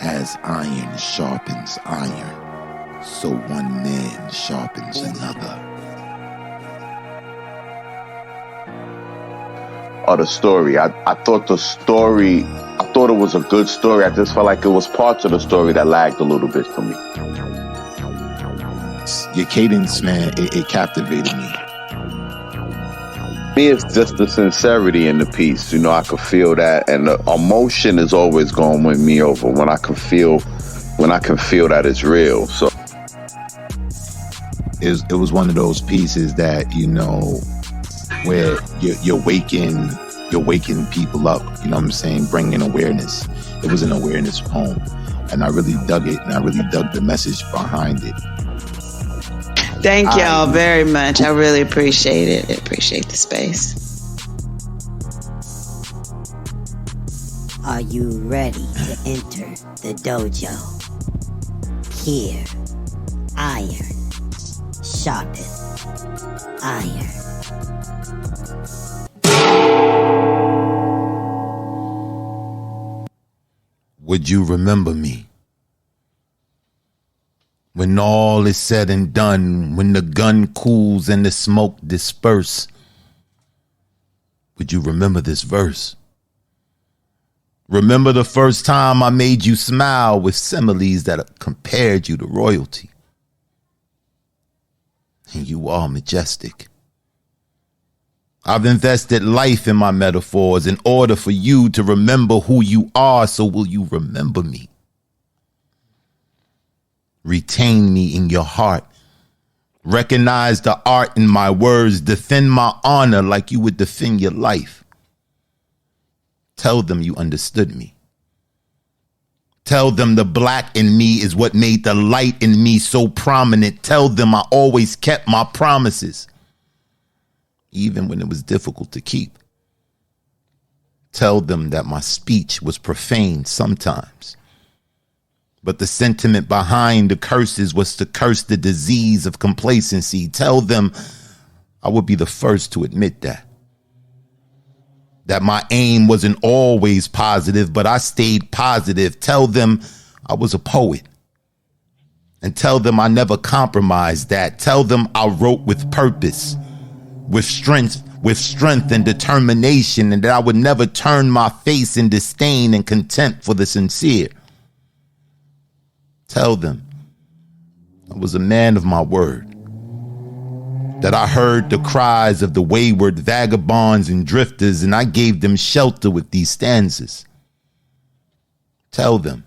As iron sharpens iron, so one man sharpens another. Or the story. I thought it was a good story. I just felt like it was parts of the story that lagged a little bit for me. Your cadence, man, it captivated me. Me, it's just the sincerity in the piece. You know, I could feel that, and the emotion is always going to win me over when I can feel that it's real. So it was one of those pieces that, you know, where you're waking people up. You know what I'm saying? Bringing awareness. It was an awareness poem, and I really dug it, and I really dug the message behind it. Thank y'all very much. I really appreciate it. I appreciate the space. Are you ready to enter the dojo? Here, iron sharpens iron. Would you remember me? When all is said and done, when the gun cools and the smoke disperse, would you remember this verse? Remember the first time I made you smile with similes that compared you to royalty. And you are majestic. I've invested life in my metaphors in order for you to remember who you are, so will you remember me? Retain me in your heart. Recognize the art in my words. Defend my honor like you would defend your life. Tell them you understood me. Tell them the black in me is what made the light in me so prominent. Tell them I always kept my promises, even when it was difficult to keep. Tell them that my speech was profane sometimes, but the sentiment behind the curses was to curse the disease of complacency. Tell them I would be the first to admit that my aim wasn't always positive, but I stayed positive. Tell them I was a poet, and tell them I never compromised that. Tell them I wrote with purpose, with strength and determination, and that I would never turn my face in disdain and contempt for the sincere. Tell them I was a man of my word, that I heard the cries of the wayward vagabonds and drifters, and I gave them shelter with these stanzas. Tell them,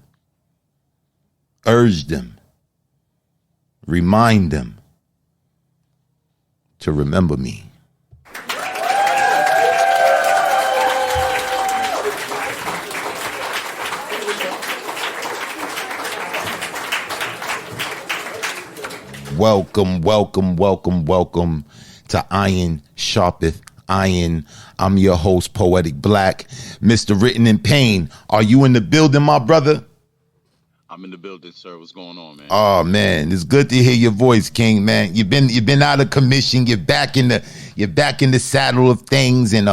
urge them, remind them to remember me. Welcome to Iron Sharpeth Iron. I'm your host, Poetic Black. Mr. Written in Pain, are you in the building, my brother? I'm in the building, sir. What's going on, man? Oh man, it's good to hear your voice, King. Man, you've been out of commission. You're back in the saddle of things. And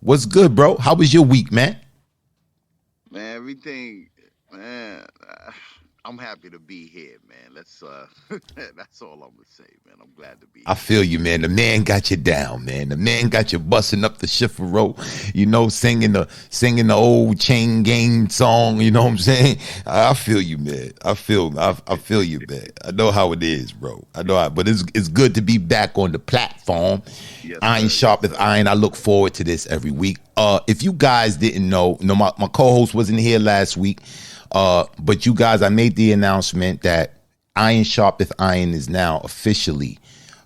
what's good, bro? How was your week, man? Man, everything, man. I'm happy to be here, man. That's all I'm gonna say, man. I'm glad to be here. I feel you, man. The man got you down, man. The man got you busting up the Schiffer Road, you know, singing the old Chain Gang song. You know what I'm saying? I feel you, man. I feel you, man. I know how it is, bro. But it's good to be back on the platform. Yes, Iron Sharpeth Iron. I look forward to this every week. If you guys didn't know, my co-host wasn't here last week. But you guys, I made the announcement that Iron Sharpeth Iron is now officially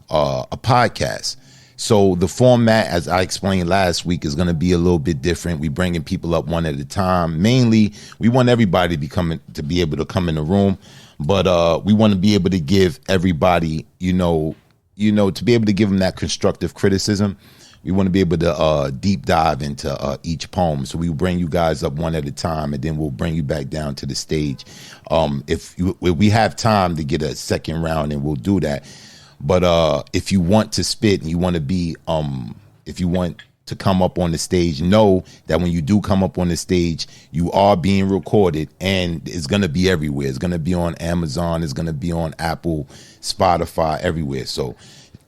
a podcast. So the format, as I explained last week, is going to be a little bit different. We bringing people up one at a time. Mainly, we want everybody to be able to come in the room, but we want to be able to give everybody, you know, to be able to give them that constructive criticism. We want to be able to deep dive into each poem. So we will bring you guys up one at a time, and then we'll bring you back down to the stage. If we have time to get a second round, and we'll do that. But if you want to spit and you want to be, if you want to come up on the stage, know that when you do come up on the stage, you are being recorded, and it's going to be everywhere. It's going to be on Amazon. It's going to be on Apple, Spotify, everywhere. So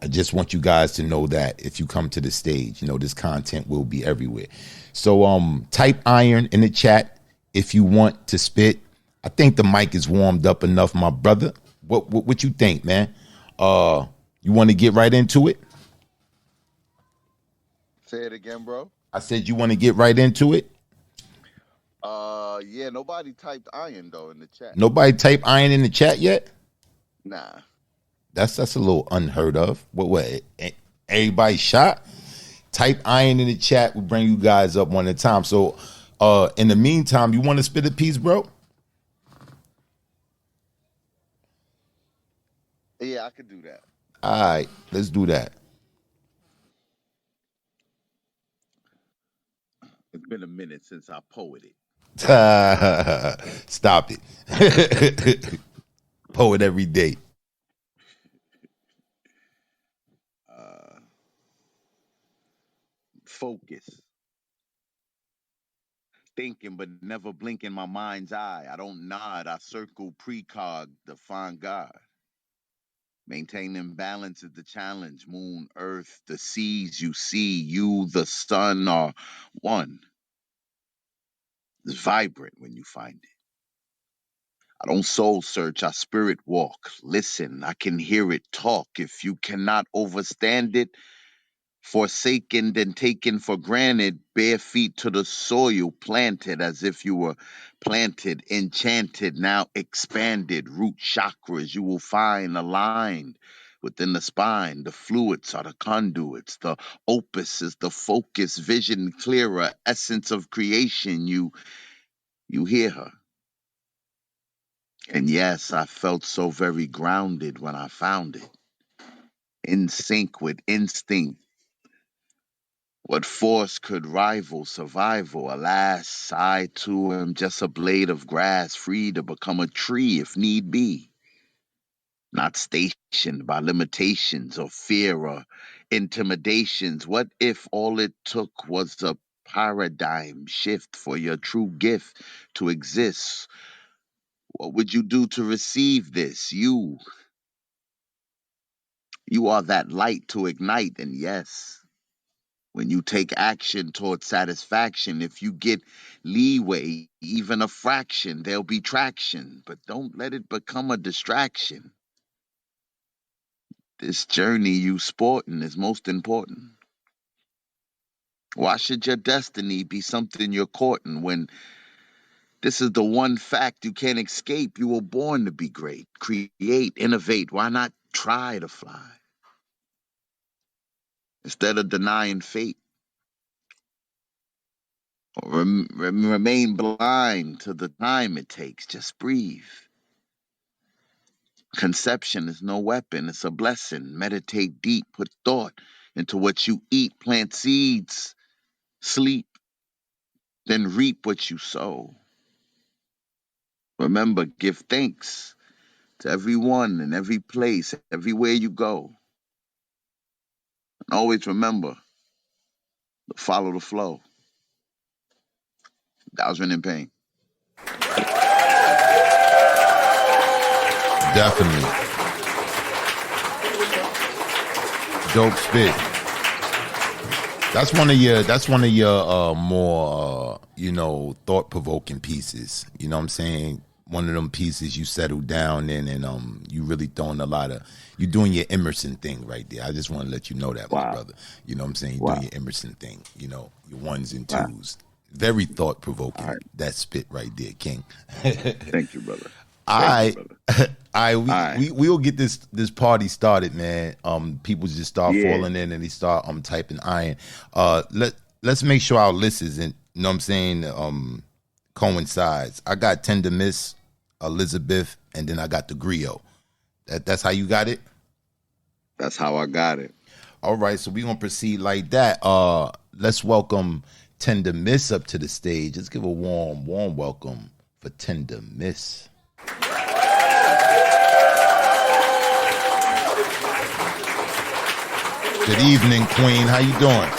I just want you guys to know that if you come to the stage, you know, this content will be everywhere. So type iron in the chat if you want to spit. I think the mic is warmed up enough, my brother. What you think, man? You want to get right into it? Say it again, bro. I said you want to get right into it. Yeah, nobody typed iron though in the chat. Nobody typed iron in the chat yet? Nah. That's a little unheard of. What? Everybody shot? Type iron in the chat. We'll bring you guys up one at a time. So in the meantime, you want to spit a piece, bro? Yeah, I could do that. All right, let's do that. It's been a minute since I poeted. Stop it. Poet every day. Focus. Thinking but never blinking my mind's eye. I don't nod. I circle precog to find God. Maintaining balance is the challenge. Moon, earth, the seas you see, you, the sun are one. It's vibrant when you find it. I don't soul search, I spirit walk. Listen, I can hear it talk. If you cannot overstand it, forsaken then taken for granted, bare feet to the soil, planted as if you were planted, enchanted, now expanded, root chakras you will find aligned within the spine. The fluids are the conduits, the opus is the focus, vision clearer, essence of creation. You hear her. And yes, I felt so very grounded when I found it, in sync with instinct. What force could rival survival? Alas, I too am just a blade of grass, free to become a tree if need be. Not stationed by limitations or fear or intimidations. What if all it took was a paradigm shift for your true gift to exist? What would you do to receive this? You are that light to ignite, and yes, when you take action towards satisfaction, if you get leeway, even a fraction, there'll be traction, but don't let it become a distraction. This journey you sporting is most important. Why should your destiny be something you're courting when this is the one fact you can't escape? You were born to be great, create, innovate. Why not try to fly? Instead of denying fate, or remain blind to the time it takes. Just breathe. Conception is no weapon, it's a blessing. Meditate deep, put thought into what you eat, plant seeds, sleep, then reap what you sow. Remember, give thanks to everyone and every place, everywhere you go. And always remember to follow the flow. Dowsman in pain. Definitely. Dope spit. That's one of your more thought-provoking pieces. You know what I'm saying? One of them pieces you settled down in, and you really throwing you're doing your Emerson thing right there. I just want to let you know that, my brother. You know what I'm saying? You're doing your Emerson thing, your ones and twos. Very thought-provoking, that spit right there, King. Thank you, brother. We'll get this party started, man. People just start falling in and they start typing iron. Let's make sure our list isn't, you know what I'm saying, coincides. I got Tender Miss, Elizabeth, and then I got the Griot. That's how you got it? That's how I got it. All right, so we're gonna proceed like that. Let's welcome Tender Miss up to the stage. Let's give a warm welcome for Tender Miss. Good evening, Queen. How you doing?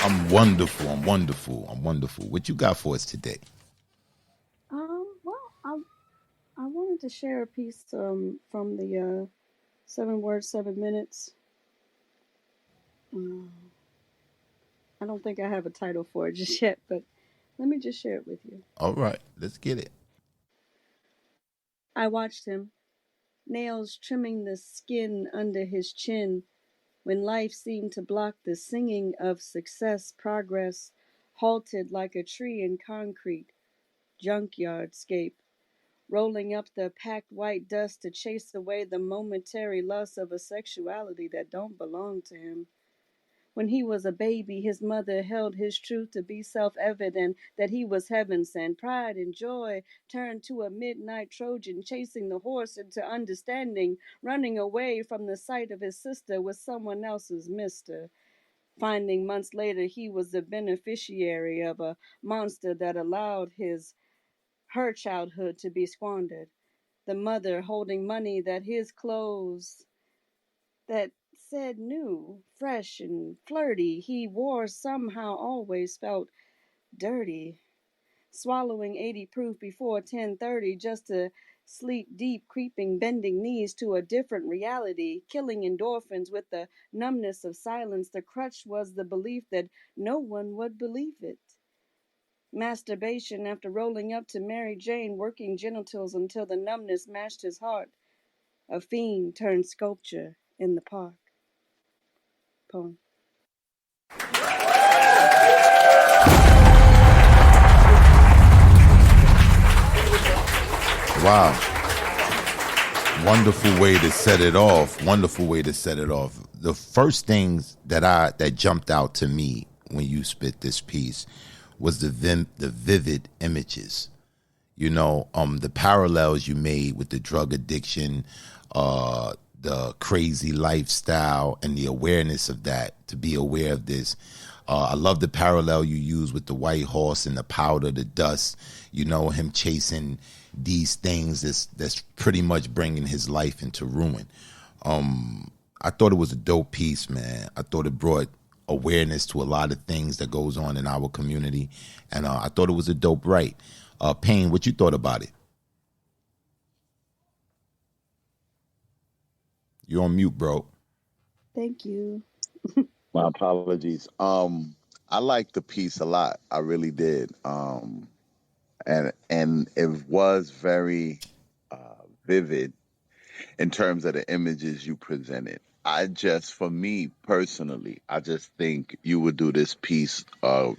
I'm wonderful. I'm wonderful. I'm wonderful. What you got for us today? Well, I wanted to share a piece from the 7 words, 7 minutes. Um, I don't think I have a title for it just yet, but let me just share it with you. All right, let's get it. I watched him, nails trimming the skin under his chin, when life seemed to block the singing of success, progress halted like a tree in concrete, junkyardscape, rolling up the packed white dust to chase away the momentary lust of a sexuality that don't belong to him. When he was a baby, his mother held his truth to be self evident that he was heaven sent. Pride and joy turned to a midnight Trojan, chasing the horse into understanding, running away from the sight of his sister with someone else's mister. Finding months later he was the beneficiary of a monster that allowed her childhood to be squandered. The mother holding money that his clothes that said new, fresh, and flirty he wore somehow always felt dirty. Swallowing 80 proof before 10:30 just to sleep deep, creeping, bending knees to a different reality, killing endorphins with the numbness of silence. The crutch was the belief that no one would believe it. Masturbation after rolling up to Mary Jane, working genitals until the numbness mashed his heart. A fiend turned sculpture in the park. Poem. Wow. Wonderful way to set it off. Wonderful way to set it off. The first things that jumped out to me when you spit this piece was the vivid images. You know, the parallels you made with the drug addiction, the crazy lifestyle, and the awareness of that, to be aware of this. I love the parallel you use with the white horse and the powder, the dust, you know, him chasing these things that's pretty much bringing his life into ruin. I thought it was a dope piece, man. I thought it brought awareness to a lot of things that goes on in our community, and I thought it was a dope write. Payne, what you thought about it? You're on mute, bro. Thank you. My apologies. I liked the piece a lot. I really did. And it was very vivid in terms of the images you presented. For me personally, I just think you would do this piece a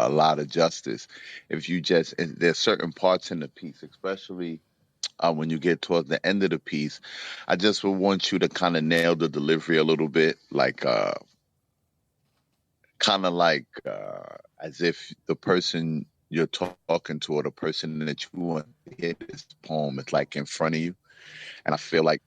lot of justice if you just. And there's certain parts in the piece, especially when you get towards the end of the piece. I just would want you to kind of nail the delivery a little bit, like kind of like as if the person you're talking to or the person that you want to hear this poem is like in front of you. And I feel like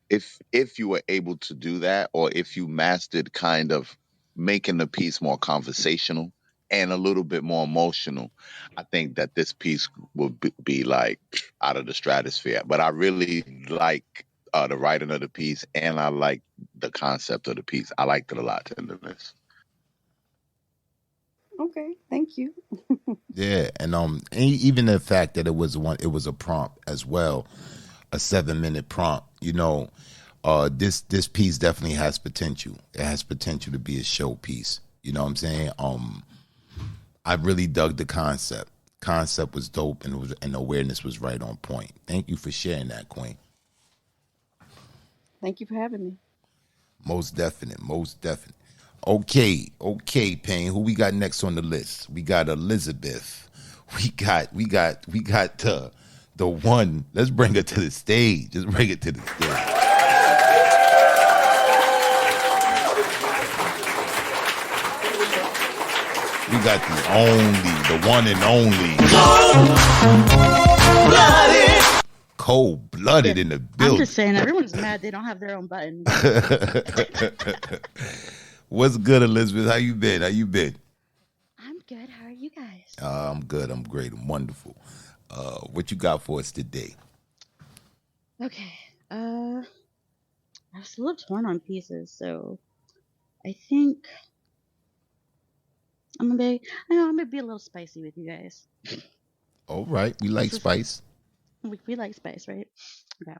if you were able to do that, or if you mastered kind of making the piece more conversational and a little bit more emotional, I think that this piece would be like out of the stratosphere. But I really like the writing of the piece, and I like the concept of the piece. I liked it a lot, Tenderness. Okay, thank you. Yeah, and even the fact that it was a prompt as well, a 7-minute prompt. You know, this piece definitely has potential. It has potential to be a showpiece. You know what I'm saying? I really dug the concept. Concept was dope, and the awareness was right on point. Thank you for sharing that, Queen. Thank you for having me. Most definite, most definite. Okay, Payne. Who we got next on the list? We got Elizabeth. We got the one. Let's bring her to the stage. Let's bring it to the stage. We got the one and only. Cold-blooded in the I'm building. just saying, everyone's mad they don't have their own button. What's good, Elizabeth? How you been? I'm good. How are you guys? I'm good. I'm great. I'm wonderful. What you got for us today? Okay. I was a little torn on pieces, so I think I'm gonna be, I know I'm gonna be a little spicy with you guys. All right, we like This is, spice. we like spice, right? Okay.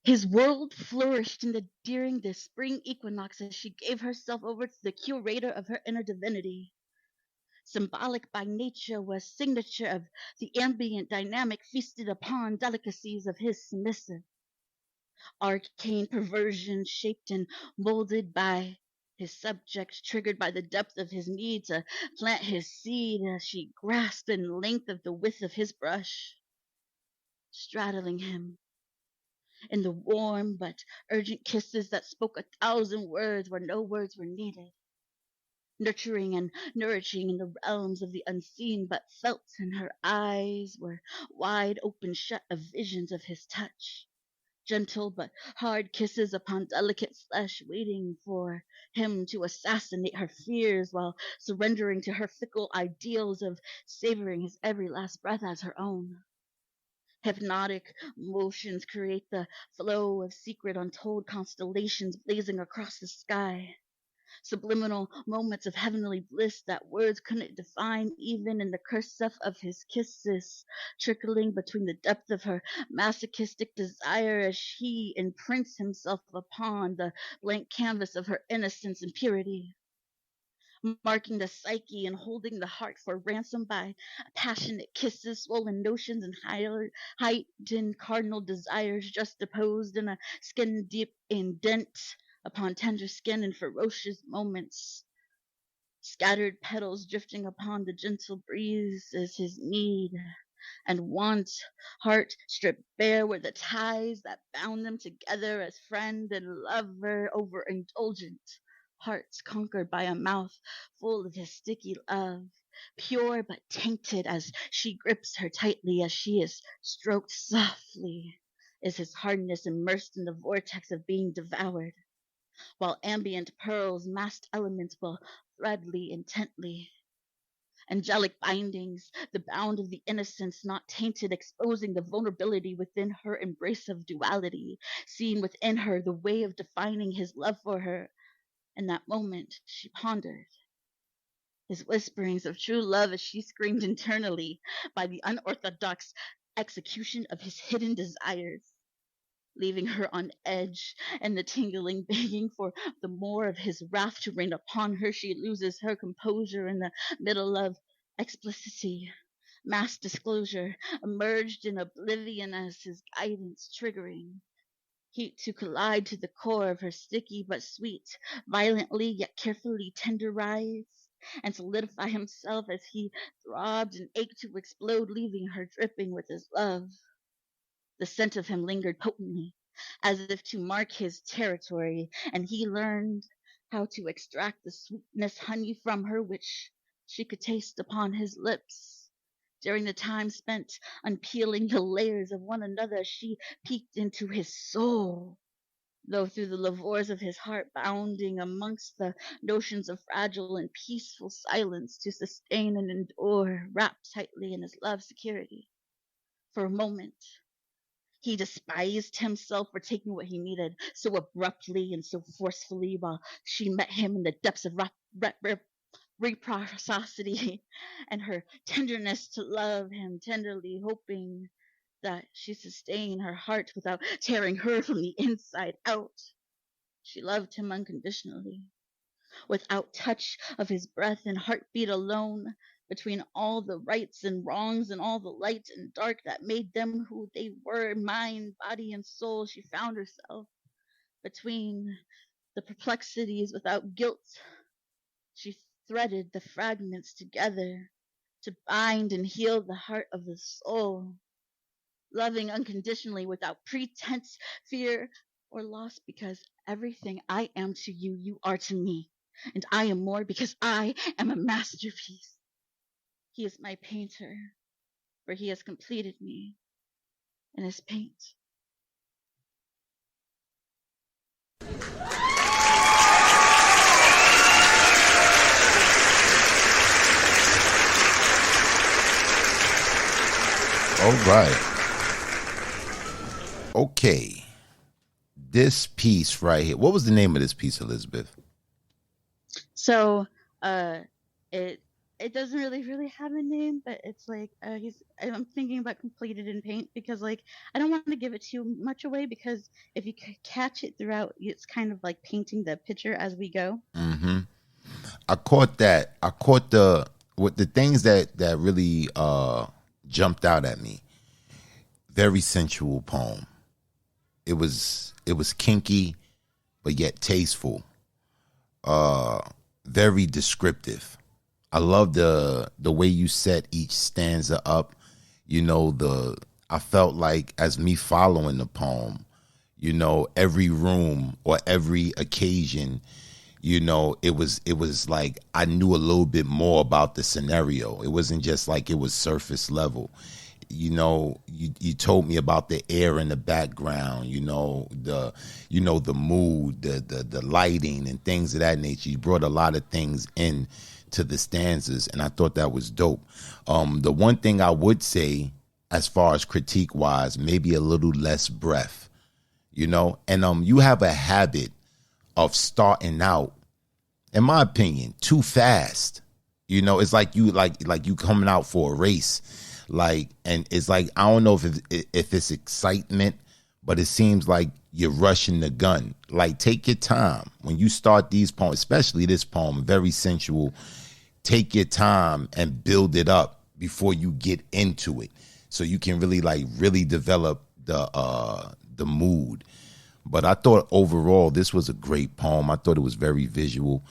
His world flourished during the spring equinox as she gave herself over to the curator of her inner divinity. Symbolic by nature was signature of the ambient dynamic feasted upon delicacies of his submissive. Arcane perversion shaped and molded by his subject, triggered by the depth of his need to plant his seed as she grasped in length of the width of his brush, straddling him in the warm but urgent kisses that spoke 1,000 words where no words were needed, nurturing and nourishing in the realms of the unseen but felt, and her eyes were wide open shut of visions of his touch. Gentle but hard kisses upon delicate flesh, waiting for him to assassinate her fears while surrendering to her fickle ideals of savoring his every last breath as her own. Hypnotic motions create the flow of secret untold constellations blazing across the sky. Subliminal moments of heavenly bliss that words couldn't define, even in the cursive of his kisses, trickling between the depth of her masochistic desire as he imprints himself upon the blank canvas of her innocence and purity, marking the psyche and holding the heart for ransom by passionate kisses, swollen notions, and heightened cardinal desires juxtaposed in a skin deep indent upon tender skin and ferocious moments. Scattered petals drifting upon the gentle breeze is his need and want, heart stripped bare were the ties that bound them together as friend and lover, overindulgent, hearts conquered by a mouth full of his sticky love, pure but tainted as she grips her tightly as she is stroked softly, is his hardness immersed in the vortex of being devoured, while ambient pearls, masked elements will threadly intently. Angelic bindings, the bound of the innocence not tainted, exposing the vulnerability within her embrace of duality, seeing within her the way of defining his love for her. In that moment, she pondered his whisperings of true love as she screamed internally by the unorthodox execution of his hidden desires, leaving her on edge and the tingling begging for the more of his wrath to rain upon her. She loses her composure in the middle of explicitity, mass disclosure, emerged in oblivion as his guidance triggering. Heat to collide to the core of her sticky but sweet, violently yet carefully tenderized, and solidify himself as he throbbed and ached to explode, leaving her dripping with his love. The scent of him lingered potently, as if to mark his territory, and he learned how to extract the sweetness honey from her which she could taste upon his lips. During the time spent unpeeling the layers of one another, she peeked into his soul, though through the lavors of his heart, bounding amongst the notions of fragile and peaceful silence to sustain and endure, wrapped tightly in his love security. For a moment, he despised himself for taking what he needed so abruptly and so forcefully, while she met him in the depths of reciprocity and her tenderness to love him tenderly, hoping that she sustain her heart without tearing her from the inside out. She loved him unconditionally, without touch of his breath and heartbeat alone, between all the rights and wrongs and all the light and dark that made them who they were, mind, body, and soul. She found herself between the perplexities without guilt. She threaded the fragments together to bind and heal the heart of the soul, loving unconditionally without pretense, fear, or loss, because everything I am to you, you are to me, and I am more because I am a masterpiece. He is my painter, for he has completed me in his paint. All right. Okay. This piece right here. What was the name of this piece, Elizabeth? So, uh, it it doesn't really have a name, but it's like I'm thinking about completed in paint because like I don't want to give it too much away because if you catch it throughout, it's kind of like painting the picture as we go. Mm-hmm. I caught that. I caught the things that really jumped out at me. Very sensual poem. It was kinky, but yet tasteful. Very descriptive. I love the way you set each stanza up. You know, I felt like as me following the poem, you know, every room or every occasion, you know, it was like I knew a little bit more about the scenario. It wasn't just like it was surface level. You know, you told me about the air in the background, you know, the mood, the lighting and things of that nature. You brought a lot of things in to the stanzas, and I thought that was dope. The one thing I would say as far as critique wise, maybe a little less breath, you know, and you have a habit of starting out, in my opinion, too fast. You know, it's like you you coming out for a race. Like, and it's like, I don't know if it's excitement, but it seems like you're rushing the gun. Like, take your time when you start these poems, especially this poem, very sensual. Take your time and build it up before you get into it, so you can really develop the mood. But I thought overall this was a great poem. I thought it was very visual.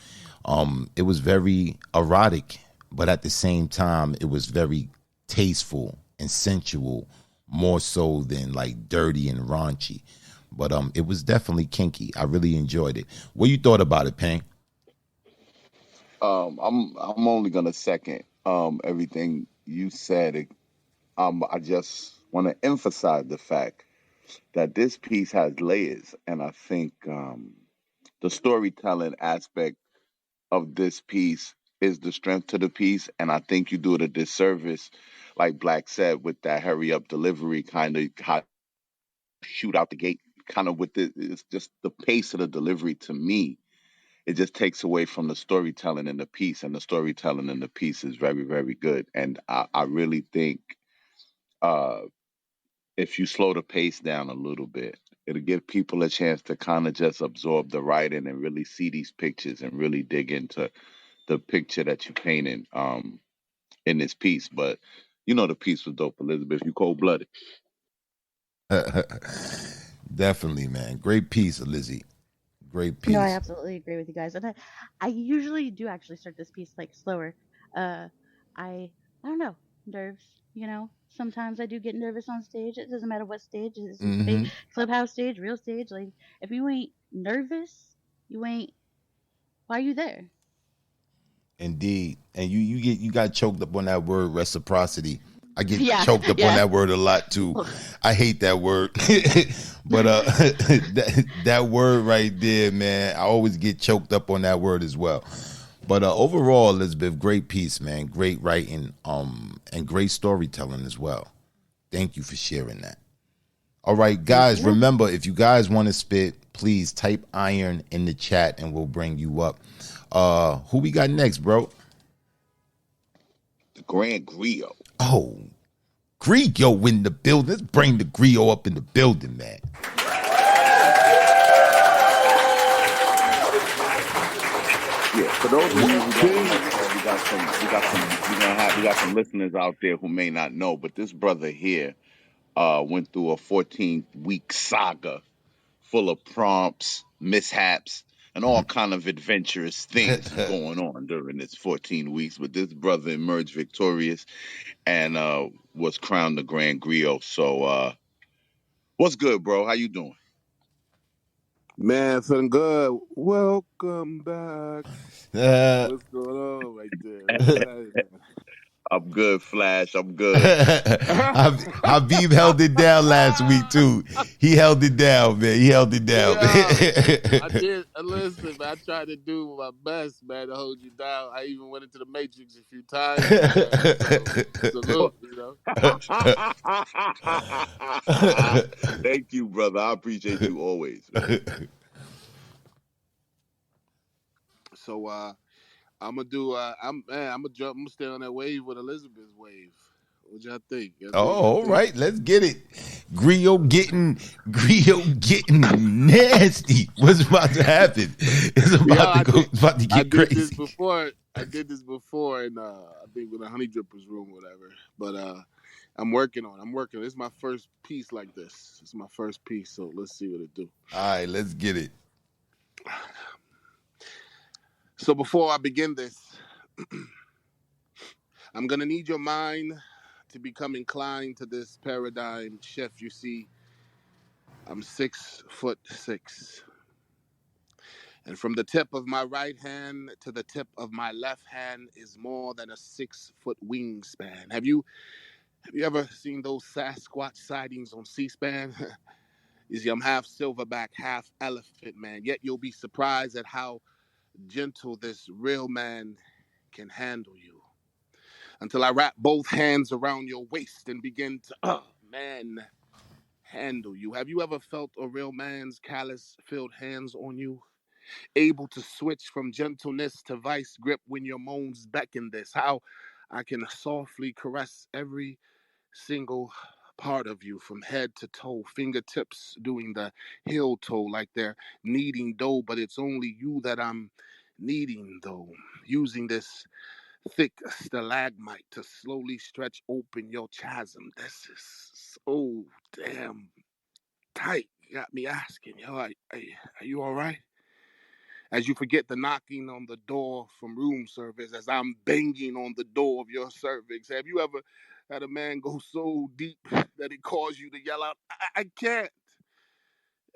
It was very erotic, but at the same time, it was very tasteful and sensual, more so than like dirty and raunchy. But it was definitely kinky. I really enjoyed it. What you thought about it, Pang? I'm only gonna second everything you said. I just want to emphasize the fact that this piece has layers, and I think the storytelling aspect of this piece is the strength to the piece, and I think you do it a disservice, like Black said, with that hurry up delivery, kind of how shoot out the gate, kind of with it's just the pace of the delivery to me. It just takes away from the storytelling in the piece, and the storytelling in the piece is very, very good. And I really think uh, if you slow the pace down a little bit, it'll give people a chance to kind of just absorb the writing and really see these pictures and really dig into the picture that you're painting in this piece. But you know, the piece was dope, Elizabeth. You cold blooded. Definitely, man. Great piece, Lizzie. Great No, I piece. absolutely agree with you guys, and I usually do actually start this piece like slower. Uh, I don't know, nerves. You know, sometimes I do get nervous on stage. It doesn't matter what stage. It's Mm-hmm. clubhouse stage, real stage. Like if you ain't nervous, you ain't. Why are you there? Indeed. And you got choked up on that word reciprocity. I get Yeah, choked up on yeah. that word a lot too. I hate that word. But that word right there, man, I always get choked up on that word as well. But overall, Elizabeth, great piece, man. Great writing, and great storytelling as well. Thank you for sharing that. All right, Thank guys, you. remember, if you guys want to spit, please type iron in the chat and we'll bring you up. Who we got next, bro? The Grand Griot. Oh, Griot in the building. Let's bring the Griot up in the building, man. Yeah, for those of you who don't know, we got some listeners out there who may not know, but this brother here went through a 14-week saga full of prompts, mishaps, and all kind of adventurous things going on during this 14 weeks. But this brother emerged victorious and was crowned the Grand Griot. So, what's good, bro? How you doing? Man, feeling good. Welcome back. What's going on right there? What's happening? I'm good, Flash. I'm good. Habib held it down last week too. He held it down, man. He held it down. Yeah, I did. Listen, man, I tried to do my best, man, to hold you down. I even went into the Matrix a few times. Man, so, salute, you know. Thank you, brother. I appreciate you always. Man. So, I'm gonna do. I'm man. I'm gonna jump. I'm gonna stay on that wave with Elizabeth's wave. What y'all think? Oh, all right, let's get it. Griot getting nasty. What's about to happen? It's about to I get did this crazy. before. I did this before in I think with a Honey Drippers room or whatever. But I'm working. This is my first piece like this. It's my first piece, so let's see what it do. All right, let's get it. So before I begin this, I'm gonna need your mind to become inclined to this paradigm. Chef, you see, I'm 6'6". And from the tip of my right hand to the tip of my left hand is more than a 6-foot wingspan. Have you ever seen those Sasquatch sightings on C-SPAN? You see, I'm half silverback, half elephant, man. Yet you'll be surprised at how gentle this real man can handle you. Until I wrap both hands around your waist and begin to, handle you. Have you ever felt a real man's callous-filled hands on you? Able to switch from gentleness to vice grip when your moans beckon this. How I can softly caress every single part of you from head to toe, fingertips doing the heel toe like they're kneading dough, but it's only you that I'm needing though. Using this thick stalagmite to slowly stretch open your chasm. This is so damn tight. You got me asking, yo, are you all right? As you forget the knocking on the door from room service, as I'm banging on the door of your cervix. Have you ever had a man go so deep that it caused you to yell out, I can't?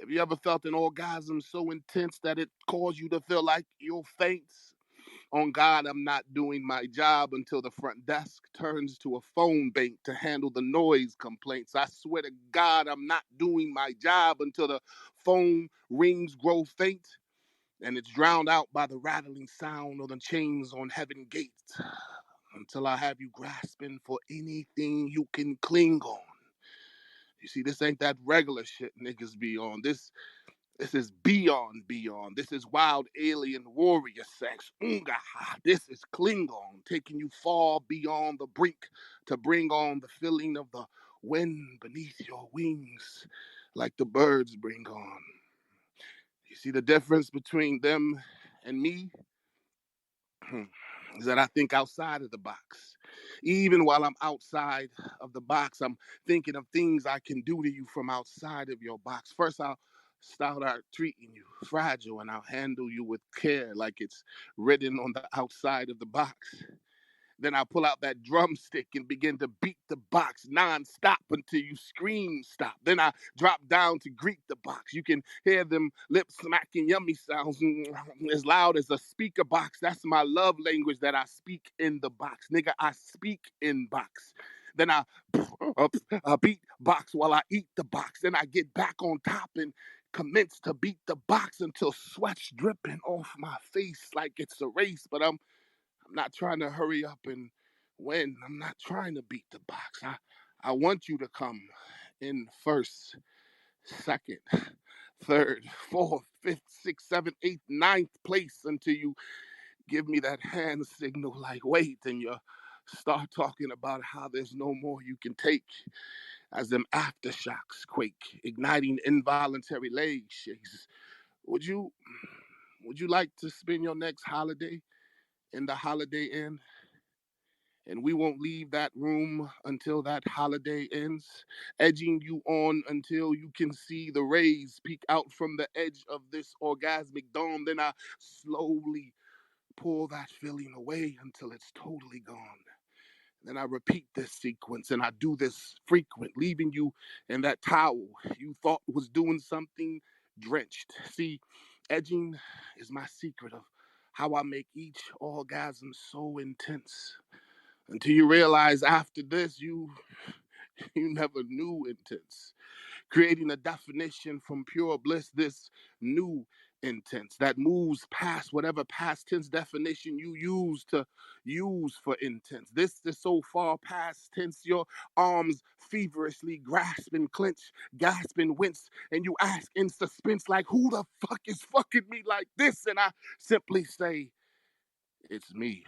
Have you ever felt an orgasm so intense that it caused you to feel like you'll faint? On God, I'm not doing my job until the front desk turns to a phone bank to handle the noise complaints. I swear to God, I'm not doing my job until the phone rings grow faint and it's drowned out by the rattling sound of the chains on heaven gates, until I have you grasping for anything you can cling on. You see, this ain't that regular shit niggas be on. This is beyond. This is wild alien warrior sex. This is Klingon, taking you far beyond the brink to bring on the feeling of the wind beneath your wings, like the birds bring on. You see the difference between them and me? Is that I think outside of the box. Even while I'm outside of the box, I'm thinking of things I can do to you from outside of your box. First, I'll start out treating you fragile and I'll handle you with care like it's written on the outside of the box. Then I pull out that drumstick and begin to beat the box nonstop until you scream stop. Then I drop down to greet the box. You can hear them lip smacking yummy sounds as loud as a speaker box. That's my love language that I speak in the box. Nigga, I speak in box. Then I beat box while I eat the box. Then I get back on top and commence to beat the box until sweat's dripping off my face like it's a race. But I'm not trying to hurry up and win. I'm not trying to beat the box. I want you to come in first, second, third, fourth, fifth, sixth, seventh, eighth, ninth place until you give me that hand signal like wait, and you start talking about how there's no more you can take as them aftershocks quake, igniting involuntary leg shakes. Would you like to spend your next holiday in the Holiday Inn? And we won't leave that room until that holiday ends, edging you on until you can see the rays peek out from the edge of this orgasmic dome. Then I slowly pull that feeling away until it's totally gone. Then I repeat this sequence and I do this frequent, leaving you in that towel you thought was doing something drenched. See, edging is my secret of how I make each orgasm so intense. Until you realize after this, you never knew intense. Creating a definition from pure bliss, this new intense that moves past whatever past tense definition you use for intense. This is so far past tense, your arms feverishly grasp and clench, gasp and wince, and you ask in suspense, like, who the fuck is fucking me like this? And I simply say, It's me.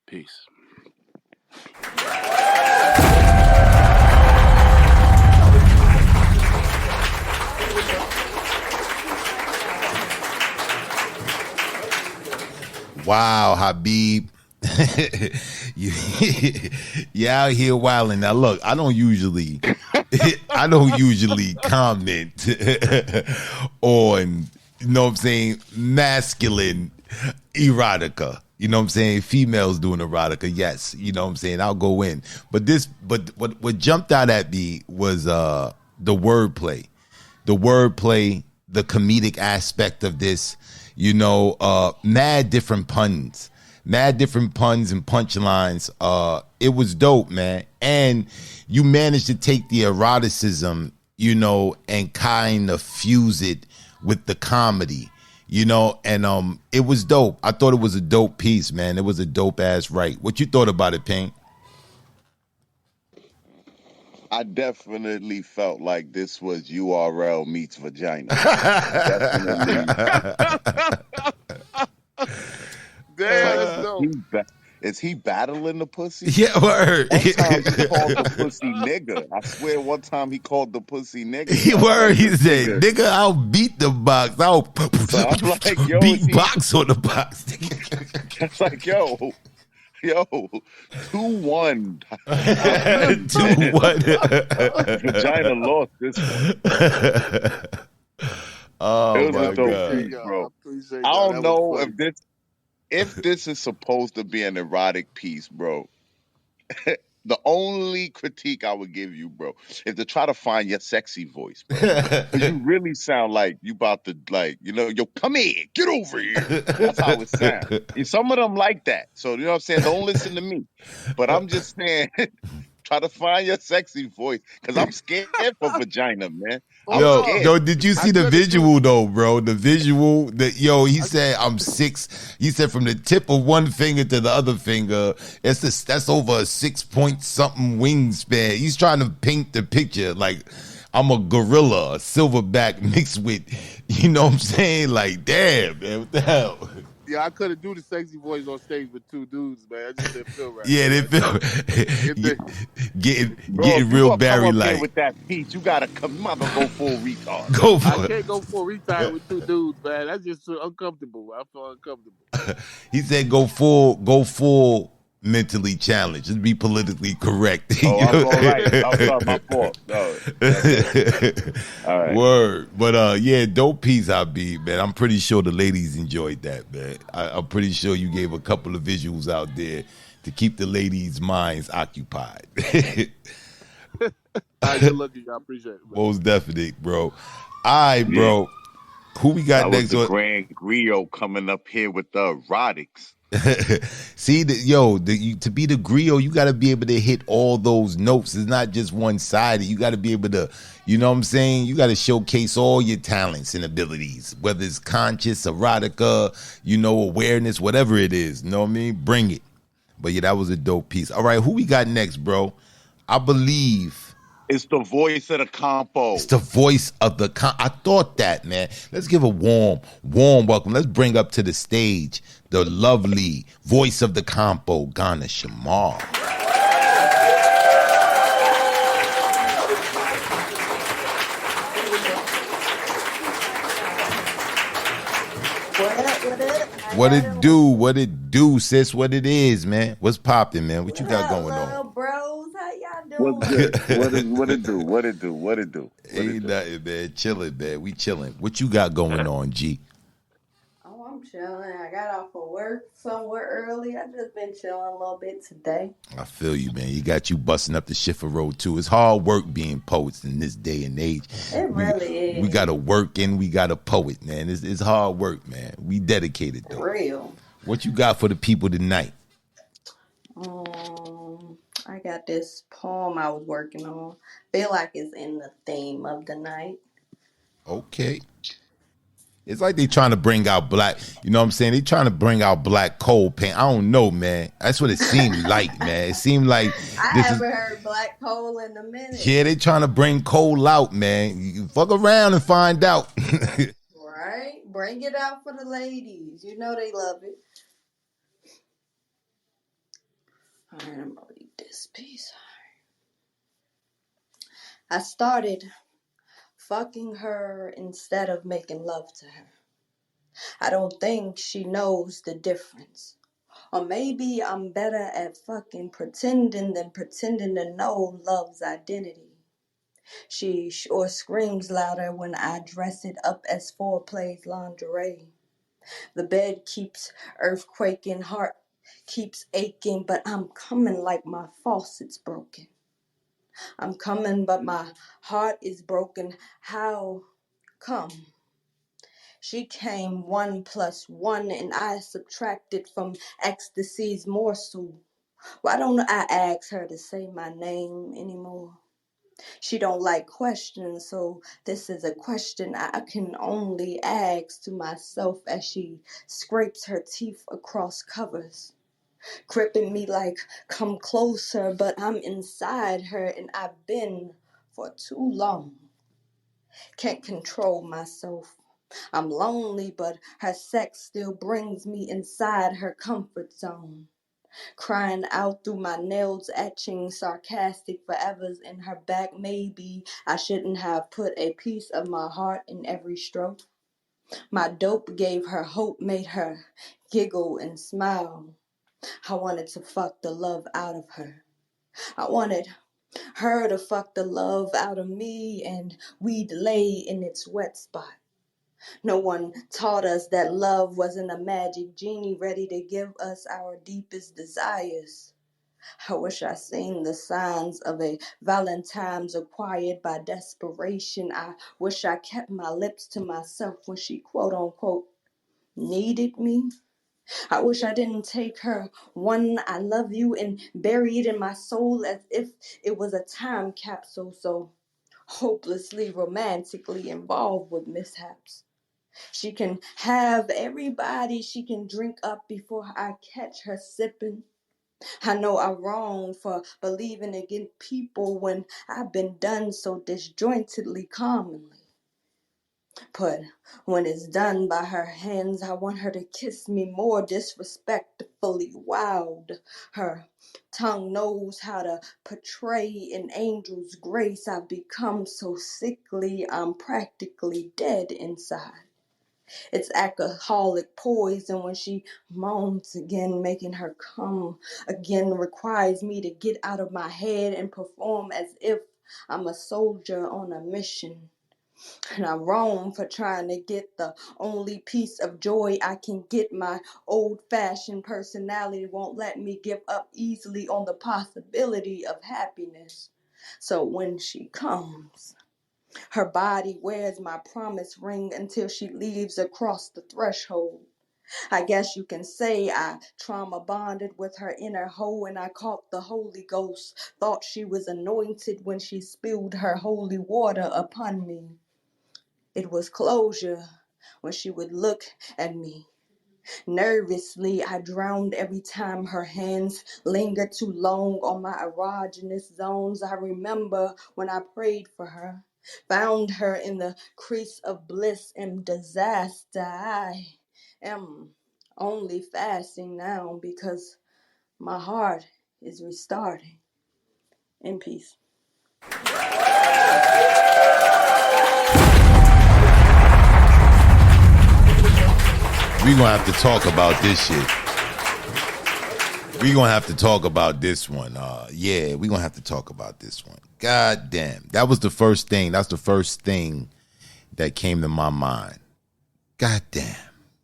Peace. Wow, Habib. you, you out here wilding. Now look, I don't usually comment on, you know what I'm saying, masculine erotica. You know what I'm saying? Females doing erotica, yes. You know what I'm saying? I'll go in. But what jumped out at me was the wordplay. The wordplay, the comedic aspect of this, you know, mad different puns and punchlines. It was dope, man. And you managed to take the eroticism, you know, and kind of fuse it with the comedy, you know, and it was dope. I thought it was a dope piece, man. It was a dope ass write. What you thought about it, Pink? I definitely felt like this was URL meets vagina. Definitely. Damn, Like, that's dope. is he battling the pussy? Yeah, word. One time he called the pussy nigga. I swear one time he called the pussy nigga. He word. He said, nigga, I'll beat the box. I'll So I'm like, yo, beat box on the box. It's like, yo, 2-1. 2-1. Vagina lost this one. Oh It was my a dope God. piece, bro. Appreciate I that. don't That know was funny. if this is supposed to be an erotic piece, bro. The only critique I would give you, bro, is to try to find your sexy voice, bro. 'Cause you really sound like you about to, like, you know, yo, come here, get over here. That's how it sounds. And some of them like that. So, you know what I'm saying? Don't listen to me. But I'm just saying, try to find your sexy voice. Because I'm scared for vagina, man. I'm scared. Yo, did you see the couldn't do- visual though, bro? The visual that he said I'm 6. He said from the tip of one finger to the other finger, that's over a 6-point-something wingspan. He's trying to paint the picture like I'm a gorilla, a silverback mixed with, you know what I'm saying? Like, damn, man, what the hell? Yeah, I couldn't do the sexy voice on stage with two dudes, man. I just didn't feel right. Yeah, they feel getting Bro, if you real gonna come Barry up here like. with that piece, you gotta come. You might as well go full retard. Go I for it. can't go full retire with two dudes, man. That's just so uncomfortable. I feel uncomfortable. He said go full mentally challenged. Just be politically correct. Oh, I'm all right. I'm sorry, my fault. No, all right. Word. But yeah, dope piece, Habib, man. I'm pretty sure the ladies enjoyed that, man. I'm pretty sure you gave a couple of visuals out there to keep the ladies' minds occupied. All right, good looking. I appreciate it, man. Most definite, bro. All right, bro. Who we got That was next? the Grand Griot coming up here with the erotics. See, to be the griot, you got to be able to hit all those notes. It's not just one-sided. You got to be able to, you know what I'm saying? You got to showcase all your talents and abilities, whether it's conscious, erotica, you know, awareness, whatever it is. You know what I mean? Bring it. But yeah, that was a dope piece. All right, who we got next, bro? I believe It's the voice of the compo. it's the voice of the I thought that, man. Let's give a warm welcome. Let's bring up to the stage the lovely voice of the compo, Ghana Shamar. What it do, sis? What it is, man? What's popping, man? What you got going on? Bros, how y'all doing? What's good? What it do? Ain't nothing, man. Chilling, man. We chilling. What you got going on, G? Oh, I'm chilling. I got off of work somewhere early. I just been chilling a little bit today. I feel you, man. You got you busting up the Schiffer Road too. It's hard work being poets in this day and age. It really is. We got to work and we got a poet, man. It's hard work, man. We dedicated though. Real. What you got for the people tonight? I got this poem I was working on. Feel like it's in the theme of the night. Okay. It's like they trying to bring out black, you know what I'm saying? They trying to bring out black coal paint. I don't know, man. That's what it seemed like, man. It seemed like I haven't heard black coal in a minute. Yeah, they trying to bring coal out, man. You can fuck around and find out. Right? Bring it out for the ladies. You know they love it. Alright, I'm gonna read this piece. I started fucking her instead of making love to her. I don't think she knows the difference. Or maybe I'm better at fucking pretending than pretending to know love's identity. She sure screams louder when I dress it up as foreplay's lingerie. The bed keeps earthquaking, heart keeps aching, but I'm coming like my faucet's broken. I'm coming, but my heart is broken. How come? She came 1 + 1 and I subtracted from ecstasy's morsel. Why don't I ask her to say my name anymore? She don't like questions, so this is a question I can only ask to myself as she scrapes her teeth across covers, gripping me like, come closer, but I'm inside her and I've been for too long. Can't control myself. I'm lonely, but her sex still brings me inside her comfort zone. Crying out through my nails, etching sarcastic forevers in her back. Maybe I shouldn't have put a piece of my heart in every stroke. My dope gave her hope, made her giggle and smile. I wanted to fuck the love out of her. I wanted her to fuck the love out of me, and we'd lay in its wet spot. No one taught us that love wasn't a magic genie ready to give us our deepest desires. I wish I seen the signs of a Valentine's acquired by desperation. I wish I kept my lips to myself when she quote unquote needed me. I wish I didn't take her one I love you and bury it in my soul as if it was a time capsule so hopelessly romantically involved with mishaps. She can have everybody she can drink up before I catch her sipping. I know I'm wrong for believing in people when I've been done so disjointedly commonly. But when it's done by her hands, I want her to kiss me more disrespectfully wild. Her tongue knows how to portray an angel's grace. I've become so sickly, I'm practically dead inside. It's alcoholic poison when she moans again, making her come again requires me to get out of my head and perform as if I'm a soldier on a mission. And I'm wrong for trying to get the only piece of joy I can get. My old-fashioned personality won't let me give up easily on the possibility of happiness. So when she comes, her body wears my promise ring until she leaves across the threshold. I guess you can say I trauma bonded with her inner hoe and I caught the Holy Ghost. Thought she was anointed when she spilled her holy water upon me. It was closure when she would look at me. Nervously, I drowned every time her hands lingered too long on my erogenous zones. I remember when I prayed for her, found her in the crease of bliss and disaster. I am only fasting now because my heart is restarting. In peace. We gonna have to talk about this shit. We gonna have to talk about this one. Yeah, we gonna have to talk about this one. God damn. That was the first thing. That's the first thing that came to my mind. God damn.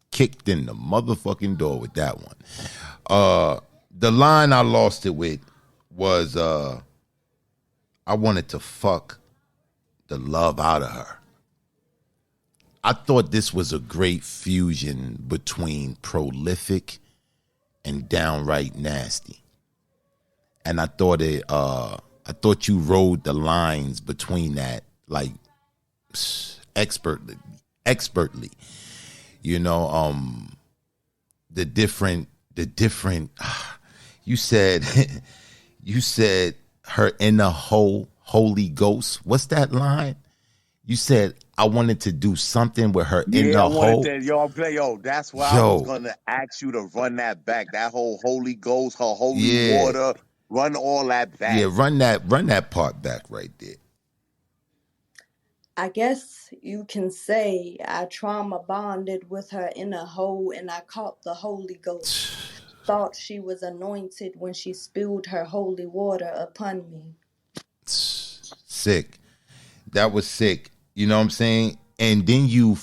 Kicked in the motherfucking door with that one. The line I lost it with was I wanted to fuck the love out of her. I thought this was a great fusion between prolific and downright nasty. And I thought you rode the lines between that like expertly. You know, the different you said her inner Holy Ghost. What's that line? You said, I wanted to do something with her in Yeah, I the wanted whole. to, that's why I was Yo, gonna ask you to run that back. That whole Holy Ghost, her holy yeah, water, run all that yeah. back. Run that part back right there. I guess you can say I trauma bonded with her in a hole and I caught the Holy Ghost. Thought she was anointed when she spilled her holy water upon me. Sick. That was sick. You know what I'm saying? And then you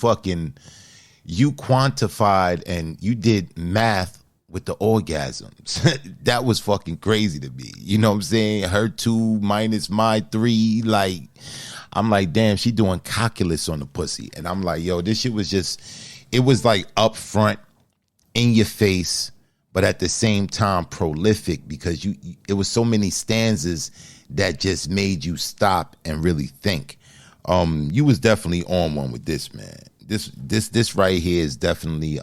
quantified and you did math with the orgasms. That was fucking crazy to me. You know what I'm saying? Her 2 minus my 3, like, I'm like, damn, she doing calculus on the pussy. And I'm like, yo, this shit was just, it was like upfront, in your face, but at the same time prolific, because it was so many stanzas that just made you stop and really think. You was definitely on one with this, man. This right here is definitely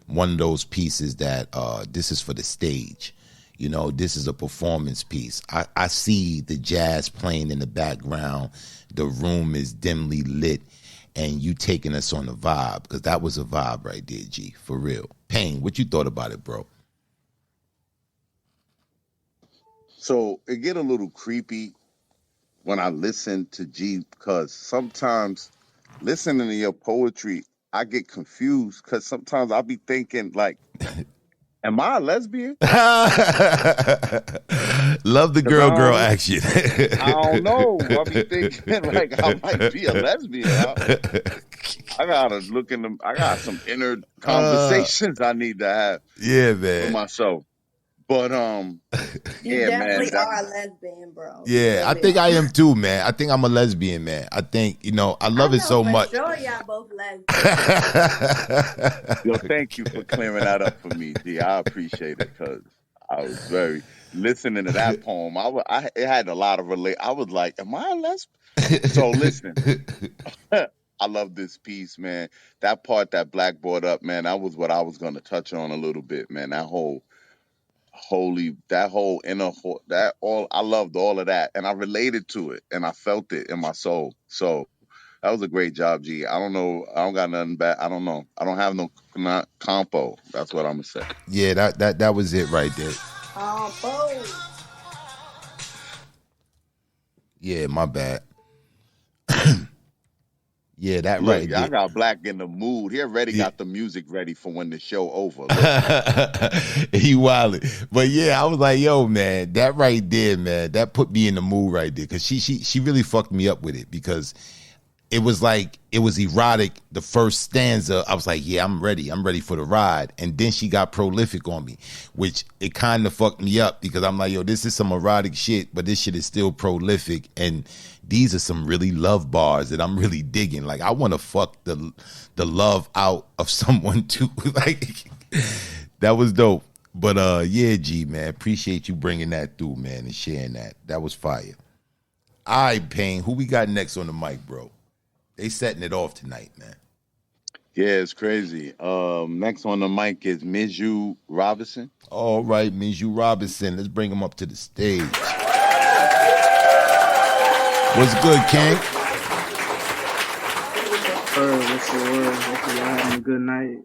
one of those pieces that this is for the stage. You know, this is a performance piece. I see the jazz playing in the background. The room is dimly lit, and you taking us on a vibe, because that was a vibe right there, G, for real. Pain, what you thought about it, bro? So it get a little creepy when I listen to G, because sometimes listening to your poetry, I get confused because sometimes I'll be thinking like, am I a lesbian? Love the Because girl action. I don't know. I'll be thinking like I might be a lesbian. I gotta look in them. I got some inner conversations I need to have Yeah, with man. myself. But You yeah, man. definitely are a lesbian, bro. Yeah, I Really think are. I am too, man. I think I'm a lesbian, man. I think, you know, I love it so for much. Sure, y'all both lesbians. Yo, thank you for clearing that up for me, D. I appreciate it, because I was very listening to that poem. It had a lot of I was like, am I a lesbian? So listen, I love this piece, man. That part that Black brought up, man, that was what I was gonna touch on a little bit, man. That whole inner, I loved all of that, and I related to it, and I felt it in my soul. So that was a great job, G. I don't know. I don't got nothing bad. I don't know. I don't have no compo. That's what I'm gonna say. Yeah, that was it right there. Yeah, my bad. Yeah, that Look, right y'all there. got Black in the mood. He already got the music ready for when the show over. He wildin'. But yeah, I was like, yo, man, that right there, man, that put me in the mood right there, because she really fucked me up with it, because it was like, it was erotic. The first stanza, I was like, yeah, I'm ready for the ride. And then she got prolific on me, which it kind of fucked me up, because I'm like, yo, this is some erotic shit, but this shit is still prolific. And these are some really love bars that I'm really digging. Like, I want to fuck the love out of someone too. Like, that was dope. But yeah, G, man, appreciate you bringing that through, man, and sharing that. That was fire. All right, Payne, who we got next on the mic, bro? They setting it off tonight, man. Yeah, it's crazy. Next on the mic is Miju Robinson. All right, Miju Robinson. Let's bring him up to the stage. What's good, King? What's the word? Hopefully y'all having a good night.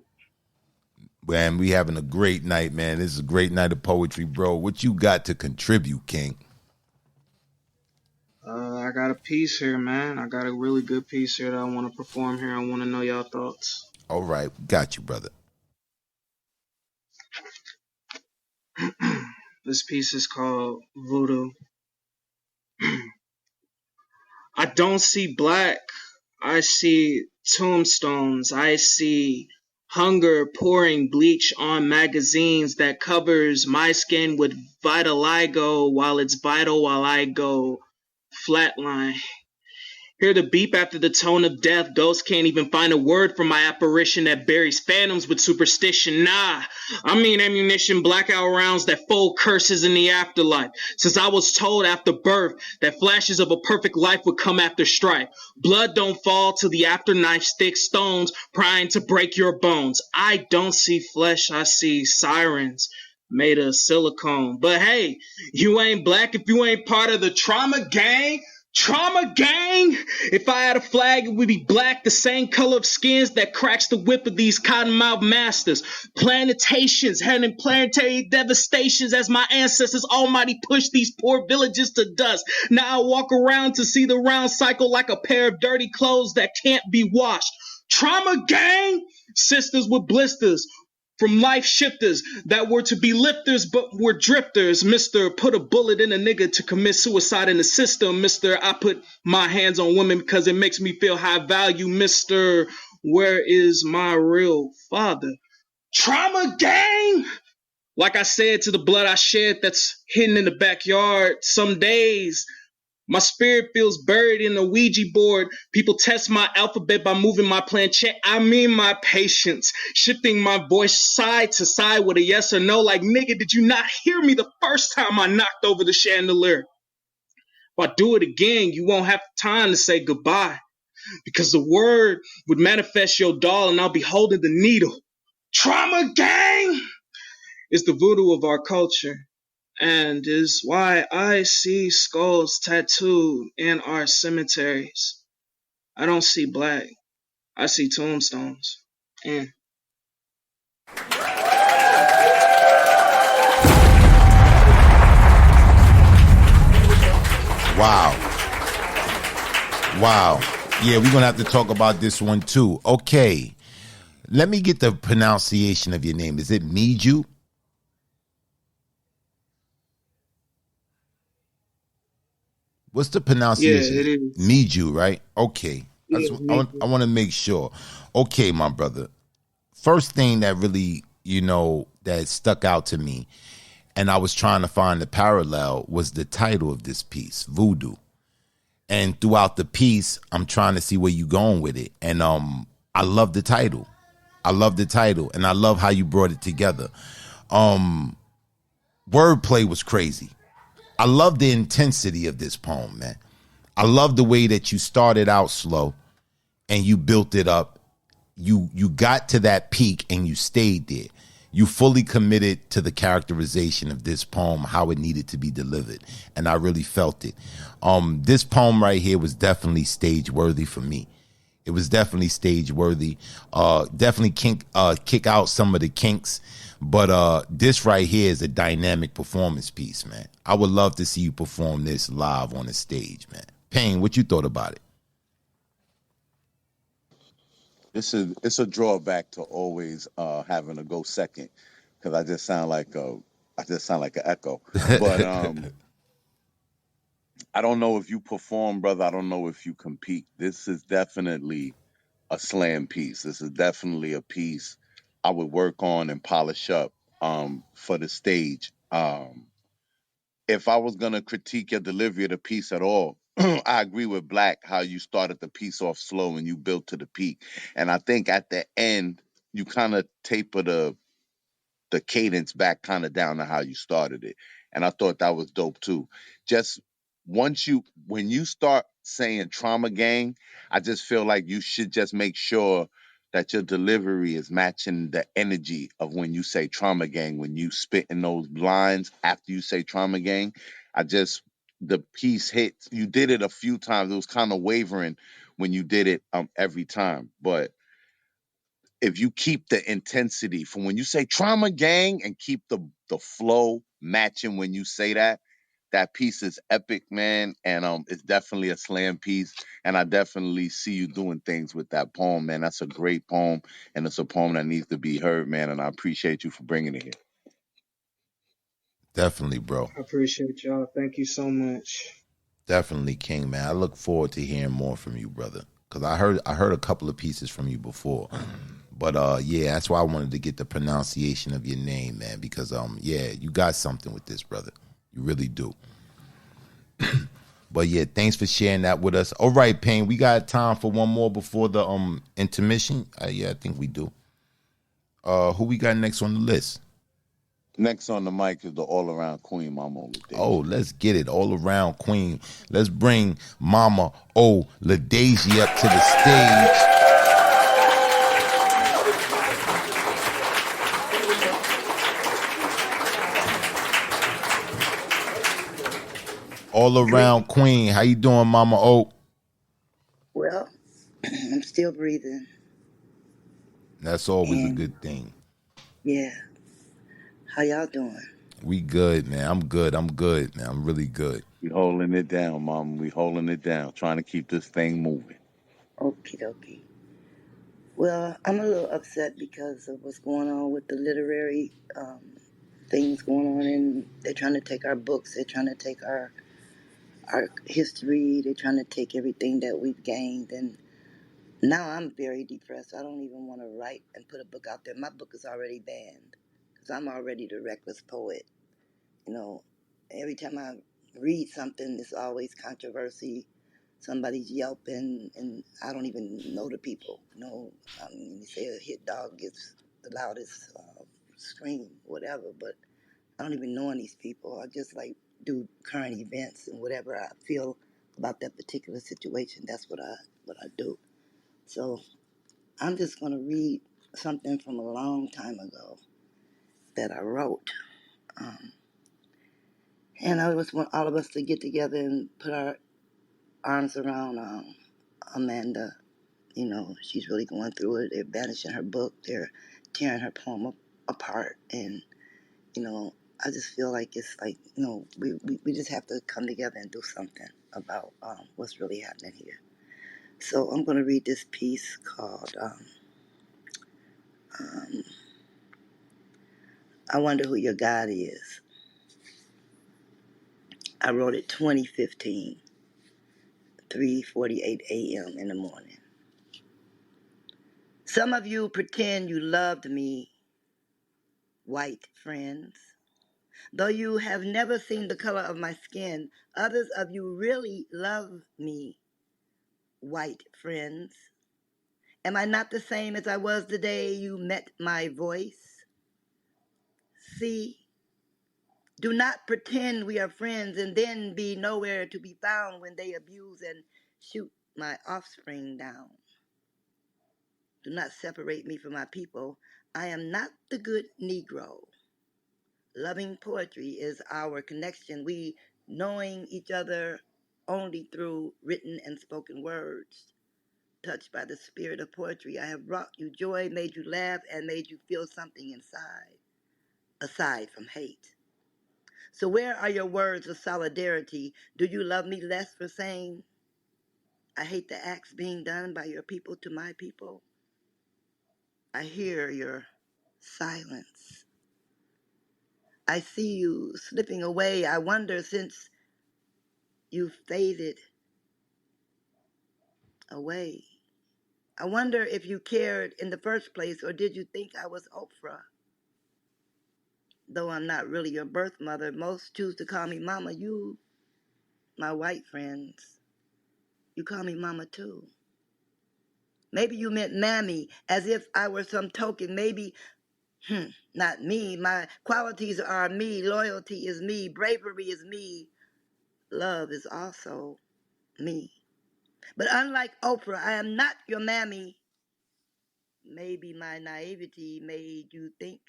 Man, we having a great night, man. This is a great night of poetry, bro. What you got to contribute, King? I got a piece here, man. I got a really good piece here that I want to perform here. I want to know y'all thoughts. All right, got you, brother. This piece is called Voodoo. I don't see black. I see tombstones. I see hunger pouring bleach on magazines that covers my skin with vitiligo while it's vital while I go flatline. Hear the beep after the tone of death. Ghosts can't even find a word for my apparition that buries phantoms with superstition. Nah, I mean ammunition, blackout rounds that fold curses in the afterlife. Since I was told after birth that flashes of a perfect life would come after strife. Blood don't fall till the afterknife sticks stones, prying to break your bones. I don't see flesh, I see sirens made of silicone. But hey, you ain't black if you ain't part of the trauma gang. Trauma gang. If I had a flag, it would be black, the same color of skins that cracks the whip of these cottonmouth masters. Plantations, having planetary devastations as my ancestors almighty pushed these poor villages to dust. Now I walk around to see the round cycle like a pair of dirty clothes that can't be washed. Trauma gang, sisters with blisters. From life shifters that were to be lifters but were drifters. Mr. Put a bullet in a nigga to commit suicide in the system. Mr. I put my hands on women because it makes me feel high value. Mr. Where is my real father? Trauma gang! Like I said, to the blood I shed that's hidden in the backyard. Some days my spirit feels buried in a Ouija board. People test my alphabet by moving my planchette. I mean my patience. Shifting my voice side to side with a yes or no. Like, nigga, did you not hear me the first time I knocked over the chandelier? If I do it again, you won't have time to say goodbye. Because the word would manifest your doll and I'll be holding the needle. Trauma gang is the voodoo of our culture. And is why I see skulls tattooed in our cemeteries. I don't see black. I see tombstones. And Wow. Yeah, we're gonna have to talk about this one too. Okay, let me get the pronunciation of your name. Is it Miju? What's the pronunciation? yeah, it is. Miju, right? Okay. Yeah, I want to make sure. Okay, my brother. First thing that really, that stuck out to me, and I was trying to find the parallel, was the title of this piece, Voodoo. And throughout the piece, I'm trying to see where you're going with it. And I love the title. And I love how you brought it together. Wordplay was crazy. I love the intensity of this poem, man. I love the way that you started out slow and you built it up. You got to that peak and you stayed there. You fully committed to the characterization of this poem, how it needed to be delivered. And I really felt it. This poem right here was definitely stage worthy for me. It was definitely stage worthy. Definitely kick out some of the kinks. But this right here is a dynamic performance piece, man. I would love to see you perform this live on the stage, man. Payne, what you thought about it? It's a drawback to always having to go second, because I just sound like an echo. But I don't know if you perform, brother. I don't know if you compete. This is definitely a slam piece. This is definitely a piece I would work on and polish up for the stage. If I was gonna critique your delivery of the piece at all, I agree with Black how you started the piece off slow and you built to the peak. And I think at the end you kind of taper the cadence back kind of down to how you started it. And I thought that was dope too. Just when you start saying trauma gang, I just feel like you should just make sure that your delivery is matching the energy of when you say trauma gang, when you spit in those lines after you say trauma gang. The piece hits. You did it a few times. It was kind of wavering when you did it every time. But if you keep the intensity from when you say trauma gang and keep the flow matching when you say that piece is epic, man. And it's definitely a slam piece. And I definitely see you doing things with that poem, man. That's a great poem, and it's a poem that needs to be heard, man. And I appreciate you for bringing it here. Definitely, bro. I appreciate y'all. Thank you so much. Definitely, King, man. I look forward to hearing more from you, brother. Because I heard a couple of pieces from you before. But yeah, that's why I wanted to get the pronunciation of your name, man. Because yeah, you got something with this, brother. You really do. But yeah, thanks for sharing that with us. All right, Payne, we got time for one more before the intermission. Yeah, I think we do. Who we got next on the list? Next on the mic is the all-around queen, Mama Ladasia. Oh, let's get it. All-around queen. Let's bring Mama O Ladasia up to the stage. all Great. around queen. How you doing, Mama O? Well, I'm still breathing. That's always a And good thing. yeah, how y'all doing? We good, man. I'm good. I'm good, man. I'm really good. We holding it down, Mom. We holding it down, trying to keep this thing moving. Okie dokie. Well, I'm a little upset because of what's going on with the literary things going on, and they're trying to take our books. They're trying to take our history. They're trying to take everything that we've gained, and now I'm very depressed. I don't even want to write and put a book out there. My book is already banned because I'm already the reckless poet. You know, every time I read something, there's always controversy. Somebody's yelping, and I don't even know the people. You know, you say a hit dog gives the loudest scream, whatever, but I don't even know these people. I just like do current events and whatever I feel about that particular situation. That's what I do. So I'm just gonna read something from a long time ago that I wrote. Um, And I just want all of us to get together and put our arms around Amanda. You know, she's really going through it. They're banishing her book. They're tearing her poem apart. And, you know, I just feel like it's like, you know, we just have to come together and do something about what's really happening here. So I'm going to read this piece called um, I Wonder Who Your God Is. I wrote it 2015, 3:48 a.m. in the morning. Some of you pretend you loved me, white friends. Though you have never seen the color of my skin, others of you really love me, white friends. Am I not the same as I was the day you met my voice? See, do not pretend we are friends and then be nowhere to be found when they abuse and shoot my offspring down. Do not separate me from my people. I am not the good Negro. Loving poetry is our connection. We knowing each other only through written and spoken words. Touched by the spirit of poetry, I have brought you joy, made you laugh, and made you feel something inside, aside from hate. So where are your words of solidarity? Do you love me less for saying, I hate the acts being done by your people to my people? I hear your silence. I see you slipping away. I wonder, since you faded away, I wonder if you cared in the first place, or did you think I was Oprah? Though I'm not really your birth mother, most choose to call me Mama. You, my white friends, you call me Mama too. Maybe you meant Mammy, as if I were some token. Maybe, not me. My qualities are me. Loyalty is me. Bravery is me. Love is also me. But unlike Oprah, I am not your Mammy. Maybe my naivety made you think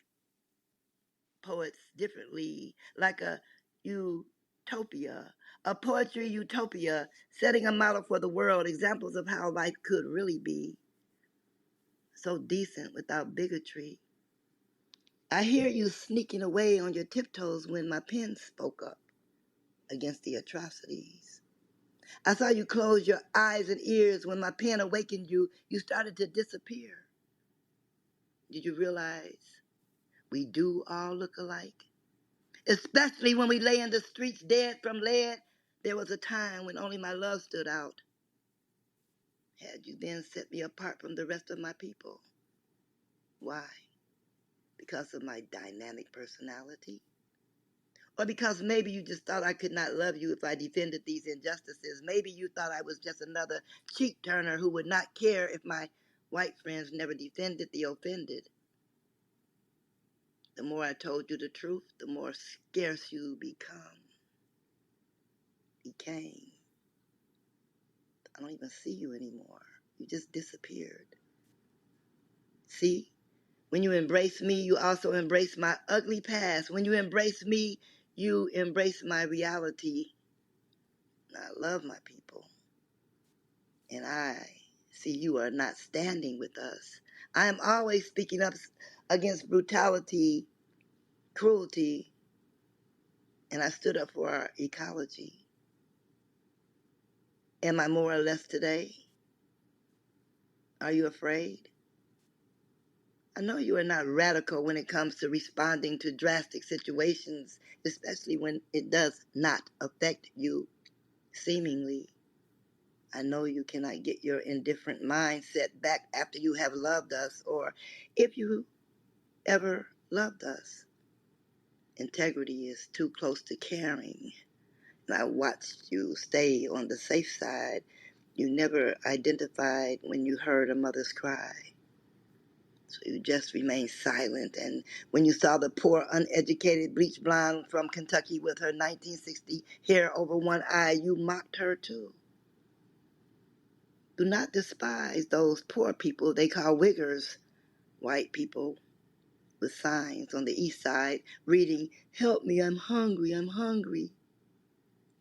poets differently, like a utopia, a poetry utopia, setting a model for the world, examples of how life could really be. So decent without bigotry. I hear you sneaking away on your tiptoes when my pen spoke up against the atrocities. I saw you close your eyes and ears when my pen awakened you. You started to disappear. Did you realize we do all look alike? Especially when we lay in the streets dead from lead. There was a time when only my love stood out. Had you then set me apart from the rest of my people? Why? Because of my dynamic personality? Or because maybe you just thought I could not love you if I defended these injustices? Maybe you thought I was just another cheek turner who would not care if my white friends never defended the offended. The more I told you the truth, the more scarce you became. I don't even see you anymore. You just disappeared. See? When you embrace me, you also embrace my ugly past. When you embrace me, you embrace my reality. I love my people, and I see you are not standing with us. I am always speaking up against brutality, cruelty, and I stood up for our ecology. Am I more or less today? Are you afraid? I know you are not radical when it comes to responding to drastic situations, especially when it does not affect you, seemingly. I know you cannot get your indifferent mindset back after you have loved us, or if you ever loved us. Integrity is too close to caring. And I watched you stay on the safe side. You never identified when you heard a mother's cry. So you just remained silent. And when you saw the poor, uneducated, bleach blonde from Kentucky with her 1960 hair over one eye, you mocked her too. Do not despise those poor people they call Wiggers, white people with signs on the east side reading, "Help me, I'm hungry, I'm hungry."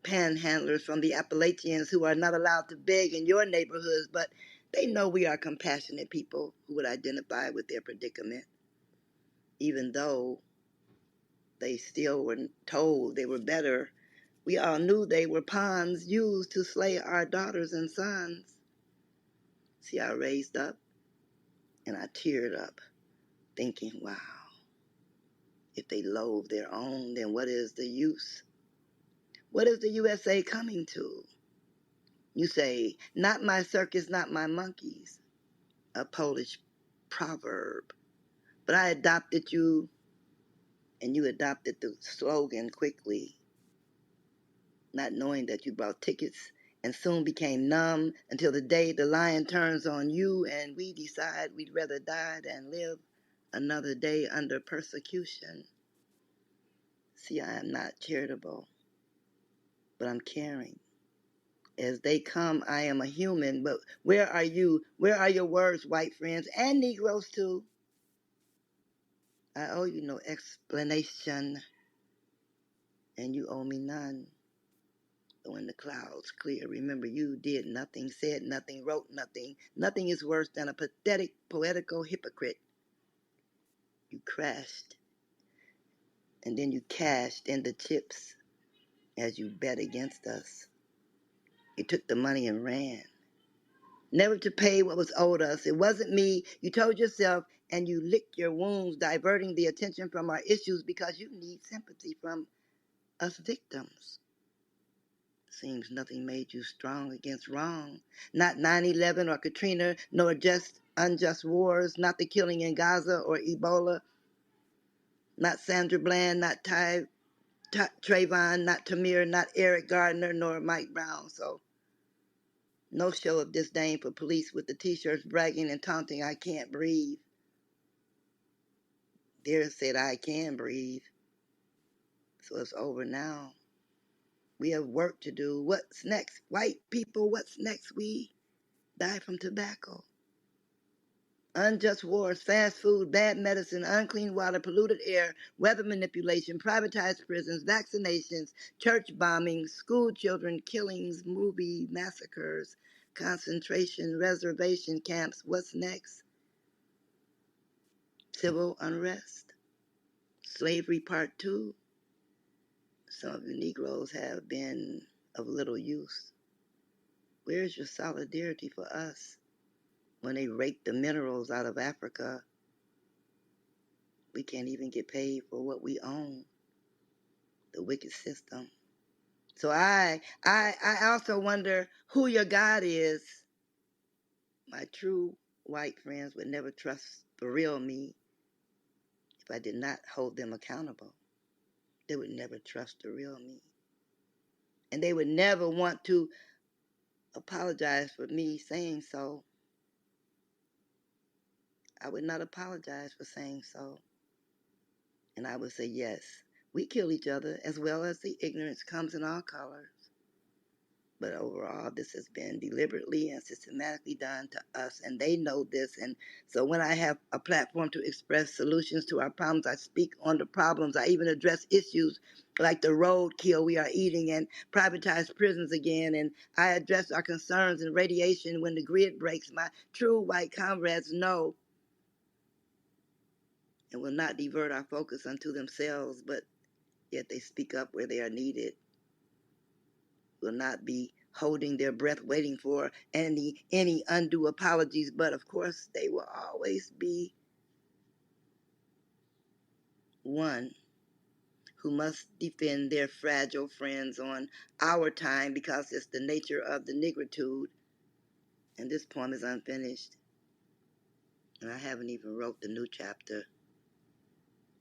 Panhandlers from the Appalachians who are not allowed to beg in your neighborhoods, but they know we are compassionate people who would identify with their predicament, even though they still were told they were better. We all knew they were pawns used to slay our daughters and sons. See, I raised up and I teared up, thinking, wow, if they loathe their own, then what is the use? What is the USA coming to? You say, not my circus, not my monkeys, a Polish proverb. But I adopted you, and you adopted the slogan quickly, not knowing that you bought tickets and soon became numb until the day the lion turns on you and we decide we'd rather die than live another day under persecution. See, I am not charitable, but I'm caring. As they come, I am a human, but where are you? Where are your words, white friends, and Negroes too? I owe you no explanation, and you owe me none. When the clouds clear, remember you did nothing, said nothing, wrote nothing. Nothing is worse than a pathetic, poetical hypocrite. You crashed, and then you cashed in the chips as you bet against us. You took the money and ran, never to pay what was owed us. It wasn't me, you told yourself, and you licked your wounds, diverting the attention from our issues because you need sympathy from us victims. Seems nothing made you strong against wrong. Not 9/11 or Katrina, nor just unjust wars, not the killing in Gaza or Ebola, not Sandra Bland, not Trayvon, not Tamir, not Eric Gardner, nor Mike Brown. So no show of disdain for police with the t-shirts bragging and taunting, "I can't breathe." Dare said, "I can breathe." So it's over now. We have work to do. What's next? White people, what's next? We die from tobacco. Unjust wars, fast food, bad medicine, unclean water, polluted air, weather manipulation, privatized prisons, vaccinations, church bombings, school children killings, movie massacres, concentration, reservation camps. What's next? Civil unrest, slavery part 2. Some of you Negroes have been of little use. Where's your solidarity for us? When they rake the minerals out of Africa, we can't even get paid for what we own. The wicked system. So I also wonder who your God is. My true white friends would never trust the real me if I did not hold them accountable. They would never trust the real me. And they would never want to apologize for me saying so. I would not apologize for saying so. And I would say, yes, we kill each other as well as the ignorance comes in all colors. But overall, this has been deliberately and systematically done to us, and they know this. And so when I have a platform to express solutions to our problems, I speak on the problems. I even address issues like the roadkill we are eating and privatized prisons again. And I address our concerns in radiation when the grid breaks. My true white comrades know and will not divert our focus unto themselves, but yet they speak up where they are needed, will not be holding their breath waiting for any undue apologies, but of course they will always be one who must defend their fragile friends on our time because it's the nature of the negritude. And this poem is unfinished, and I haven't even wrote the new chapter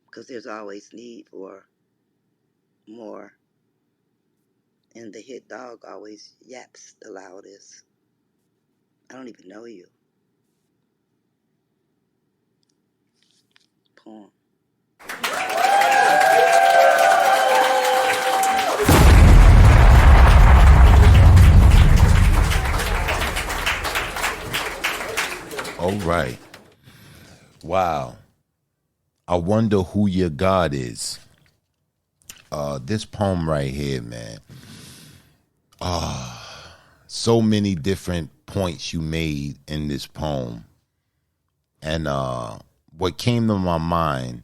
because there's always need for more, and the hit dog always yaps the loudest. I don't even know you. Poem. All right. Wow. I wonder who your God is. This poem right here, man. So many different points you made in this poem. And what came to my mind,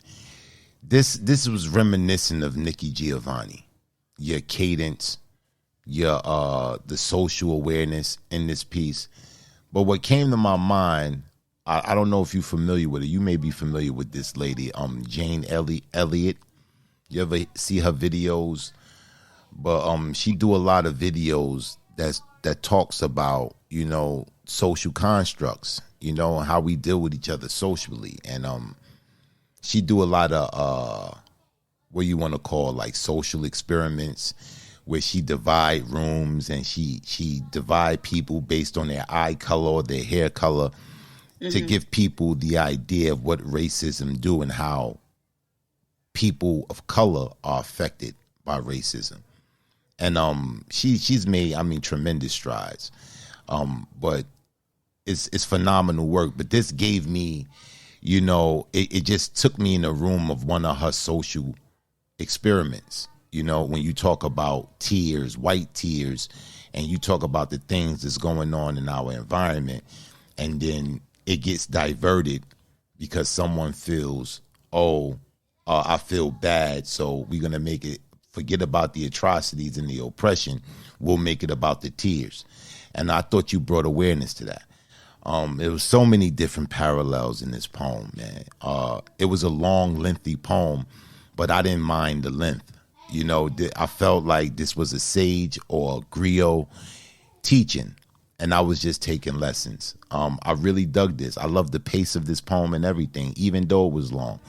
this was reminiscent of Nikki Giovanni. Your cadence, your the social awareness in this piece. But what came to my mind, I don't know if you're familiar with it. You may be familiar with this lady, Jane Elliott. You ever see her videos? But she do a lot of videos that talks about, you know, social constructs, you know, how we deal with each other socially. And she do a lot of what you want to call like social experiments, where she divide rooms and she divide people based on their eye color or their hair color to give people the idea of what racism do and how people of color are affected by racism. And she's made, I mean, tremendous strides. But it's phenomenal work. But this gave me, you know, it just took me in a room of one of her social experiments. You know, when you talk about tears, white tears, and you talk about the things that's going on in our environment, and then it gets diverted because someone feels, I feel bad, so we're going to make it, forget about the atrocities and the oppression. We'll make it about the tears. And I thought you brought awareness to that. There was so many different parallels in this poem, man. It was a long, lengthy poem, but I didn't mind the length. You know, I felt like this was a sage or a griot teaching, and I was just taking lessons. I really dug this. I love the pace of this poem and everything, even though it was long.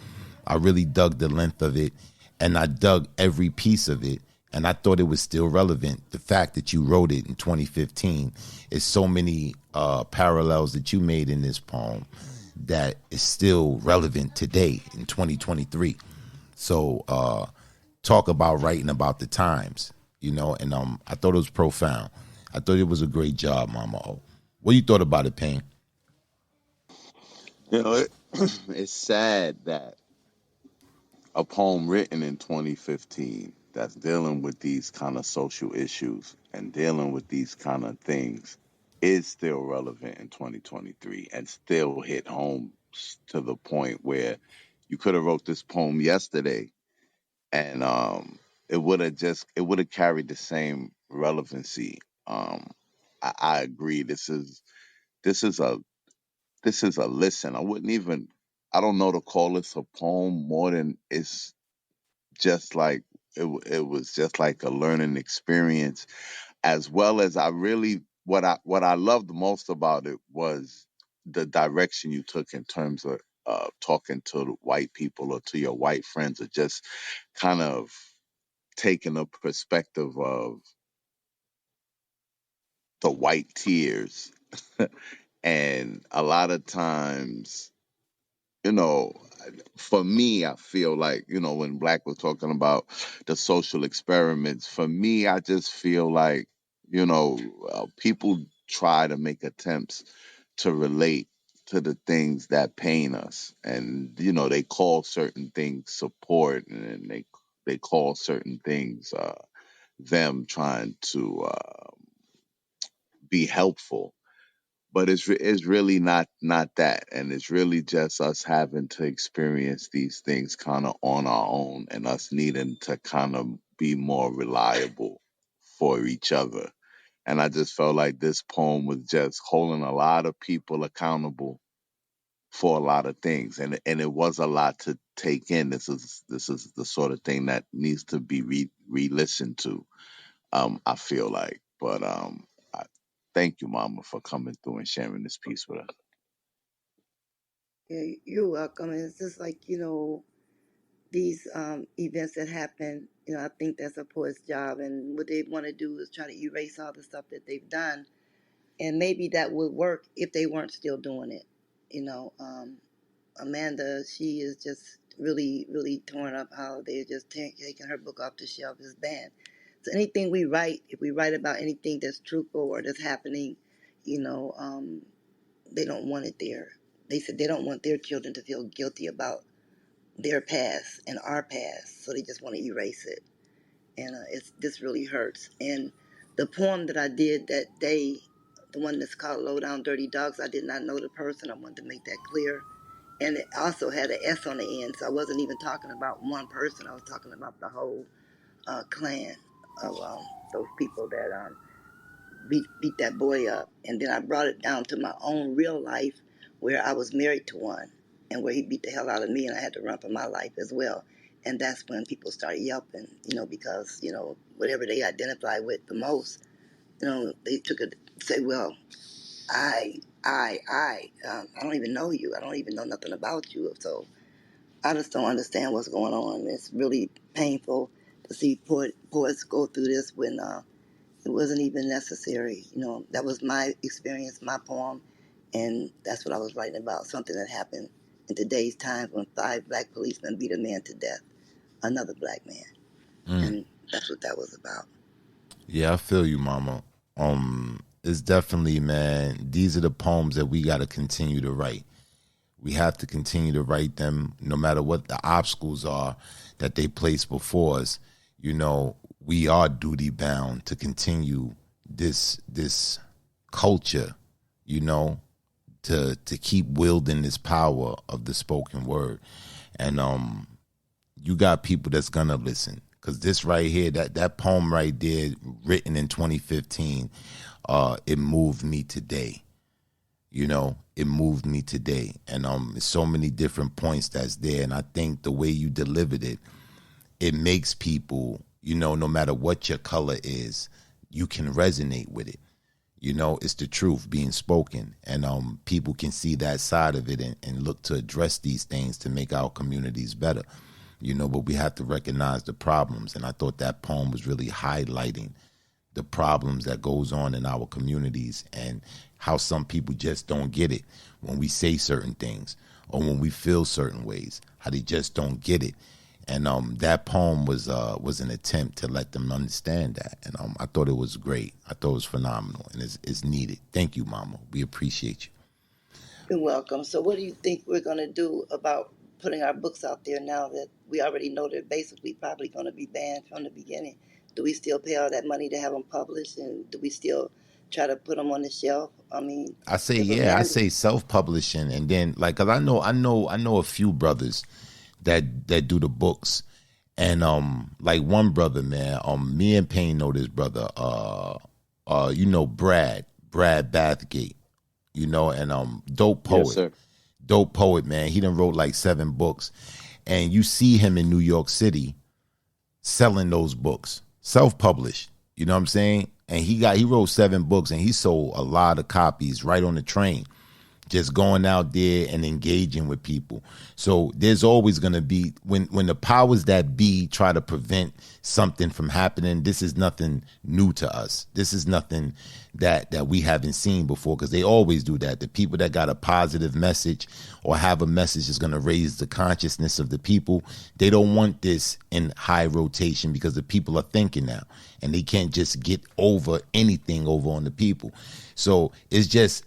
I really dug the length of it, and I dug every piece of it, and I thought it was still relevant. The fact that you wrote it in 2015 is so many parallels that you made in this poem that is still relevant today in 2023. So talk about writing about the times, you know, and I thought it was profound. I thought it was a great job, Mama O. What you thought about it, Payne? You know, it's sad that a poem written in 2015 that's dealing with these kind of social issues and dealing with these kind of things is still relevant in 2023 and still hit home to the point where you could have wrote this poem yesterday and it would have carried the same relevancy. I agree. This is a listen. I don't know to call this a poem more than it's just like it was just like a learning experience, as well as I really what I loved most about it was the direction you took in terms of talking to the white people or to your white friends, or just kind of taking a perspective of the white tears. And a lot of times, you know, for me, I feel like, you know, when Black was talking about the social experiments, for me, I just feel like People try to make attempts to relate to the things that pain us, and they call certain things support, and they call certain things them trying to be helpful. But it's really not that, and it's really just us having to experience these things kind of on our own, and us needing to kind of be more reliable for each other. And I just felt like this poem was just holding a lot of people accountable for a lot of things, and it was a lot to take in. This is the sort of thing that needs to be re-listened to. I feel like, but I thank you, Mama, for coming through and sharing this piece with us. Yeah, you're welcome. And it's just like, these events that happen, I think that's a poet's job. And what they want to do is try to erase all the stuff that they've done. And maybe that would work if they weren't still doing it. Amanda, she is just really, really torn up how they're just taking her book off the shelf is banned. So anything we write, if we write about anything that's truthful or that's happening, they don't want it there. They said they don't want their children to feel guilty about their past and our past, so they just want to erase it. And this really hurts. And the poem that I did that day, the one that's called Low Down Dirty Dogs, I did not know the person. I wanted to make that clear. And it also had an S on the end, so I wasn't even talking about one person. I was talking about the whole clan of those people that beat that boy up. And then I brought it down to my own real life where I was married to one and where he beat the hell out of me and I had to run for my life as well. And that's when people start yelping, because, whatever they identify with the most, they took it, say, well, I don't even know you. I don't even know nothing about you. So I just don't understand what's going on. It's really painful to see poets go through this when it wasn't even necessary. That was my experience, my poem, and that's what I was writing about, something that happened in today's times when 5 black policemen beat a man to death, another black man. And that's what that was about. Yeah, I feel you, Mama. It's definitely, man, these are the poems that we got to continue to write. We have to continue to write them no matter what the obstacles are that they place before us. We are duty bound to continue this culture, to keep wielding this power of the spoken word. And you got people that's gonna listen. Because this right here, that poem right there, written in 2015, it moved me today. It moved me today. And so many different points that's there. And I think the way you delivered it, it makes people, no matter what your color is, you can resonate with it. It's the truth being spoken. And people can see that side of it and look to address these things to make our communities better. But we have to recognize the problems. And I thought that poem was really highlighting the problems that goes on in our communities and how some people just don't get it when we say certain things or when we feel certain ways, how they just don't get it. And that poem was an attempt to let them understand that. And I thought it was great. I thought it was phenomenal and it's needed. Thank you, Mama. We appreciate you. You're welcome. So what do you think we're going to do about putting our books out there now that we already know they're basically probably going to be banned from the beginning? Do we still pay all that money to have them published, and do we still try to put them on the shelf? I say self-publishing, and then cause I know a few brothers that do the books, and one brother, man, me and Payne know this brother, Brad Bathgate, and dope poet. Yes, sir. Dope poet, man. He done wrote 7 books. And you see him in New York City selling those books, self-published. You know what I'm saying? And he wrote 7 books and he sold a lot of copies right on the train. just going out there and engaging with people. So there's always going to be, when the powers that be try to prevent something from happening, this is nothing new to us. This is nothing that we haven't seen before, because they always do that. The people that got a positive message or have a message is going to raise the consciousness of the people. They don't want this in high rotation because the people are thinking now, and they can't just get over anything over on the people. So it's just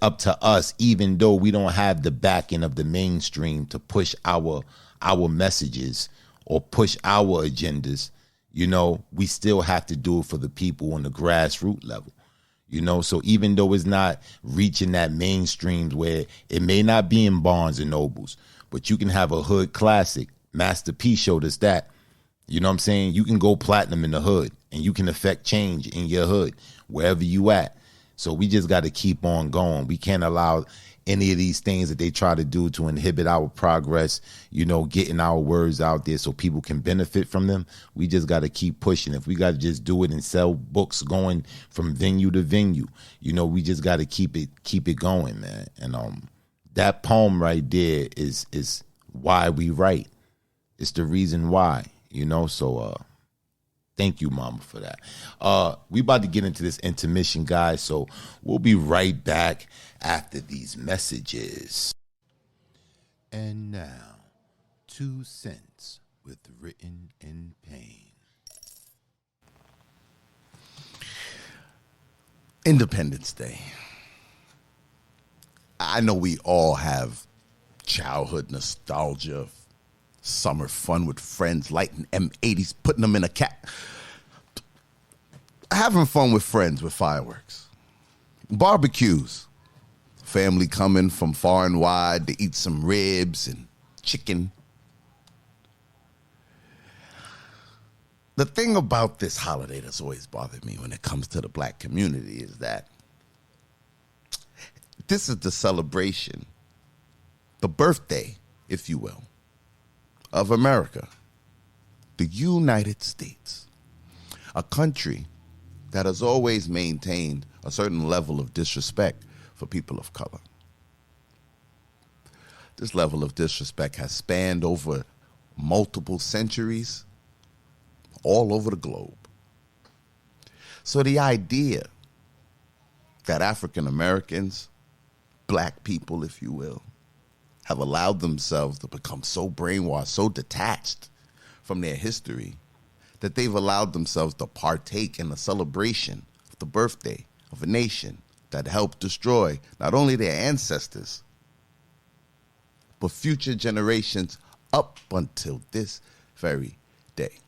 up to us, even though we don't have the backing of the mainstream to push our messages or push our agendas. You know, we still have to do it for the people on the grassroots level. You know, so even though it's not reaching that mainstream, where it may not be in Barnes and Nobles, but you can have a hood classic. Master P showed us that. You know what I'm saying? You can go platinum in the hood, and you can affect change in your hood, wherever you at. So we just got to keep on going. We can't allow any of these things that they try to do to inhibit our progress, you know, getting our words out there so people can benefit from them. We just got to keep pushing. If we got to just do it and sell books going from venue to venue, you know, we just got to keep it going, man. And that poem right there is why we write. It's the reason why, you know. So thank you, Mama, for that. We about to get into this intermission, guys, so we'll be right back after these messages. And now, 2 cents with Written in Pain. Independence Day. I know we all have childhood nostalgia, summer fun with friends, lighting M80s, putting them in a cat. Having fun with friends with fireworks. Barbecues. Family coming from far and wide to eat some ribs and chicken. The thing about this holiday that's always bothered me when it comes to the black community is that this is the celebration, the birthday, if you will, of America, the United States, a country that has always maintained a certain level of disrespect for people of color. This level of disrespect has spanned over multiple centuries all over the globe. So the idea that African Americans, black people, if you will, have allowed themselves to become so brainwashed, so detached from their history, that they've allowed themselves to partake in the celebration of the birthday of a nation that helped destroy not only their ancestors, but future generations up until this very day.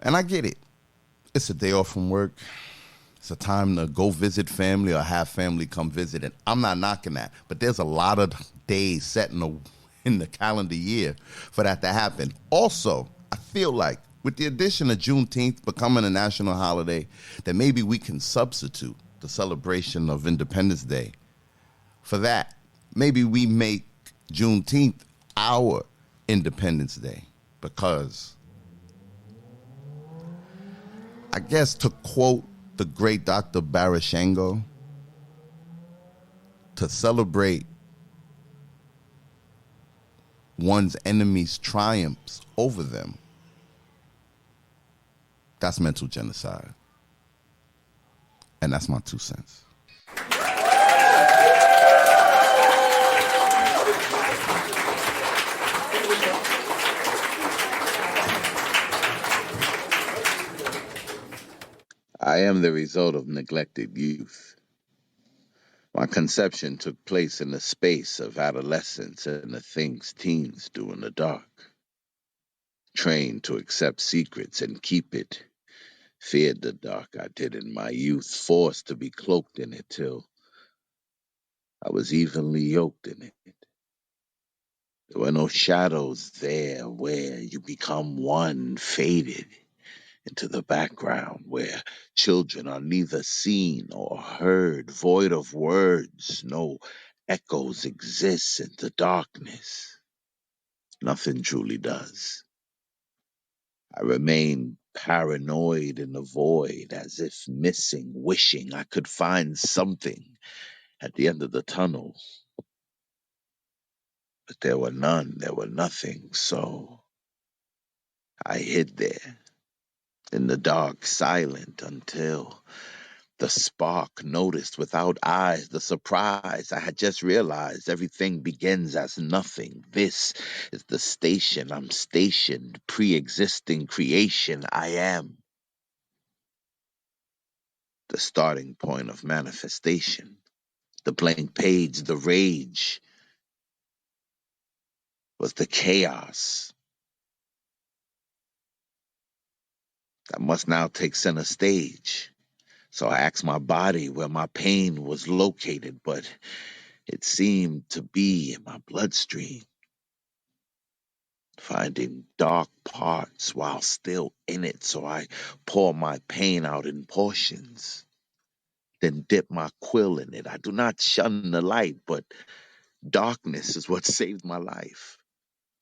And I get it. It's a day off from work. It's a time to go visit family or have family come visit. And I'm not knocking that. But there's a lot of days set in the calendar year for that to happen. Also, I feel like with the addition of Juneteenth becoming a national holiday, that maybe we can substitute the celebration of Independence Day for that. Maybe we make Juneteenth our Independence Day, because I guess, to quote the great Dr. Barashango, to celebrate one's enemies' triumphs over them, that's mental genocide. And that's my 2 cents. I am the result of neglected youth. My conception took place in the space of adolescence and the things teens do in the dark. Trained to accept secrets and keep it. Feared the dark I did in my youth, forced to be cloaked in it till I was evenly yoked in it. There were no shadows there where you become one, faded into the background where children are neither seen or heard, void of words, no echoes exist in the darkness. Nothing truly does. I remain paranoid in the void, as if missing, wishing I could find something at the end of the tunnel. But there were none, there were nothing, so I hid there in the dark, silent, until the spark noticed without eyes the surprise. I had just realized everything begins as nothing. This is the station. I'm stationed, pre-existing creation. I am the starting point of manifestation. The blank page, the rage, was the chaos that must now take center stage. So I asked my body where my pain was located, but it seemed to be in my bloodstream, finding dark parts while still in it. So I pour my pain out in portions, then dip my quill in it. I do not shun the light, but darkness is what saved my life.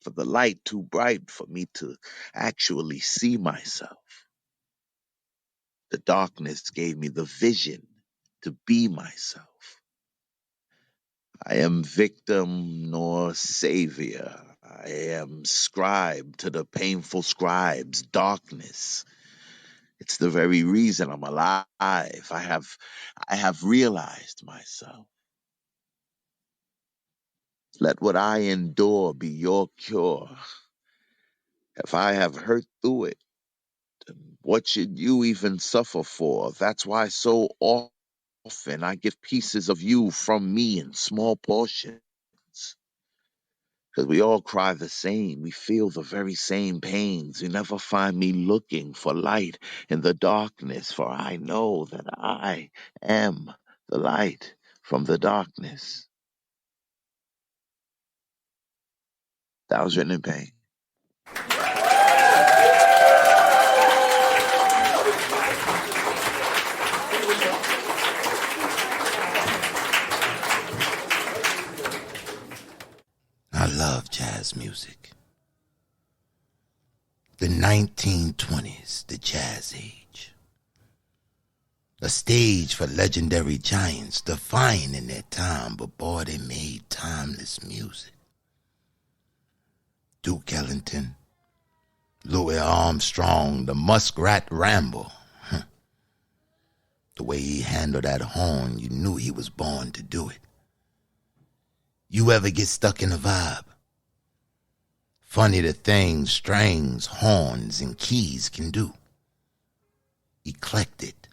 For the light too bright for me to actually see myself. The darkness gave me the vision to be myself. I am victim nor savior. I am scribe to the painful scribes. Darkness. It's the very reason I'm alive. I have realized myself. Let what I endure be your cure. If I have hurt through it, then what should you even suffer for? That's why so often I give pieces of you from me in small portions. Because we all cry the same. We feel the very same pains. You never find me looking for light in the darkness, for I know that I am the light from the darkness. That was written in pain. I love jazz music. The 1920s, the jazz age. A stage for legendary giants, defying in their time, but boy, they made timeless music. Duke Ellington, Louis Armstrong, the Muskrat Ramble. The way he handled that horn, you knew he was born to do it. You ever get stuck in a vibe? Funny the things strings, horns, and keys can do. Eclectic,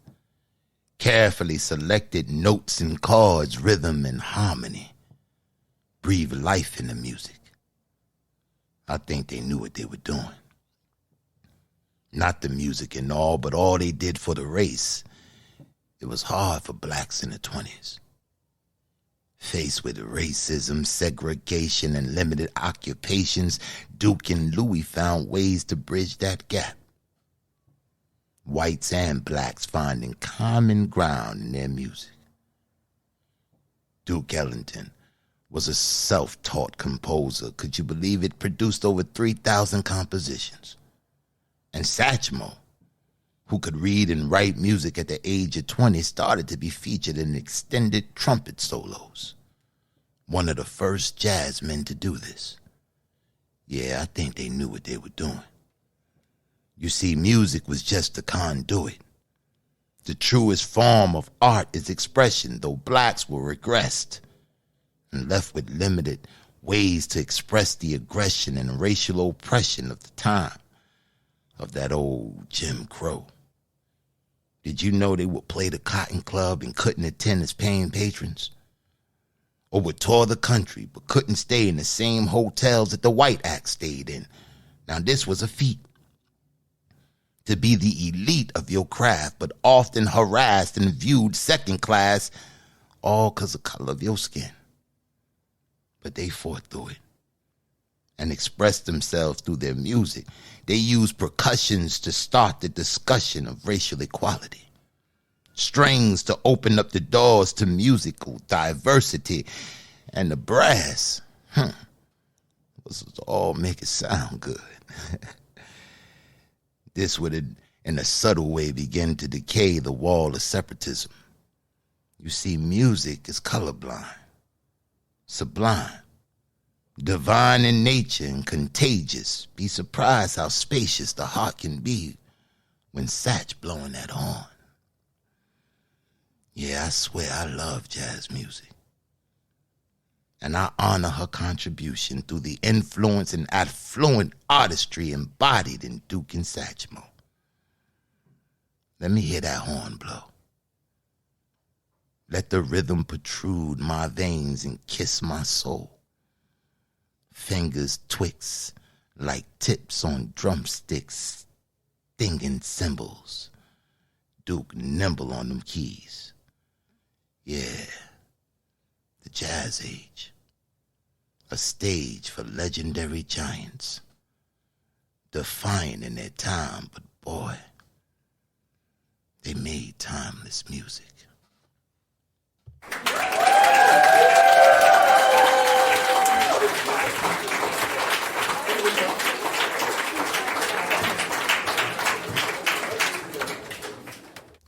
carefully selected notes and chords, rhythm and harmony. Breathe life in the music. I think they knew what they were doing. Not the music and all, but all they did for the race. It was hard for blacks in the 20s. Faced with racism, segregation, and limited occupations, Duke and Louis found ways to bridge that gap. Whites and blacks finding common ground in their music. Duke Ellington was a self-taught composer. Could you believe it? Produced over 3,000 compositions. And Satchmo, who could read and write music at the age of 20, started to be featured in extended trumpet solos. One of the first jazz men to do this. Yeah, I think they knew what they were doing. You see, music was just the conduit. The truest form of art is expression, though blacks were regressed and left with limited ways to express the aggression and racial oppression of the time of that old Jim Crow. Did you know they would play the Cotton Club and couldn't attend as paying patrons? Or would tour the country but couldn't stay in the same hotels that the white acts stayed in? Now this was a feat. To be the elite of your craft, but often harassed and viewed second class, all because of the color of your skin. But they fought through it and expressed themselves through their music. They used percussions to start the discussion of racial equality. Strings to open up the doors to musical diversity. And the brass, was all make it sound good. This would in a subtle way begin to decay the wall of separatism. You see, music is colorblind, sublime, divine in nature and contagious. Be surprised how spacious the heart can be when Satch blowing that horn. Yeah, I swear I love jazz music. And I honor her contribution through the influence and affluent artistry embodied in Duke and Satchmo. Let me hear that horn blow. Let the rhythm protrude my veins and kiss my soul. Fingers twixt like tips on drumsticks, stinging cymbals. Duke nimble on them keys. Yeah, the jazz age. A stage for legendary giants. Defying in their time, but boy, they made timeless music.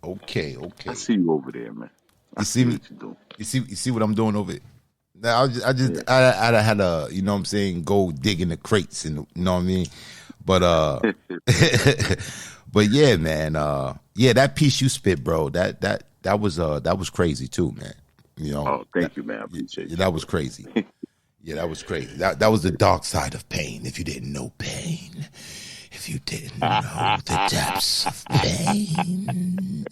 Okay. I see you over there, man. You see me? What you doing? You see what I'm doing over it. Now I had a, you know what I'm saying, go dig in the crates and, you know what I mean? But but yeah, man, yeah, that piece you spit, bro, that was crazy too, man. You know. Oh, thank you, man. I appreciate you. That was crazy. Yeah, that was crazy. That was the dark side of pain. If you didn't know pain, if you didn't know the depths of pain.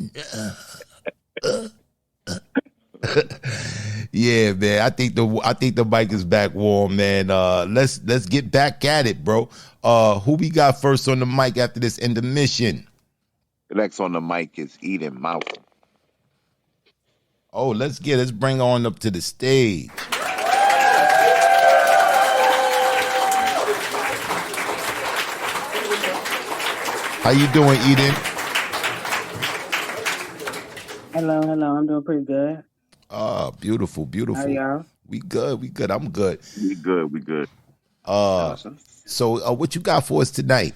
Yeah, man. I think the mic is back warm, man. Let's get back at it, bro. Who we got first on the mic after this intermission? The next on the mic is Eden Malcolm. Oh, let's bring her on up to the stage. How you doing, Eden? Hello. I'm doing pretty good. Beautiful. How y'all? We good. I'm good. We good. Awesome. So what you got for us tonight?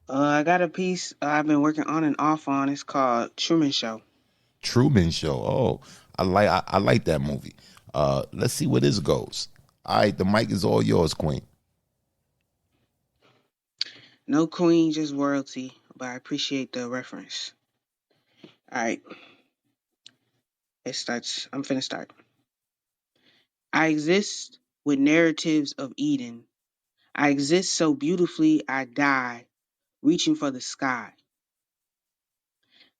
I got a piece I've been working on and off on. It's called Truman Show. Truman Show. Oh, I like that movie. Let's see where this goes. All right, the mic is all yours, Queen. No queen, just royalty, but I appreciate the reference. All right. It starts. I'm finna start. I exist with narratives of Eden. I exist so beautifully I die, reaching for the sky.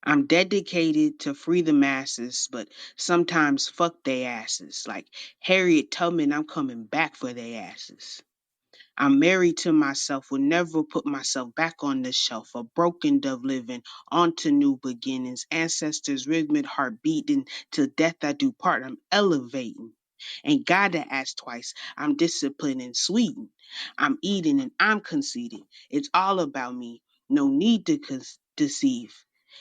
I'm dedicated to free the masses, but sometimes fuck they asses. Like Harriet Tubman, I'm coming back for they asses. I'm married to myself, will never put myself back on the shelf. A broken dove living on to new beginnings. Ancestors' rhythmic heart beating till death I do part. I'm elevating. Ain't gotta ask twice. I'm disciplined and sweetened. I'm eating and I'm conceding. It's all about me. No need to deceive.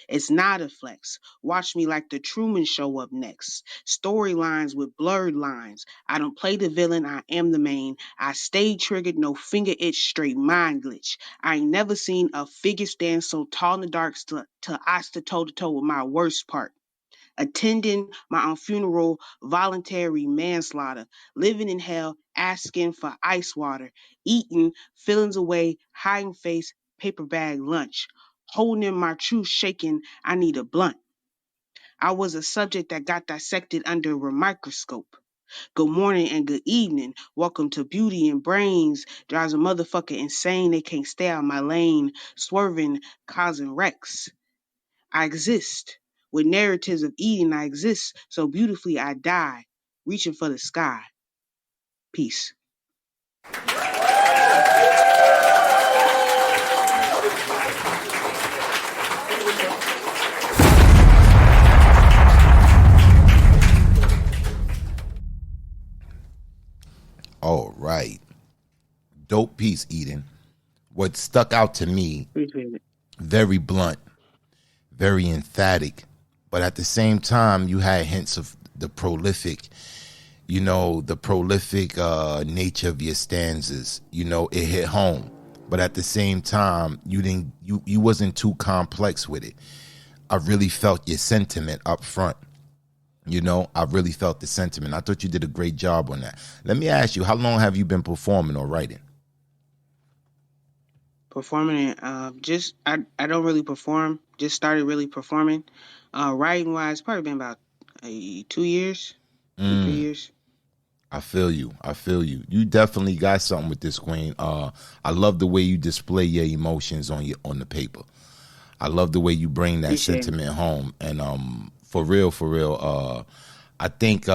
It's not a flex. Watch me like the Truman Show up next. Storylines with blurred lines. I don't play the villain, I am the main. I stay triggered, no finger itch, straight mind glitch. I ain't never seen a figure stand so tall in the dark till I stood toe to toe with my worst part. Attending my own funeral, voluntary manslaughter, living in hell, asking for ice water, eating, feelings away, hiding face, paper bag lunch, holding in my truth, shaking, I need a blunt. I was a subject that got dissected under a microscope. Good morning and good evening. Welcome to Beauty and Brains. Drives a motherfucker insane. They can't stay out my lane. Swerving, causing wrecks. I exist. With narratives of Eden, I exist. So beautifully I die. Reaching for the sky. Peace. All right. Dope piece, Eden. What stuck out to me, Appreciate it. very blunt, very emphatic, but at the same time, you had hints of the prolific nature of your stanzas. You know, it hit home. but at the same time, you wasn't too complex with it. I really felt your sentiment up front. You know, I really felt the sentiment. I thought you did a great job on that. Let me ask you, how long have you been performing or writing? Performing, just I don't really perform. Just started really performing. Writing wise, probably been about 2 years, 2 3 years. I feel you. I feel you. You definitely got something with this, Queen. I love the way you display your emotions on the paper. I love the way you bring that Appreciate it. sentiment home. And for real, I think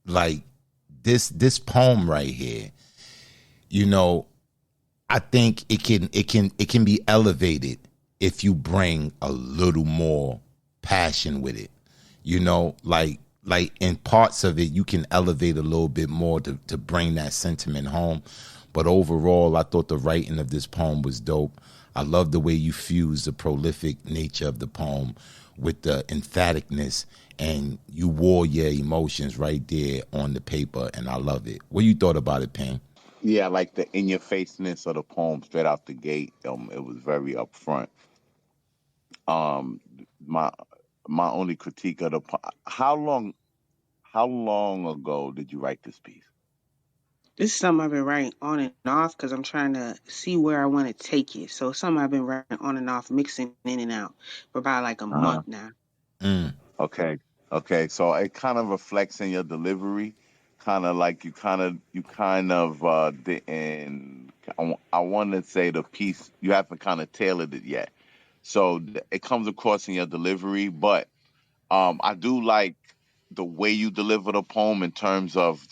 like this poem right here, you know, I think it can be elevated if you bring a little more passion with it. You know, like in parts of it you can elevate a little bit more to bring that sentiment home. But overall, I thought the writing of this poem was dope. I love the way you fuse the prolific nature of the poem with the emphaticness, and you wore your emotions right there on the paper, and I love it. What you thought about it, Payne? Yeah, like the in your faceness of the poem straight out the gate. It was very upfront. Um, my my only critique of the how long ago did you write this piece? This is something I've been writing on and off because I'm trying to see where I want to take it. So something I've been writing on and off, mixing in and out for about like a Uh-huh. month now. Okay. Okay. So it kind of reflects in your delivery, kind of like you kind of didn't. I want to say the piece you haven't kind of tailored it yet, so it comes across in your delivery. But I do like the way you deliver the poem in terms of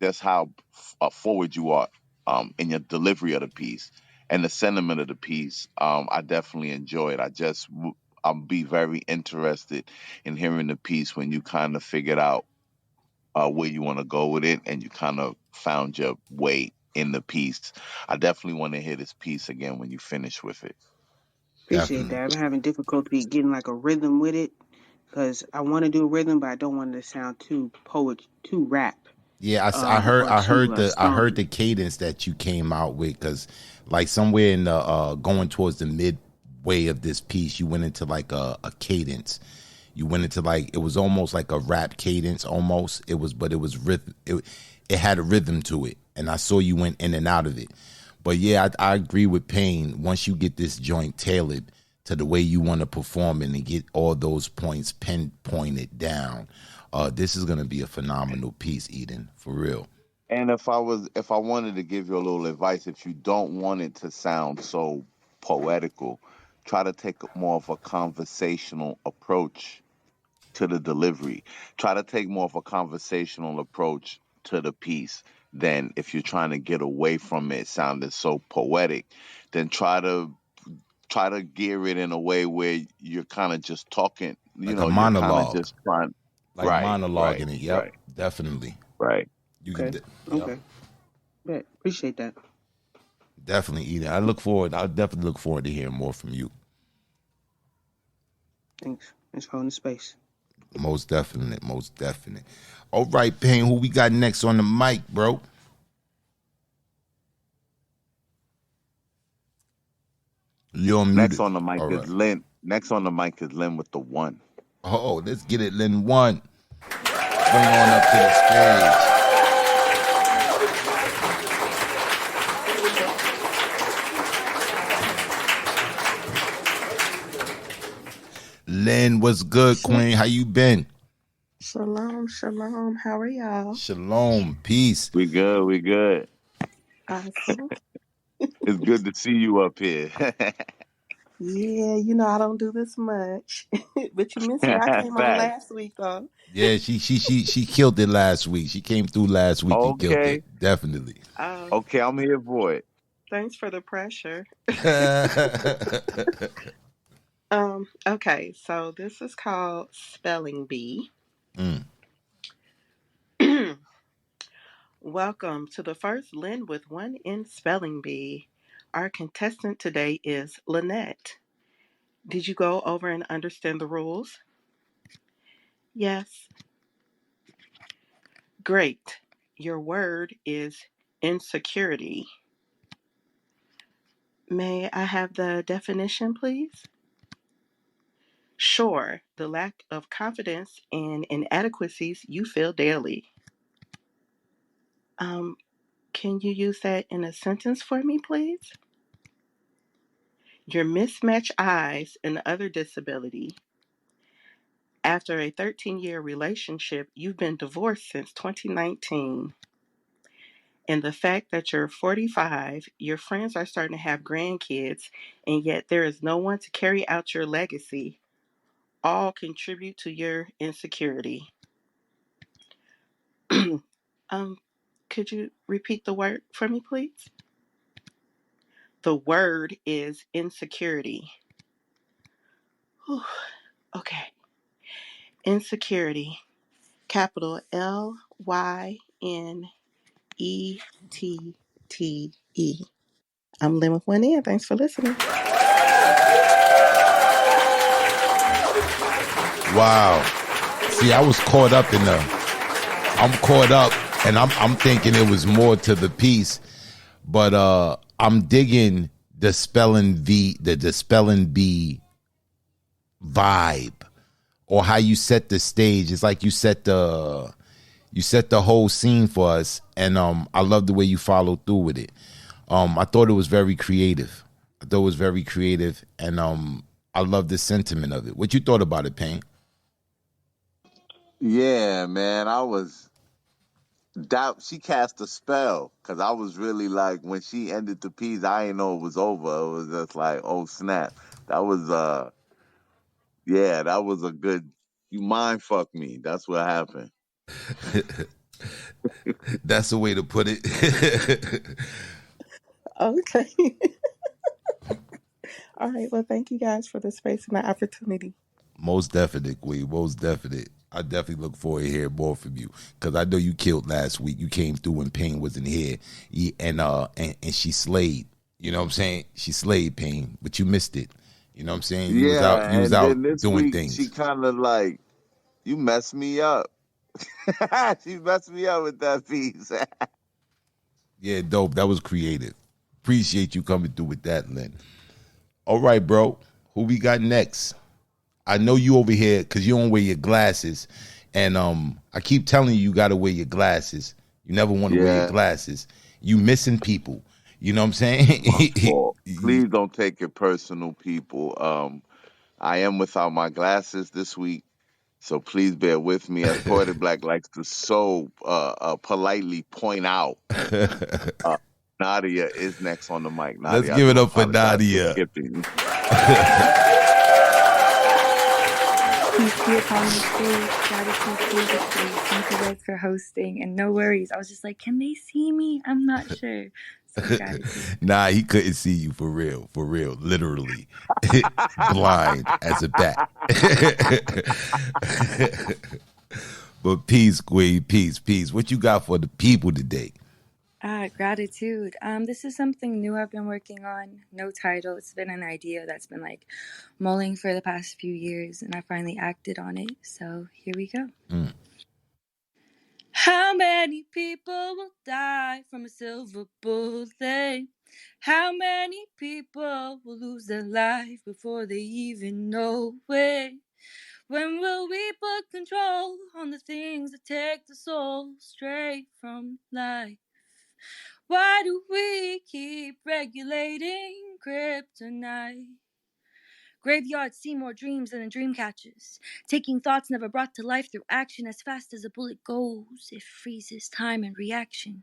just how forward you are in your delivery of the piece and the sentiment of the piece. I definitely enjoy it. I'll be very interested in hearing the piece when you kind of figured out where you want to go with it and you kind of found your way in the piece. I definitely want to hear this piece again when you finish with it. Appreciate that. I'm having difficulty getting like a rhythm with it because I want to do a rhythm, but I don't want it to sound too too rap. Yeah, Or I too heard stormy. the cadence that you came out with, because like somewhere in the going towards the midway of this piece, you went into like a cadence. You went into like, it was almost like a rap cadence almost. But it was rhythm. It had a rhythm to it, and I saw you went in and out of it. But yeah, I agree with Payne. Once you get this joint tailored to the way you want to perform it and get all those points pinpointed down, this is gonna be a phenomenal piece, Eden, for real. And if I wanted to give you a little advice, if you don't want it to sound so poetical, try to take more of a conversational approach to the delivery. Try to take more of a conversational approach to the piece than if you're trying to get away from it sounding so poetic. Then try to gear it in a way where you're kind of just talking. Like a You're kind of monologue, just trying. like Right, right, monologuing it. Yep, right, definitely. right. You can, Okay. yep, Okay. Bet. Appreciate that. definitely, Eden. I definitely look forward to hearing more from you. Thanks. Thanks for holding the space. Most definite, most definite. All right, Payne, who we got next on the mic, bro? You're Next muted. on the mic All is right. Lynn. Next on the mic is Lynn with the one. Oh, let's get it, Lynn. One. Bring on up to the stage. Lynn, what's good, Queen? How you been? Shalom, shalom. How are y'all? Shalom, peace. We good. We good. Awesome. It's good to see you up here. Yeah, I don't do this much, but you missed me. I came on Facts. last week, though. Yeah, she killed it last week. She came through last week and killed Okay. it. Definitely. Okay, I'm here for it. Thanks for the pressure. Okay, so this is called Spelling Bee. Welcome to the first Lynn with one in Spelling Bee. Our contestant today is Lynette. Did you go over and understand the rules? Yes. Great. Your word is insecurity. May I have the definition, please? Sure, the lack of confidence and inadequacies you feel daily. Um, can you use that in a sentence for me, please? Your mismatched eyes and other disability. After a 13-year relationship, you've been divorced since 2019. And the fact that you're 45, your friends are starting to have grandkids, and yet there is no one to carry out your legacy, all contribute to your insecurity. Could you repeat the word for me, please? The word is insecurity. Whew. Okay. Insecurity. Capital LYNETTE. I'm Lynn with one N. Thanks for listening. Wow. See, I was caught up in I'm caught up, and I'm thinking it was more to the piece, but I'm digging the spelling bee vibe, or how you set the stage. It's like you set the whole scene for us, and I love the way you followed through with it. I thought it was very creative. And I love the sentiment of it. What you thought about it, Payne? Yeah, man, I was doubt she cast a spell because I was really like when she ended the piece, I didn't know it was over. It was just like, oh snap. That was yeah, that was a good you mind fucked me. That's what happened. That's the way to put it. Okay. All right. Well, thank you guys for the space and the opportunity. Most definite, Queen. Most definite. I definitely look forward to hearing more from you because I know you killed last week. You came through when Payne wasn't here, and she slayed. You know what I'm saying? She slayed Payne, but you missed it. You know what I'm saying? You was out. Yeah, You was and out then this doing week she things. kind of like you messed me up. She messed me up with that piece. Yeah, dope. That was creative. Appreciate you coming through with that, Lynn. All right, bro. Who we got next? I know you over here because you don't wear your glasses, and I keep telling you got to wear your glasses. You never want to wear your Yeah. glasses. You missing people. You know what I'm saying? Well, please don't take it personal, people. I am without my glasses this week, so please bear with me. As Poetic Black likes to so politely point out, Nadia is next on the mic. Let's Nadia, I give it do up for apologize for Nadia. skipping. Peace be upon the stage. Gratitude to the space. Thank you guys for hosting. And no worries. I was just like, can they see me? I'm not sure. So gratitude. Nah, he couldn't see you for real, literally. Blind as a bat. But peace, Queen, peace. What you got for the people today? Gratitude. This is something new I've been working on. No title. It's been an idea that's been like mulling for the past few years, and I finally acted on it. So here we go. How many people will die from a silver bullet? How many people will lose their life before they even know it? When will we put control on the things that take the soul straight from life? Why do we keep regulating kryptonite? Graveyards see more dreams than a dream catches. Taking thoughts never brought to life through action. As fast as a bullet goes, it freezes time and reaction.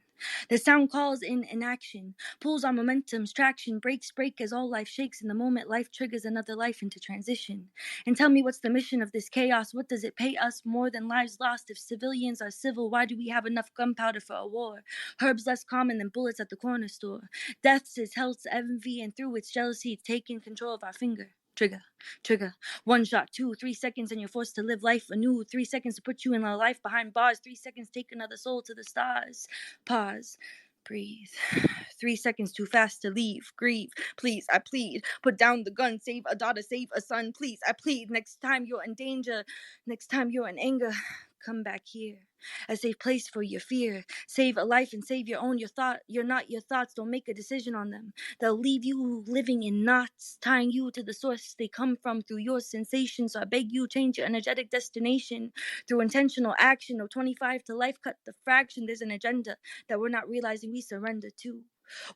The sound calls in inaction, pulls on momentum's traction, break as all life shakes. In the moment, life triggers another life into transition. And tell me, what's the mission of this chaos? What does it pay us more than lives lost? If civilians are civil, why do we have enough gunpowder for a war? Herbs less common than bullets at the corner store. Death's is health's envy, and through its jealousy, it's taking control of our finger. Trigger. 1 shot, 2, 3 seconds, and you're forced to live life anew. 3 seconds to put you in a life behind bars. 3 seconds, take another soul to the stars. Pause. Breathe. 3 seconds too fast to leave. Grieve. Please, I plead. Put down the gun. Save a daughter, save a son. Please, I plead. Next time you're in danger. Next time you're in anger. come back here. A safe place for your fear. Save a life and save your own. You're not your thoughts. Don't make a decision on them. They'll leave you living in knots, tying you to the source they come from through your sensations. So I beg you, change your energetic destination through intentional action. No 25 to life, cut the fraction. There's an agenda that we're not realizing we surrender to.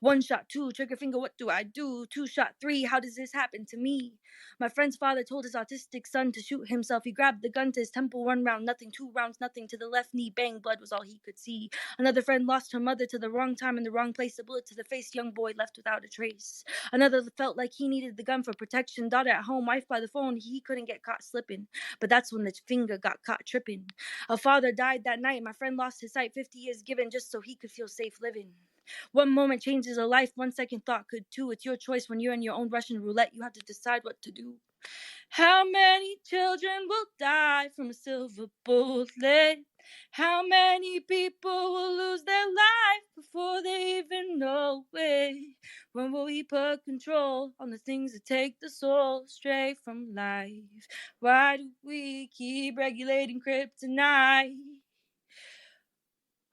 1 shot, 2, trigger finger, what do I do? 2 shot, 3, how does this happen to me? My friend's father told his autistic son to shoot himself. He grabbed the gun to his temple, 1 round, nothing, 2 rounds, nothing. To the left knee, bang, blood was all he could see. Another friend lost her mother to the wrong time in the wrong place. A bullet to the face, young boy left without a trace. Another felt like he needed the gun for protection. Daughter at home, wife by the phone, he couldn't get caught slipping. But that's when the finger got caught tripping. A father died that night. My friend lost his sight, 50 years given just so he could feel safe living. 1 moment changes a life, 1 second thought could too. It's your choice when you're in your own Russian roulette. You have to decide what to do. How many children will die from a silver bullet? How many people will lose their life before they even know it? When will we put control on the things that take the soul straight from life? Why do we keep regulating kryptonite?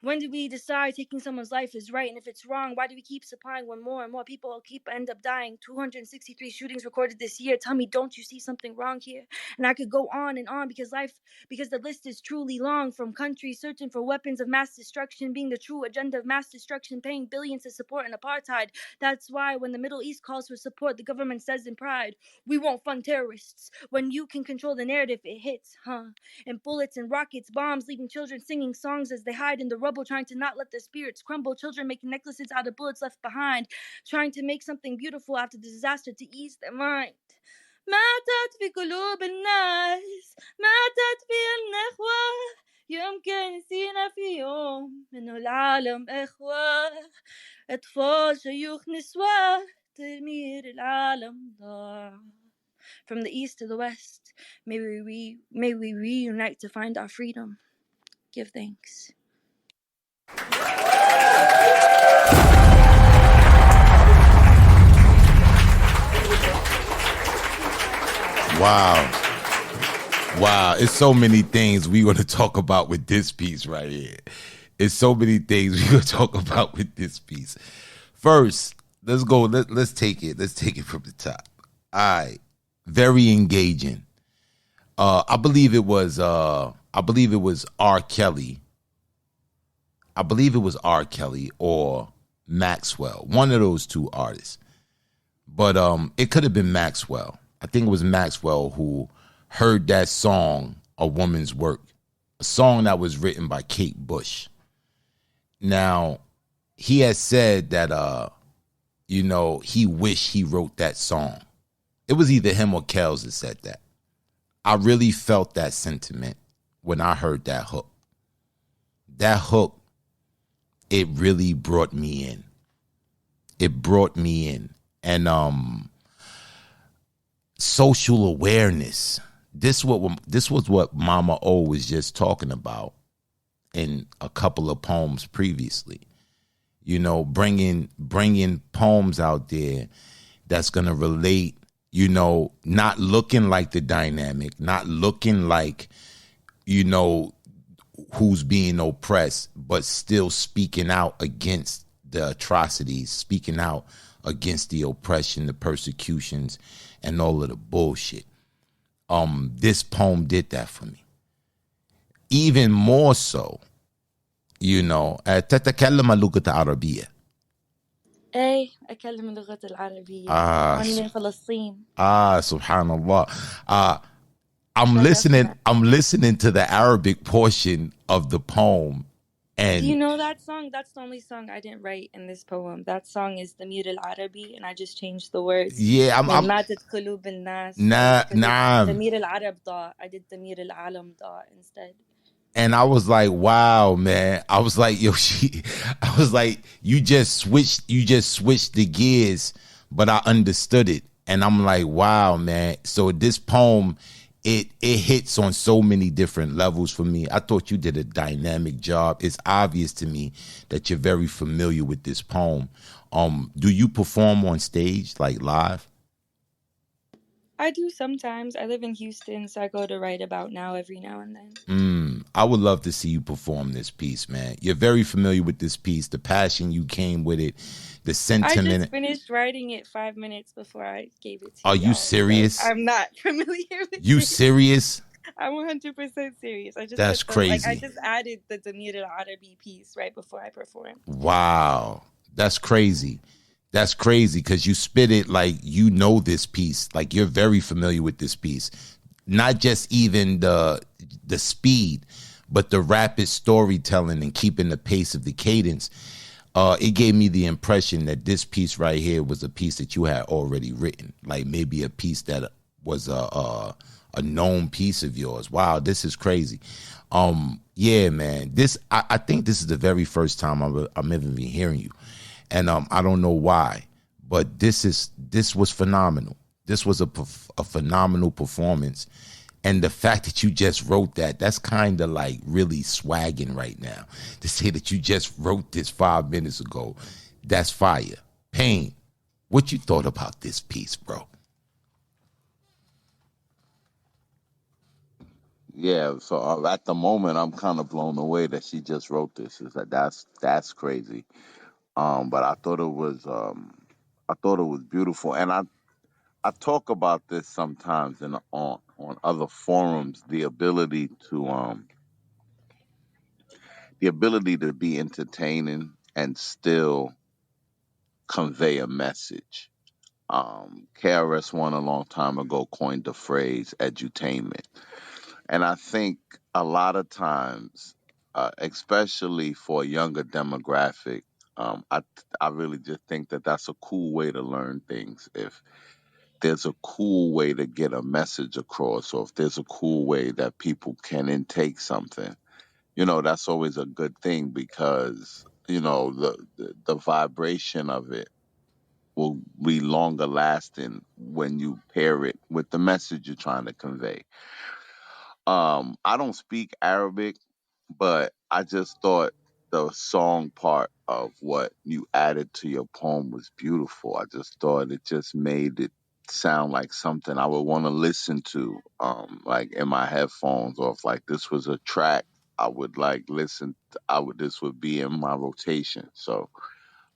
When did we decide taking someone's life is right? And if it's wrong, why do we keep supplying when more and more people end up dying? 263 shootings recorded this year. Tell me, don't you see something wrong here? And I could go on and on because the list is truly long. From countries searching for weapons of mass destruction, being the true agenda of mass destruction, paying billions to support an apartheid. That's why when the Middle East calls for support, the government says in pride, we won't fund terrorists. When you can control the narrative, it hits, And bullets and rockets, bombs, leaving children singing songs as they hide in the rubble, trying to not let their spirits crumble. Children making necklaces out of bullets left behind, trying to make something beautiful after the disaster to ease their mind. ماتت في قلوب الناس، ماتت في النخوة، يمكن نسينا في يوم إنه العالم إخوة، أطفال شيوخ نسوة، تدمير العالم ضاع. From the east to the west, may we reunite to find our freedom. Give thanks. Wow. It's so many things we want to talk about with this piece right here. It's so many things we want to talk about with this piece. First, let's go. Let's take it. Let's take it from the top. All right. Very engaging. I believe it was R. Kelly. I believe it was R. Kelly or Maxwell, one of those two artists. But it could have been Maxwell. I think it was Maxwell who heard that song, A Woman's Work, a song that was written by Kate Bush. Now, he has said that, he wished he wrote that song. It was either him or Kells that said that. I really felt that sentiment when I heard that hook. That hook, it really brought me in. It brought me in. And social awareness. This was what Mama O was just talking about in a couple of poems previously. Bringing poems out there that's going to relate, not looking like the dynamic, not looking like, who's being oppressed, but still speaking out against the atrocities, speaking out against the oppression, the persecutions, and all of the bullshit. This poem did that for me. Even more so, تتكلم اللغة العربية. أي أكلم اللغة العربية. من فلسطين. Subhanallah. I'm listening to the Arabic portion of the poem. And do you know that song? That's the only song I didn't write in this poem. That song is Damir al-Arabi, and I just changed the words. Yeah, ماتت قلوب الناس. Nah. Damir al-Arab ضاع. I did Damir al-Alam ضاع instead. And I was like, wow, man. I was like, you just switched the gears, but I understood it. And I'm like, wow, man. So this poem, it hits on so many different levels for me. I thought you did a dynamic job. It's obvious to me that you're very familiar with this poem. Do you perform on stage, like live? I do sometimes. I live in Houston, so I go to Right About Now every now and then. I would love to see you perform this piece, man. You're very familiar with this piece, the passion you came with it, the I sentiment. just finished writing it 5 minutes before I gave it to Are you y'all. So serious? I'm not familiar with You it. serious? I'm 100% serious. I just That's put I crazy. just added the Demuta Otter B piece right before I performed. Wow. That's crazy. That's crazy because you spit it like you know this piece. Like you're very familiar with this piece. Not just even the speed, but the rapid storytelling and keeping the pace of the cadence. It gave me the impression that this piece right here was a piece that you had already written. Like maybe a piece that was a known piece of yours. Wow, this is crazy. Yeah, man. I think this is the very first time I'm ever been hearing you. And I don't know why, but this was phenomenal. This was a phenomenal performance. And the fact that you just wrote that's kind of like really swagging right now. To say that you just wrote this 5 minutes ago, that's fire. Pain, what you thought about this piece, bro? Yeah, so at the moment I'm kind of blown away that she just wrote this. Is that's crazy. But I thought it was beautiful, and I talk about this sometimes on other forums. The ability to be entertaining and still convey a message. KRS-One a long time ago coined the phrase edutainment. And I think a lot of times, especially for a younger demographic, I really just think that that's a cool way to learn things. If there's a cool way to get a message across, or if there's a cool way that people can intake something, that's always a good thing because the vibration of it will be longer lasting when you pair it with the message you're trying to convey. I don't speak Arabic, but I just thought the song part of what you added to your poem was beautiful. I just thought it just made it sound like something I would want to listen to, like in my headphones, or if like this was a track I would like listen. This would be in my rotation. So,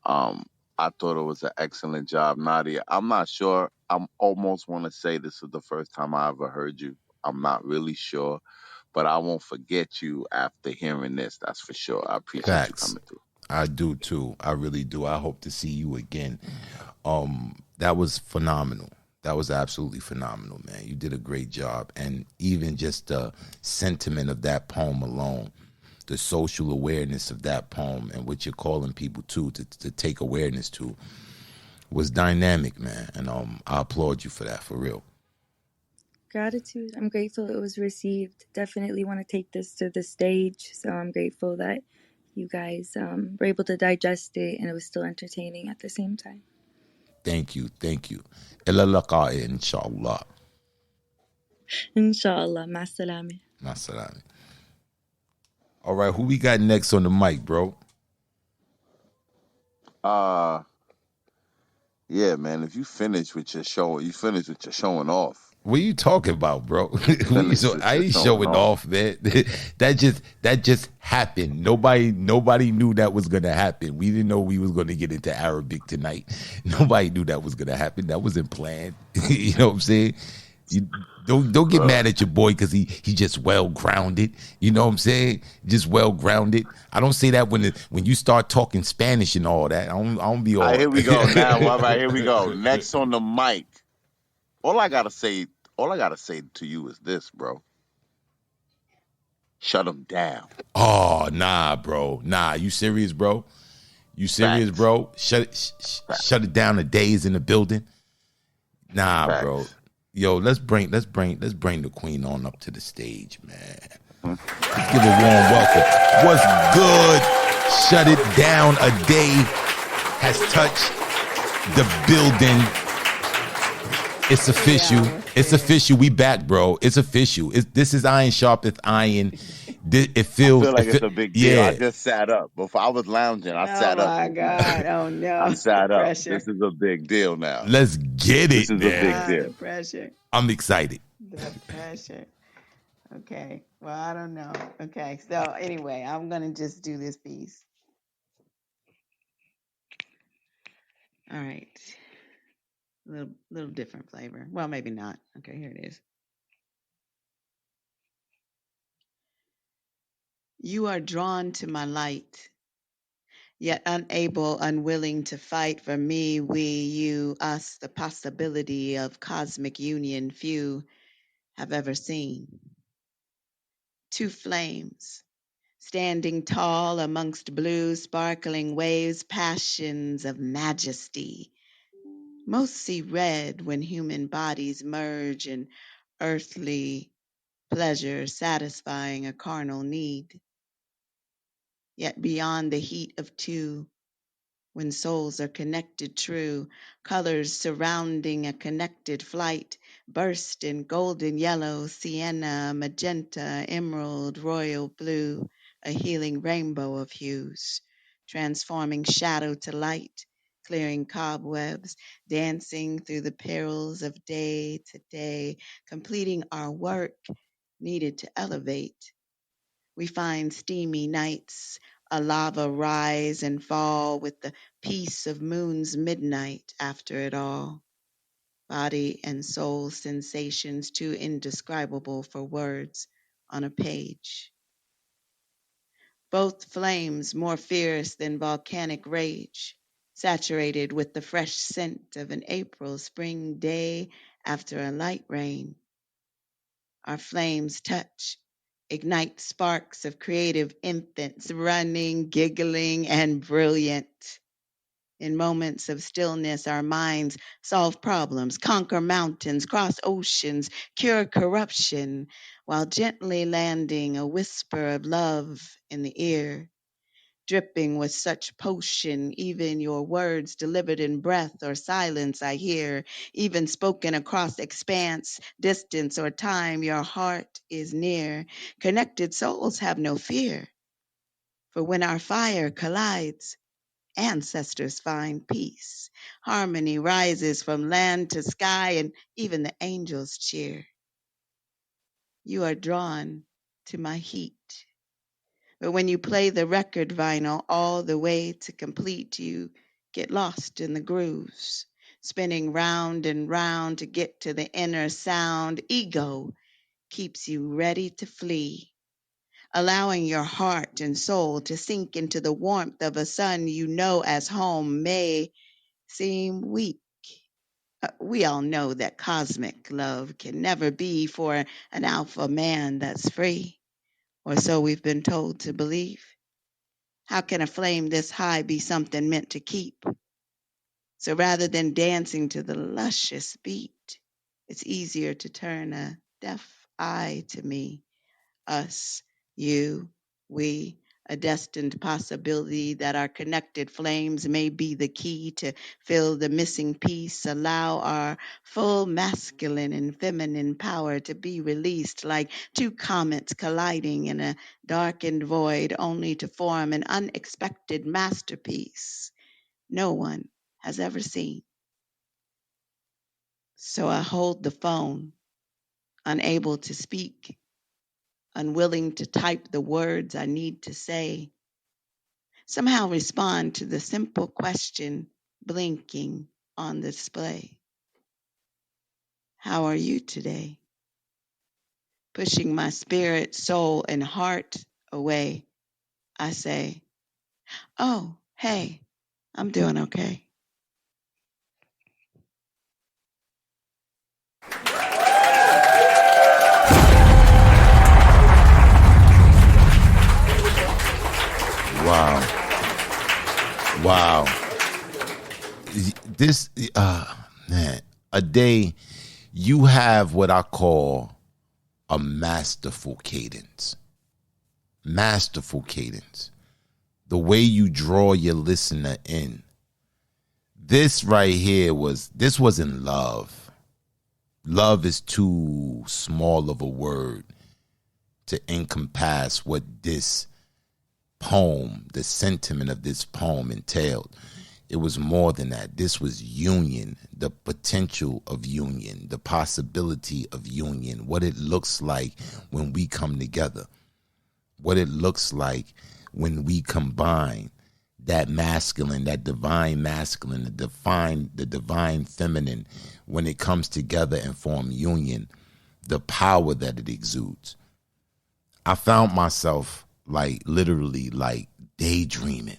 I thought it was an excellent job, Nadia. I'm not sure. I'm almost want to say this is the first time I ever heard you. I'm not really sure, but I won't forget you after hearing this. That's for sure. I appreciate you Facts. coming through. I do too. I really do. I hope to see you again. That was phenomenal. That was absolutely phenomenal, man. You did a great job. And even just the sentiment of that poem alone, the social awareness of that poem and what you're calling people to take awareness to was dynamic, man. And I applaud you for that, for real. Gratitude. I'm grateful it was received. Definitely want to take this to the stage. So I'm grateful that you guys were able to digest it and it was still entertaining at the same time. Thank you. Thank you. Ila laqa'i, inshallah. Inshallah. Ma salami. Ma salami. All right, who we got next on the mic, bro? Yeah, man. If you finish with your show, you finish with your showing off. What are you talking about, bro? I ain't showing off, man. that just happened. Nobody knew that was gonna happen. We didn't know we was gonna get into Arabic tonight. Nobody knew that was gonna happen. That wasn't planned. You know what I'm saying? You don't get mad at your boy because he just well grounded. You know what I'm saying? Just well grounded. I don't say that when you start talking Spanish and all that. I don't be all. All right, here we go now. All right, here we go. Next on the mic. All I gotta say to you is this, bro. Shut him down. Oh, nah, bro. Nah, you serious, bro? You serious, Facts. bro? Shut it down. The days in the building. Nah, Facts. bro. Yo, let's bring the queen on up to the stage, man. Let's give a warm welcome. What's good? Shut it down. A day has touched the building. It's official. It's official. We back, bro. It's official. This is iron sharpeth iron. It feels. I feel like it's a big deal. Yeah. I just sat up. Before I was lounging, I sat up. Oh my God! Oh no! I sat up. Pressure. This is a big deal now. Let's get it, This is man. a big deal. The pressure. I'm excited. The pressure. Okay. Well, I don't know. Okay, so anyway, I'm gonna just do this piece. All right, little different flavor. Well, maybe not. Okay, here it is. You are drawn to my light, yet unable, unwilling to fight for me, we, you, us, the possibility of cosmic union few have ever seen. Two flames, standing tall amongst blue, sparkling waves, passions of majesty. Most see red when human bodies merge in earthly pleasure, satisfying a carnal need. Yet beyond the heat of two, when souls are connected true, colors surrounding a connected flight burst in golden yellow, sienna, magenta, emerald, royal blue, a healing rainbow of hues, transforming shadow to light, clearing cobwebs, dancing through the perils of day to day, completing our work needed to elevate. We find steamy nights, a lava rise and fall with the peace of moon's midnight after it all. Body and soul sensations too indescribable for words on a page. Both flames more fierce than volcanic rage, saturated with the fresh scent of an April spring day after a light rain. Our flames touch, ignite sparks of creative infants running, giggling, and brilliant. In moments of stillness, our minds solve problems, conquer mountains, cross oceans, cure corruption, while gently landing a whisper of love in the ear. Dripping with such potion, even your words delivered in breath or silence I hear, even spoken across expanse, distance, or time, your heart is near. Connected souls have no fear, for when our fire collides, ancestors find peace. Harmony rises from land to sky, and even the angels cheer. You are drawn to my heat. But when you play the record vinyl all the way to complete, you get lost in the grooves, spinning round and round to get to the inner sound. Ego keeps you ready to flee, allowing your heart and soul to sink into the warmth of a sun you know as home may seem weak. We all know that cosmic love can never be for an alpha man that's free, or so we've been told to believe. How can a flame this high be something meant to keep? So rather than dancing to the luscious beat, it's easier to turn a deaf eye to me, us, you, we, a destined possibility that our connected flames may be the key to fill the missing piece, allow our full masculine and feminine power to be released like two comets colliding in a darkened void only to form an unexpected masterpiece no one has ever seen. So I hold the phone, unable to speak, unwilling to type the words I need to say, somehow respond to the simple question blinking on the display. How are you today? Pushing my spirit, soul, and heart away, I say, oh, hey, I'm doing okay. Wow. Wow. This, man, Ade, you have what I call a masterful cadence. Masterful cadence. The way you draw your listener in. This right here this wasn't love. Love is too small of a word to encompass what this poem, the sentiment of this poem entailed. It was more than that. This was union, the potential of union, the possibility of union, what it looks like when we come together, what it looks like when we combine that masculine, that divine masculine, the divine feminine, when it comes together and form union, the power that it exudes. I found myself like literally like daydreaming,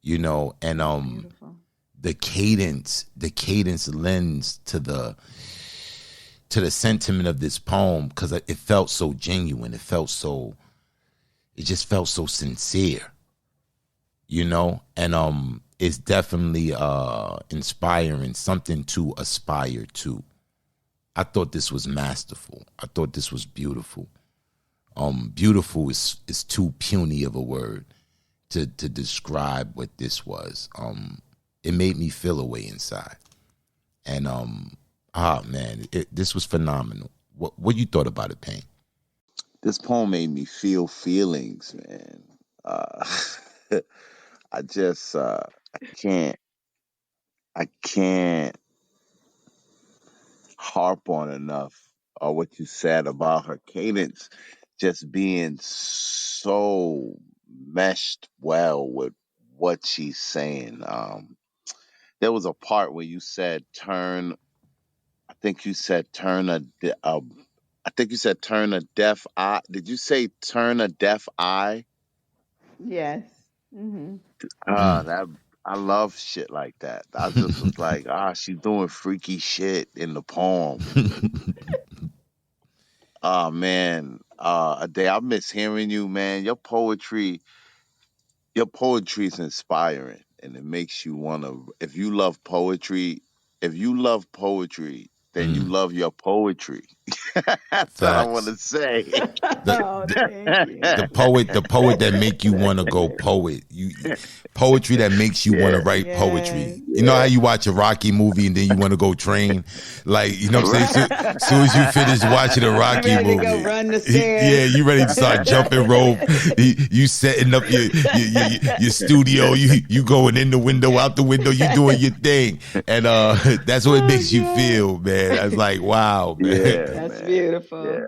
you know, and Beautiful. the cadence lends to the sentiment of this poem because it felt so genuine. It just felt so sincere, you know, and it's definitely inspiring, something to aspire to. I thought this was masterful. I thought this was beautiful. Beautiful is too puny of a word to describe what this was. It made me feel a way inside, and man, this was phenomenal. What you thought about it, Pain? This poem made me feel feelings, man. Uh, I just, can't, I can't harp on enough what you said about her cadence just being so meshed well with what she's saying. There was a part where you said turn. I think you said turn I think you said turn a deaf eye. Did you say turn a deaf eye? Yes. Hmm. That I love shit like that. I just was like, she's doing freaky shit in the poem. Oh man, a day I miss hearing you, man. Your poetry is inspiring, and it makes you want to. If you love poetry, then you love your poetry. That's what I want Facts. to say. The, Oh, the thank you. the poet that make you want to go poet. Poetry that makes you want to Yeah, write Yes. poetry. You know how yeah. you watch a Rocky movie and then you want to go train, like you know what I'm saying. Right. Soon as you finish watching a You Rocky ready to go movie, run the yeah, stairs? you ready to start jumping rope. You setting up your studio. You going in the window, out the window. You doing your thing, and that's what it Oh makes you God. feel, man. I was like, wow, man. Yeah, That's man. Yeah. beautiful.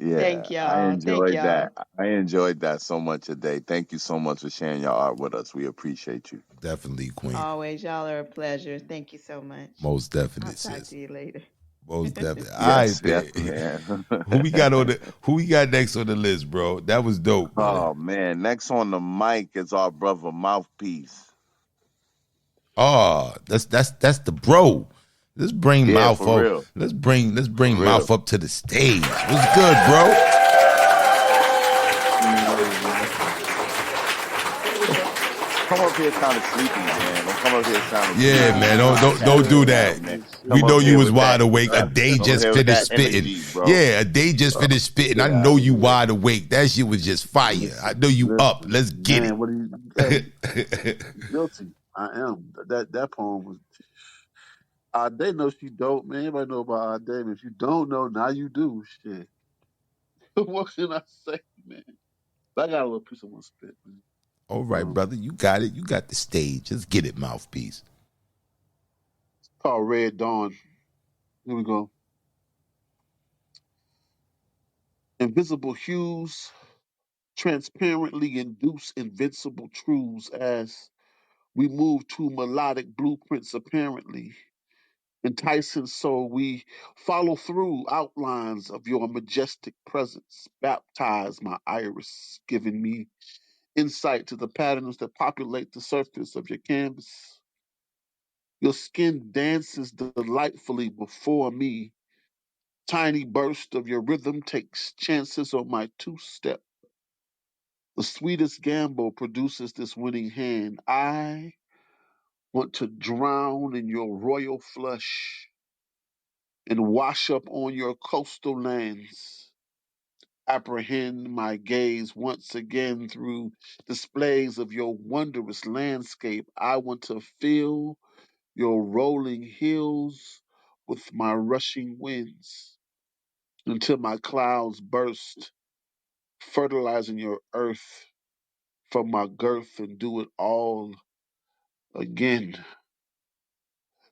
Yeah, Thank y'all. Thank y'all. I enjoyed that so much today. Thank you so much for sharing your art with us. We appreciate you. Definitely, Queen. Always, y'all are a pleasure. Thank you so much. Most I'll definite, talk to sis. you later. Most definitely. All Yes, right, yes, man. man. Who we got next on the list, bro? That was dope, man. Oh man, next on the mic is our brother Mouthpiece. Oh, that's the bro. Let's bring Yeah, Mouth for up. real. Let's For bring real. Mouth up to the stage. What's good, bro? Come up here kind of sleepy, man. Don't come up here sounding Yeah, sleepy. man. You Don't know, don't don't do that. man. We Come know up you here was with wide that. awake. A day Come up just here with finished that spitting. energy, bro. Yeah, a day just finished spitting. I Get know out of you here. wide awake. That shit was just fire. I know you up. Listen, Let's get man, what do you hey, it. guilty. I am. That poem was Ade knows she dope, man. Everybody know about Ade. If you don't know, now you do. Shit. What can I say, man? I got a little piece of one spit, man. All right, brother. You got it. You got the stage. Let's get it, Mouthpiece. It's called Red Dawn. Here we go. Invisible hues transparently induce invincible truths as we move to melodic blueprints apparently enticing, so we follow through outlines of your majestic presence. Baptize my iris, giving me insight to the patterns that populate the surface of your canvas. Your skin dances delightfully before me. Tiny burst of your rhythm takes chances on my two-step. The sweetest gamble produces this winning hand. I want to drown in your royal flush and wash up on your coastal lands. Apprehend my gaze once again through displays of your wondrous landscape. I want to feel your rolling hills with my rushing winds until my clouds burst, fertilizing your earth, from my girth and do it all again.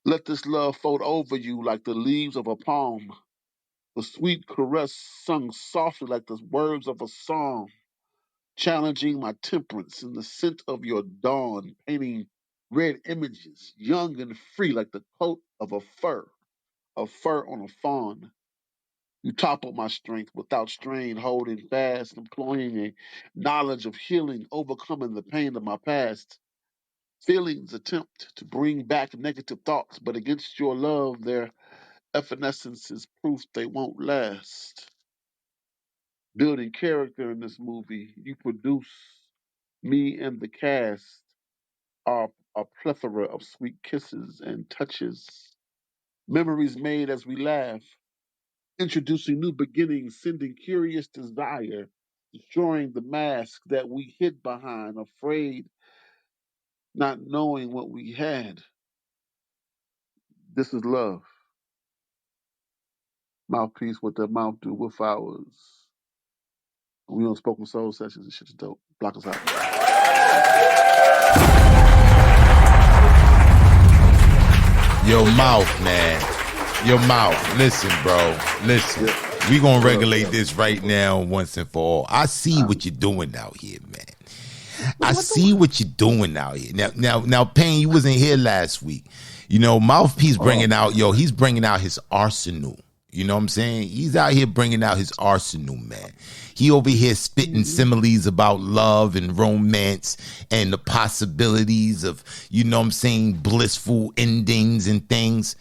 Let this love fold over you like the leaves of a palm, the sweet caress sung softly like the words of a song, challenging my temperance in the scent of your dawn, painting red images, young and free like the coat of fur on a fawn. You topple my strength without strain, holding fast, employing a knowledge of healing, overcoming the pain of my past. Feelings attempt to bring back negative thoughts, but against your love, their evanescence is proof they won't last. Building character in this movie, you produce me and the cast are a plethora of sweet kisses and touches, memories made as we laugh, introducing new beginnings, sending curious desire, destroying the mask that we hid behind, afraid, not knowing what we had. This is love. Mouthpiece, what the mouth do with ours. We on Spoken Soul Sessions. This shit's dope. Block us out. Your mouth, man. Your mouth. Listen, bro. Listen. We gonna regulate this right now once and for all. I see what you're doing out here, man. I see what you're doing out here. Now, Payne, you wasn't here last week. You know, Mouthpiece bringing out, he's bringing out his arsenal. You know what I'm saying? He's out here bringing out his arsenal, man. He over here spitting similes about love and romance and the possibilities of, you know what I'm saying, blissful endings and things.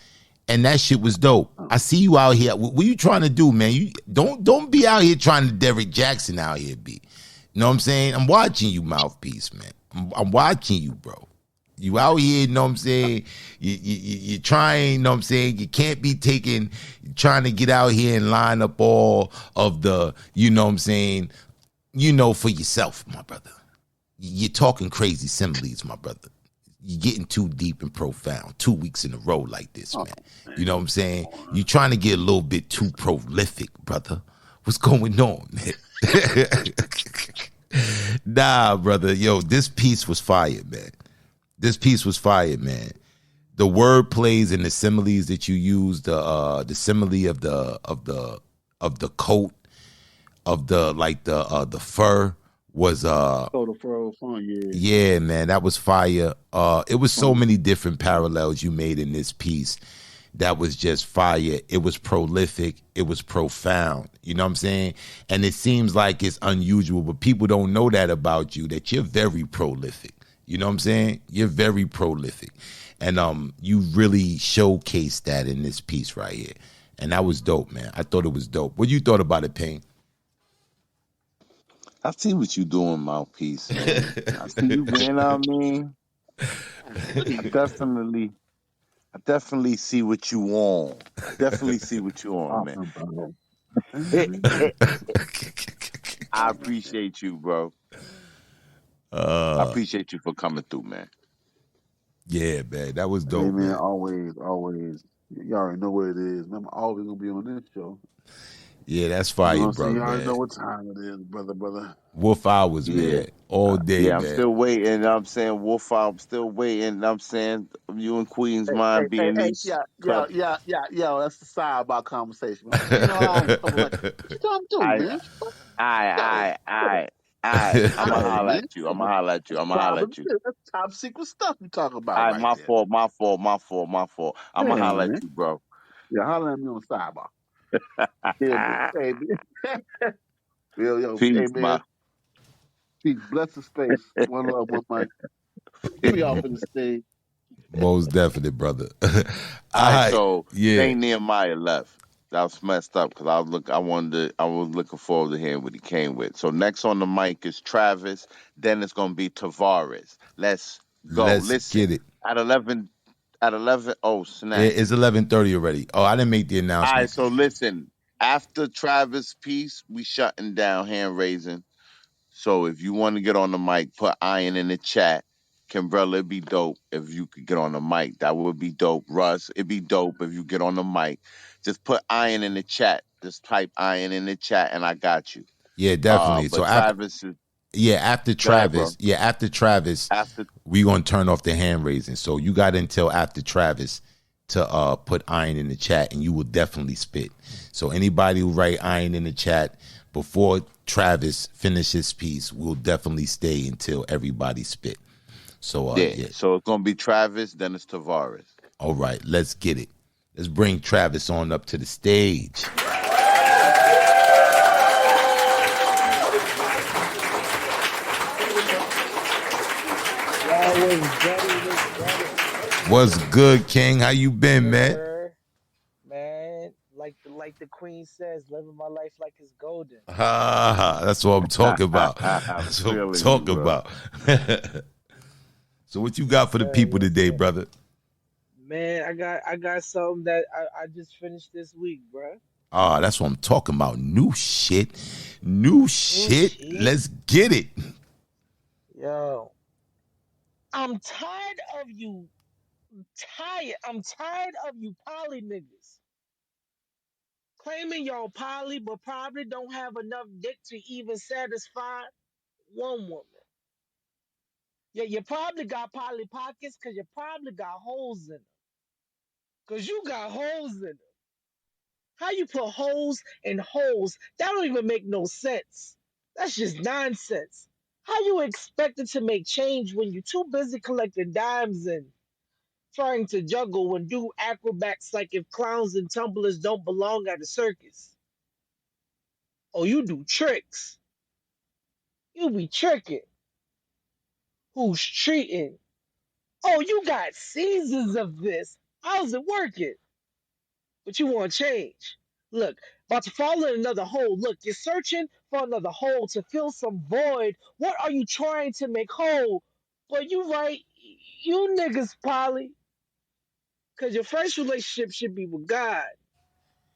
And that shit was dope. I see you out here. What you trying to do, man? You don't be out here trying to Derrick Jackson out here, B. You know what I'm saying? I'm watching you, Mouthpiece, man. I'm watching you, bro. You out here, you know what I'm saying? You trying, you know what I'm saying? You can't be trying to get out here and line up all of the, you know what I'm saying, for yourself, my brother. You're talking crazy similes, my brother. You're getting too deep and profound 2 weeks in a row like this, man. You know what I'm saying? You're trying to get a little bit too prolific, brother. What's going on, man? Nah, brother. Yo, this piece was fire, man. This piece was fire, man. The word plays and the similes that you used, the simile of the coat, of the fur was yeah, man, that was fire. It was so many different parallels you made in this piece that was just fire. It was prolific. It was profound. You know what I'm saying? And it seems like it's unusual, but people don't know that about you, that you're very prolific. You know what I'm saying? You're very prolific. And you really showcased that in this piece right here. And that was dope, man. I thought it was dope. What you thought about it, Payne? I see what you doing, Mouthpiece, man. I see you, man. You know what I mean? I definitely see what you on. Definitely see what you on, man. I appreciate you, bro. I appreciate you for coming through, man. Yeah, man, that was dope, hey, man. man. Always. You already know what it is, man. I'm always gonna be on this show. Yeah, that's fire, you know bro. You man. already know what time it is, brother. Wolf hours, man. All day, yeah, man. I'm still waiting. I'm saying Wolf, I'm still waiting. I'm saying you and Queen's Mind being these. Yeah. That's the sidebar conversation. Man. You know how I'm coming like, what you come do, man? I'ma holler at you. I'ma holler at you. That's top secret stuff you talking about. All right, right my there. fault. I'ma holler at you, bro. Yeah, holler at me on the sidebar. Hey, man. Yo, Peace, hey, man. Peace. Bless the space. One love, one mic. Give me off in the stage. Most definite, brother. All right, so Saint Nehemiah left. That was messed up because I was looking forward to hearing what he came with. So next on the mic is Travis. Then it's gonna be Tavares. Let's go. Listen, get it. At 11. Oh snap! It's 11:30 already. Oh, I didn't make the announcement. All right, so listen. After Travis' piece, we shutting down hand raising. So if you want to get on the mic, put iron in the chat. Kimbrella, it'd be dope if you could get on the mic. That would be dope. Russ, it'd be dope if you get on the mic. Just put iron in the chat. Just type iron in the chat, and I got you. Yeah, definitely. But Travis is Yeah, after Go ahead, bro. Travis. Yeah, after Travis, After we gonna turn off the hand raising. So you got until after Travis to put iron in the chat, and you will definitely spit. So anybody who write iron in the chat before Travis finish his piece will definitely stay until everybody spit. So yeah. So it's gonna be Travis, then it's Tavares. All right, let's get it. Let's bring Travis on up to the stage. What's good, King? How you been, man? Man, like the queen says, living my life like it's golden. That's what I'm talking about. That's what I'm talking about. So what you got for the people today, brother? Man, I got something that I just finished this week, bro. That's what I'm talking about. New shit. New shit. Let's get it. Yo, I'm tired of you. I'm tired of you poly niggas claiming y'all poly, but probably don't have enough dick to even satisfy one woman. Yeah, you probably got poly pockets because you probably got holes in them. Because you got holes in them. How you put holes in holes? That don't even make no sense. That's just nonsense. How you expect it to make change when you're too busy collecting dimes and trying to juggle and do acrobats like if clowns and tumblers don't belong at a circus? Oh, you do tricks. You be tricking. Who's treating? Oh, you got seasons of this. How's it working? But you want change. Look, about to fall in another hole. Look, you're searching for another hole to fill some void. What are you trying to make whole? Well, you right. You niggas poly. Because your first relationship should be with God,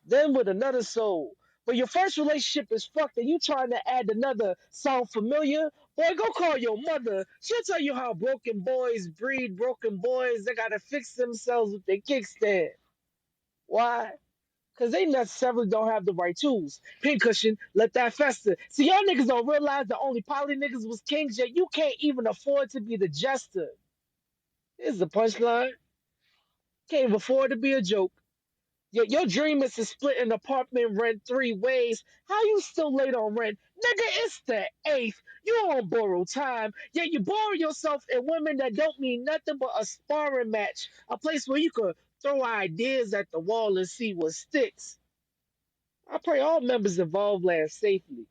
then with another soul. But your first relationship is fucked and you trying to add another. Sound familiar? Boy, go call your mother. She'll tell you how broken boys breed broken boys. They gotta fix themselves with their kickstand. Why? Because they necessarily don't have the right tools. Pincushion, let that fester. See, y'all niggas don't realize that only poly niggas was kings, yet you can't even afford to be the jester. Here's the punchline. Can't even afford to be a joke. Your dream is to split an apartment rent 3 ways. How you still late on rent? Nigga, it's the 8th. You on borrowed time. Yet you borrow yourself in women that don't mean nothing but a sparring match. A place where you could throw ideas at the wall and see what sticks. I pray all members involved land safely.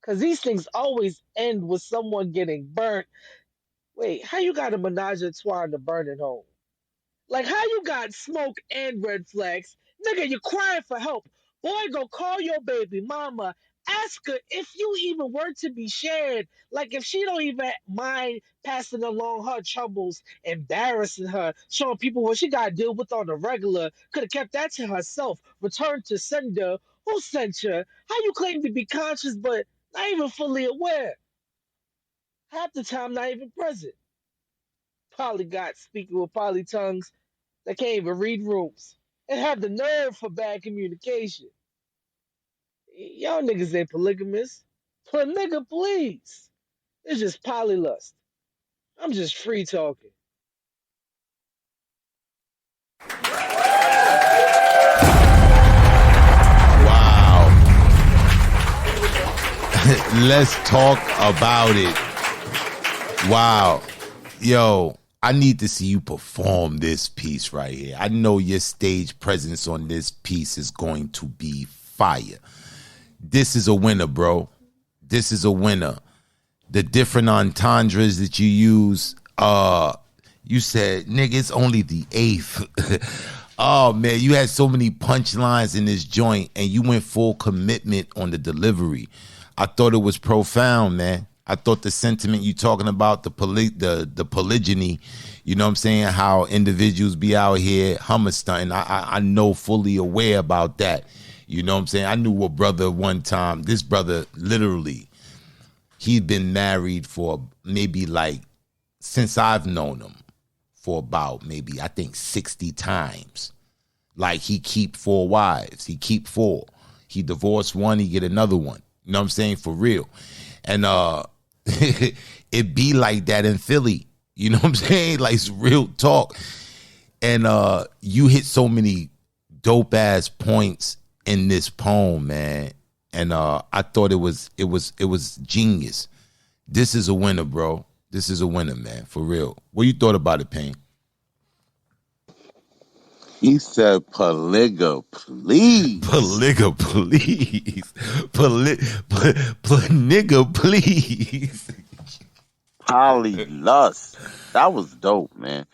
Because these things always end with someone getting burnt. Wait, how you got a menage a trois in a burning home? Like, how you got smoke and red flags? Nigga, you crying for help. Boy, go call your baby mama. Ask her if you even were to be shared. Like, if she don't even mind passing along her troubles, embarrassing her, showing people what she got to deal with on the regular, could have kept that to herself. Return to sender. Who sent you? How you claim to be conscious but not even fully aware? Half the time, not even present. Polygot speaking with poly tongues that can't even read rooms and have the nerve for bad communication. Y'all niggas ain't polygamous. But nigga, please. It's just polylust. I'm just free talking. Wow. Let's talk about it. Wow. Yo, I need to see you perform this piece right here. I know your stage presence on this piece is going to be fire. This is a winner, bro. This is a winner. The different entendres that you use, you said, nigga, it's only the 8th. Oh, man, you had so many punchlines in this joint, and you went full commitment on the delivery. I thought it was profound, man. I thought the sentiment you talking about, the polygyny, you know what I'm saying, how individuals be out here hummer stunting. I know fully aware about that. You know what I'm saying? I knew a brother one time, this brother literally, he'd been married for maybe like, since I've known him, for about maybe, I think 60 times. Like he keep 4 wives, he keep 4. He divorced one, he get another one. You know what I'm saying? For real. And it be like that in Philly. You know what I'm saying? Like it's real talk. And you hit so many dope ass points in this poem, man. And I thought it was genius. This is a winner, bro. This is a winner, man, for real. What you thought about it, Pain? He said, "Polyga, please." Nigga, please. Nigga, please. Polly lust. That was dope, man.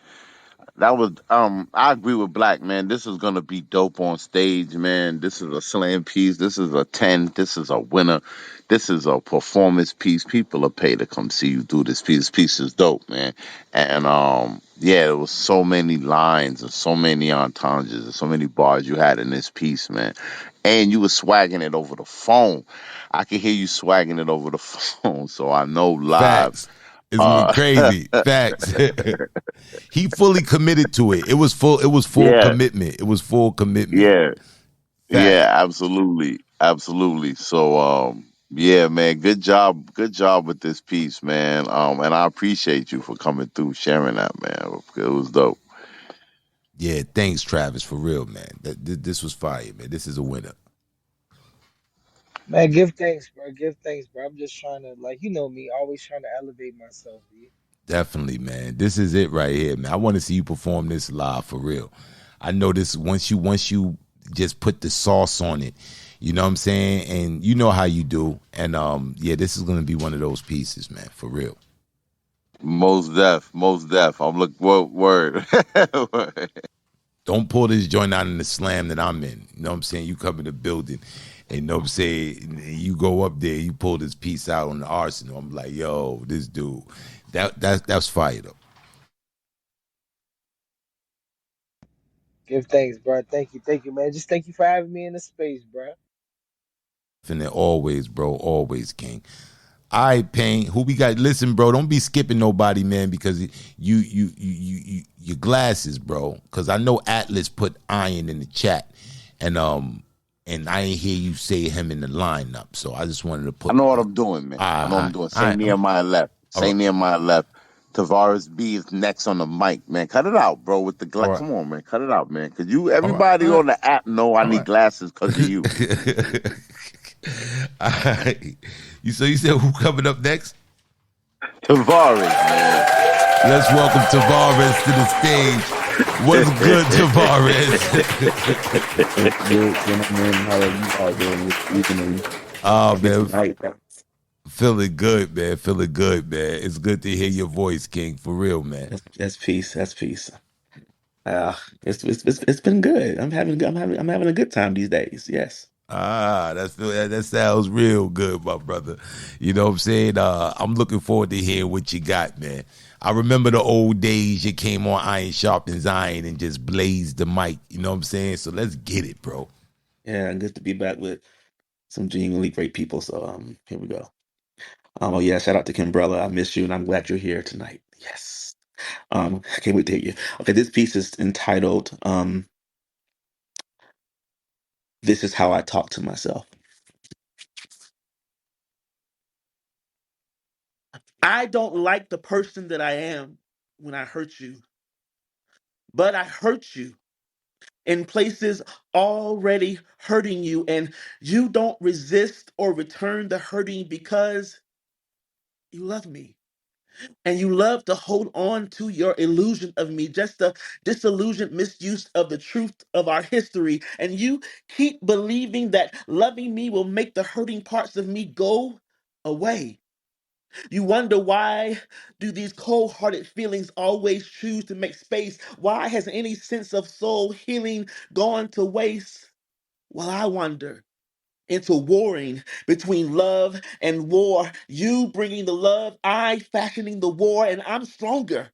That was I agree with Black, man. This is gonna be dope on stage, man. This is a slam piece. This is a 10. This is a winner. This is a performance piece. People are paid to come see you do this piece. This piece is dope, man. And yeah, there was so many lines and so many entendres and so many bars you had in this piece, man. And you were swagging it over the phone. I could hear you swagging it over the phone, so I know live. Facts. It's Uh crazy. Facts. He fully committed to it. It was full yeah, commitment. It was full commitment. yeah. Facts. Yeah, absolutely. Absolutely. So yeah, man, good job with this piece, man. And I appreciate you for coming through sharing that, man. It was dope. Yeah, thanks, Travis, for real, man. This was fire, man. This is a winner. Man, give thanks, bro. Give thanks, bro. I'm just trying to, like, you know me, always trying to elevate myself, B. Definitely, man. This is it right here, man. I want to see you perform this live for real. I know this once you just put the sauce on it, you know what I'm saying? And you know how you do. And yeah, this is gonna be one of those pieces, man, for real. Most deaf, most deaf. I'm look word. Word. Don't pull this joint out in the slam that I'm in. You know what I'm saying? You come in the building and you know what I'm saying, you go up there, you pull this piece out on the arsenal. I'm like, yo, this dude. That's fire though. Give thanks, bro. Thank you, man. Just thank you for having me in the space, bro. And then always, bro, always, King. All right, Pain. Who we got? Listen, bro, don't be skipping nobody, man, because your glasses, bro. Because I know Atlas put Iron in the chat, and I ain't hear you say him in the lineup, so I just wanted to I put. know what I'm doing, man. I know what I'm doing. Say Nehemiah left. All Say right, Nehemiah left. Tavares B is next on the mic, man. Cut it out, bro. With the all right, come on, man. Cut it out, man. Cause you, all right, everybody all right, on the app know I all need right. glasses because of you. All right. You said who coming up next? Tavares, man. Let's welcome Tavares to the stage. What's good, Tavares? Good gentlemen, how are you all doing this evening? Oh This man, night? feeling good, man. Feeling good, man. It's good to hear your voice, King. For real, man. That's peace. That's peace. It's been good. I'm having a good time these days. Yes. That sounds real good, my brother. You know what I'm saying? I'm looking forward to hearing what you got, man. I remember the old days you came on Iron Sharpens Iron and just blazed the mic. You know what I'm saying? So let's get it, bro. Yeah, good to be back with some genuinely great people. So here we go. Oh yeah, shout out to Kimbrella. I miss you, and I'm glad you're here tonight. Yes. I can't wait to hear you. Okay, this piece is entitled "This Is How I Talk to Myself." I don't like the person that I am when I hurt you, but I hurt you in places already hurting you, and you don't resist or return the hurting because you love me. And you love to hold on to your illusion of me, just a disillusioned misuse of the truth of our history. And you keep believing that loving me will make the hurting parts of me go away. You wonder why do these cold-hearted feelings always choose to make space? Why has any sense of soul healing gone to waste? Well, I wonder. Into warring between love and war. You bringing the love, I fashioning the war, and I'm stronger.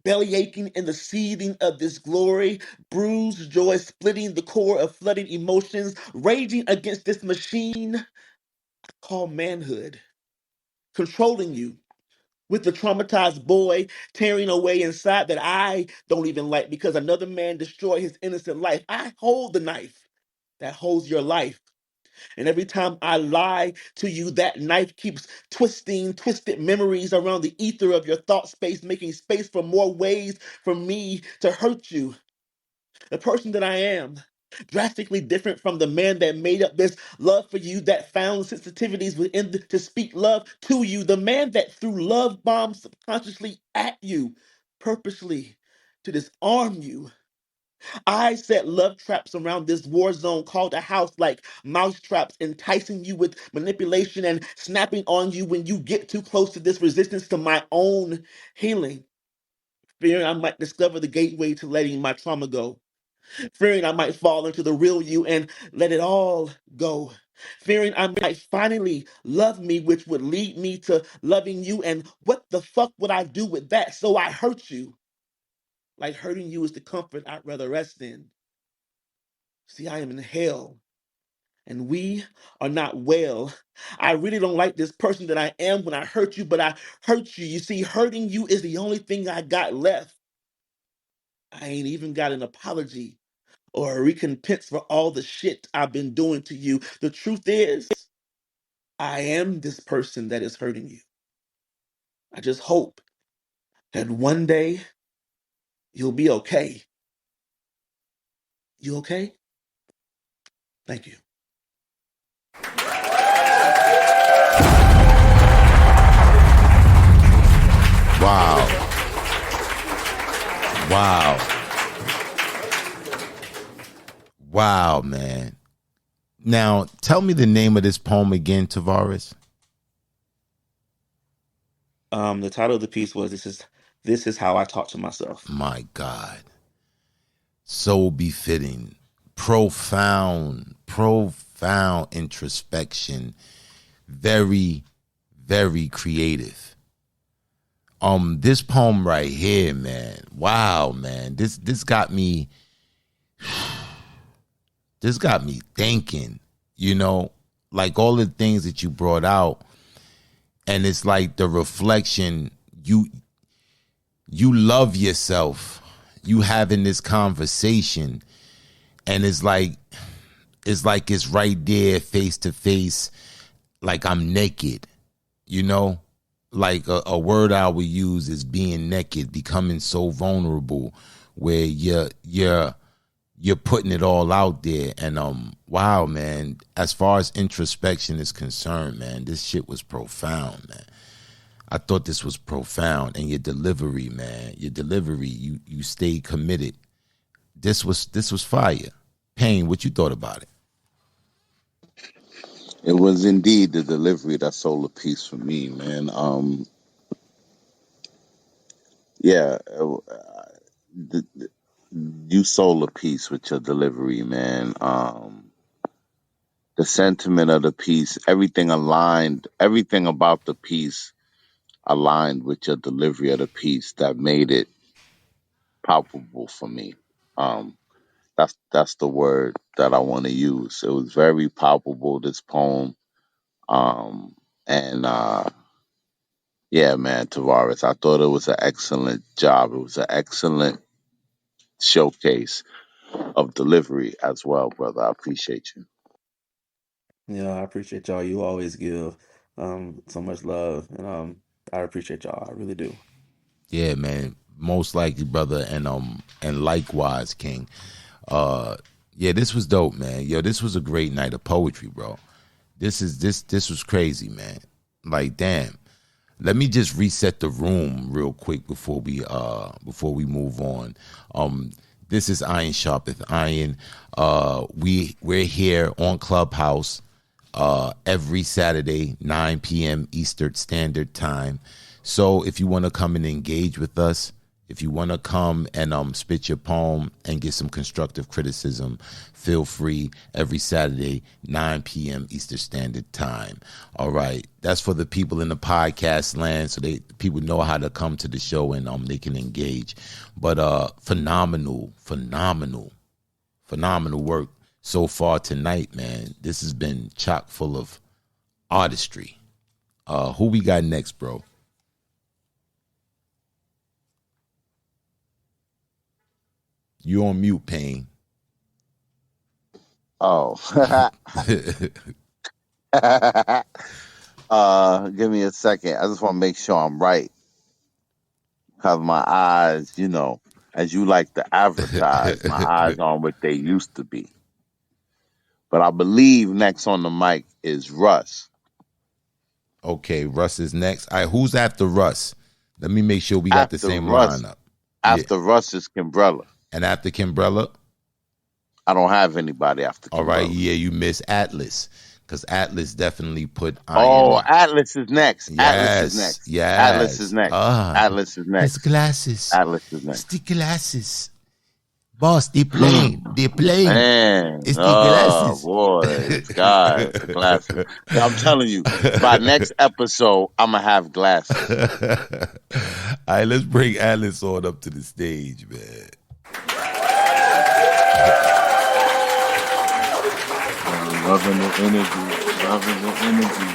Belly aching in the seething of this glory, bruised joy splitting the core of flooding emotions, raging against this machine called manhood, controlling you with the traumatized boy tearing away inside that I don't even like because another man destroyed his innocent life. I hold the knife that holds your life. And every time I lie to you, that knife keeps twisting twisted memories around the ether of your thought space, making space for more ways for me to hurt you. The person that I am, drastically different from the man that made up this love for you, that found sensitivities within to speak love to you, the man that threw love bombs subconsciously at you, purposely to disarm you. I set love traps around this war zone called a house, like mouse traps, enticing you with manipulation and snapping on you when you get too close to this resistance to my own healing, fearing I might discover the gateway to letting my trauma go, fearing I might fall into the real you and let it all go, fearing I might finally love me, which would lead me to loving you. And what the fuck would I do with that? So I hurt you. Like hurting you is the comfort I'd rather rest in. See, I am in hell and we are not well. I really don't like this person that I am when I hurt you, but I hurt you. You see, hurting you is the only thing I got left. I ain't even got an apology or a recompense for all the shit I've been doing to you. The truth is, I am this person that is hurting you. I just hope that one day you'll be okay. You okay? Thank you. Wow. Wow. Wow, man. Now, tell me the name of this poem again, Tavares. The title of the piece was This is How I Talk to Myself. My God. So befitting. Profound introspection. Very, very creative. This poem right here, man. Wow, man. This got me thinking, like all the things that you brought out. And it's like the reflection, you love yourself. You having this conversation, and it's like it's right there face to face, like I'm naked, like a word I would use is being naked, becoming so vulnerable where you're putting it all out there. And wow, man, as far as introspection is concerned, man, this shit was profound, man. I thought this was profound. And your delivery, man, you stayed committed. This was fire. Payne, what you thought about it? It was indeed the delivery that sold a piece for me, man. Yeah, you sold a piece with your delivery, man. The sentiment of the piece, everything aligned, everything about the piece aligned with your delivery of the piece that made it palpable for me. That's the word that I want to use. It was very palpable, this poem. And yeah, man, Tavares, I thought it was an excellent job. It was an excellent showcase of delivery as well, brother. I appreciate you. Yeah, I appreciate y'all. You always give so much love, and I appreciate y'all. I really do. Yeah, man. Most likely, brother, and likewise, King. Yeah, this was dope, man. Yo, this was a great night of poetry, bro. This was crazy, man. Like, damn. Let me just reset the room real quick before we move on. This is Iron Sharpeth Iron. We're here on Clubhouse every Saturday, 9 p.m. Eastern Standard Time. So if you want to come and engage with us, if you want to come and spit your poem and get some constructive criticism, feel free every Saturday, 9 p.m. Eastern Standard Time. All right. That's for the people in the podcast land, so people know how to come to the show and they can engage. But phenomenal work so far tonight, man. This has been chock full of artistry. Who we got next, bro? You on mute, Payne. Oh. Give me a second. I just want to make sure I'm right. Cause my eyes, as you like to advertise, my eyes aren't what they used to be. But I believe next on the mic is Russ. Okay, Russ is next. All right, who's after Russ? Let me make sure we got the After same Russ, lineup. Yeah. after Russ is Kimbrella. And after Kimbrella? I don't have anybody after All right, Kimbrella. yeah, you miss Atlas. Because Atlas definitely put iron Oh, in. Atlas is next. Yes, Atlas is next. yes. Atlas is next. Atlas is next. His glasses. Atlas is next. It's the glasses. Boss, they playing. They playing. Man, It's the oh glasses. boy, it's God, the glasses. I'm telling you, by next episode, I'm gonna have glasses. All right, let's bring Atlas on up to the stage, man. Loving the energy. Loving the energy.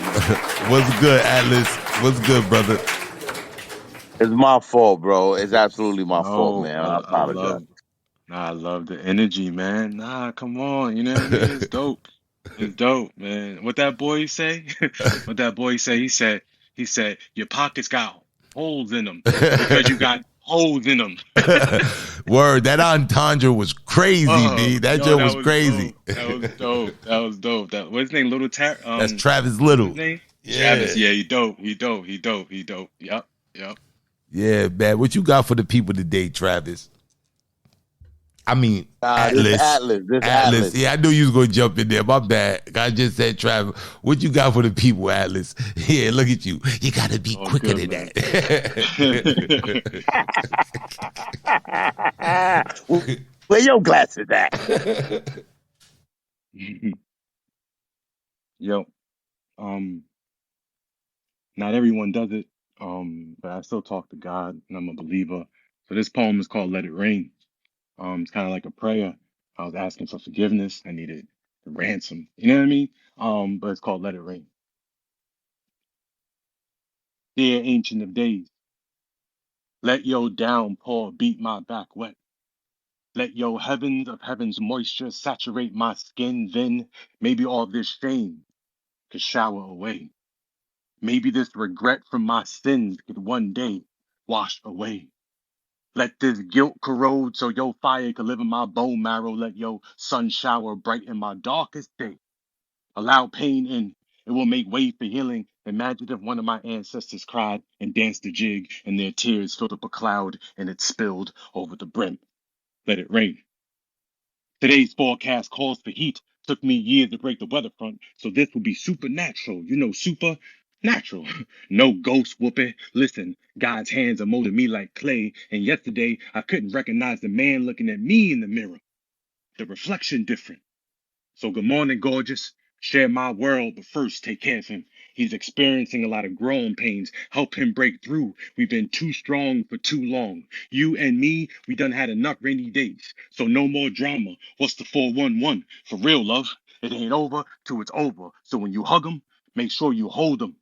What's good, Atlas? What's good, brother? It's my fault, bro. It's absolutely my fault, No, man. I apologize. I love the energy, man. Nah, come on. You know what I mean? It's dope. It's dope, man. What that boy say? What that boy say? He said, your pockets got holes in them because you got holes in them. Word, that entendre was crazy, B. That Yo, joke that was was crazy. dope. That was dope. That was dope. What's his name? That's Travis What's Little. his name? Yeah. Travis. Yeah, he dope. He dope. He dope. He dope. Yep. Yeah, man. What you got for the people today, Travis? I mean, Atlas. This Atlas. Yeah, I knew you was going to jump in there. My bad. I just said Travis. What you got for the people, Atlas? Yeah, look at you. You got to be quicker than that. Where your glasses at? Yo, not everyone does it, but I still talk to God, and I'm a believer. So this poem is called "Let It Rain." It's kind of like a prayer. I was asking for forgiveness. I needed ransom. You know what I mean? But it's called "Let It Rain." Dear Ancient of Days, let your downpour beat my back wet. Let your heavens of heaven's moisture saturate my skin. Then maybe all this shame could shower away. Maybe this regret from my sins could one day wash away. Let this guilt corrode so your fire can live in my bone marrow. Let your sun shower bright in my darkest day. Allow pain in. It will make way for healing. Imagine if one of my ancestors cried and danced a jig and their tears filled up a cloud and it spilled over the brim. Let it rain. Today's forecast calls for heat. Took me years to break the weather front, so this will be supernatural. You know, supernatural. No ghost whooping. Listen, God's hands are molding me like clay, and yesterday I couldn't recognize the man looking at me in the mirror. The reflection different. So good morning, gorgeous. Share my world, but first take care of him. He's experiencing a lot of growing pains. Help him break through. We've been too strong for too long. You and me, we done had enough rainy days. So no more drama. What's the 411? For real, love. It ain't over till it's over. So when you hug him, make sure you hold him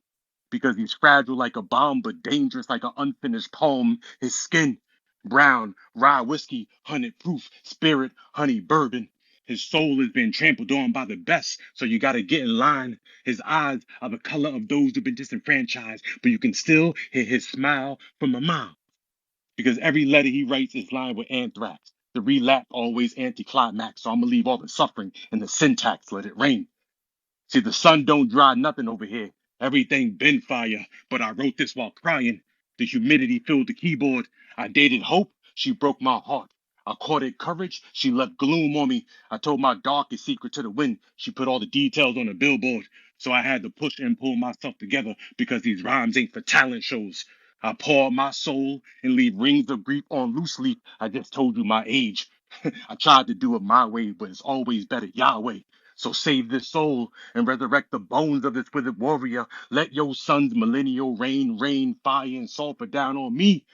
because he's fragile like a bomb, but dangerous like an unfinished poem. His skin, brown, rye whiskey, 100 proof, spirit, honey bourbon. His soul has been trampled on by the best, so you gotta get in line. His eyes are the color of those who've been disenfranchised, but you can still hear his smile from a mile. Because every letter he writes is lined with anthrax. The relapse always anticlimax, so I'm gonna leave all the suffering in the syntax. Let it rain. See, the sun don't dry nothing over here. Everything been fire, but I wrote this while crying. The humidity filled the keyboard. I dated hope. She broke my heart. I courted courage. She left gloom on me. I told my darkest secret to the wind. She put all the details on a billboard. So I had to push and pull myself together because these rhymes ain't for talent shows. I pour my soul and leave rings of grief on loose leaf. I just told you my age. I tried to do it my way, but it's always better Yahweh. So save this soul and resurrect the bones of this withered warrior. Let your son's millennial rain rain fire and sulfur down on me.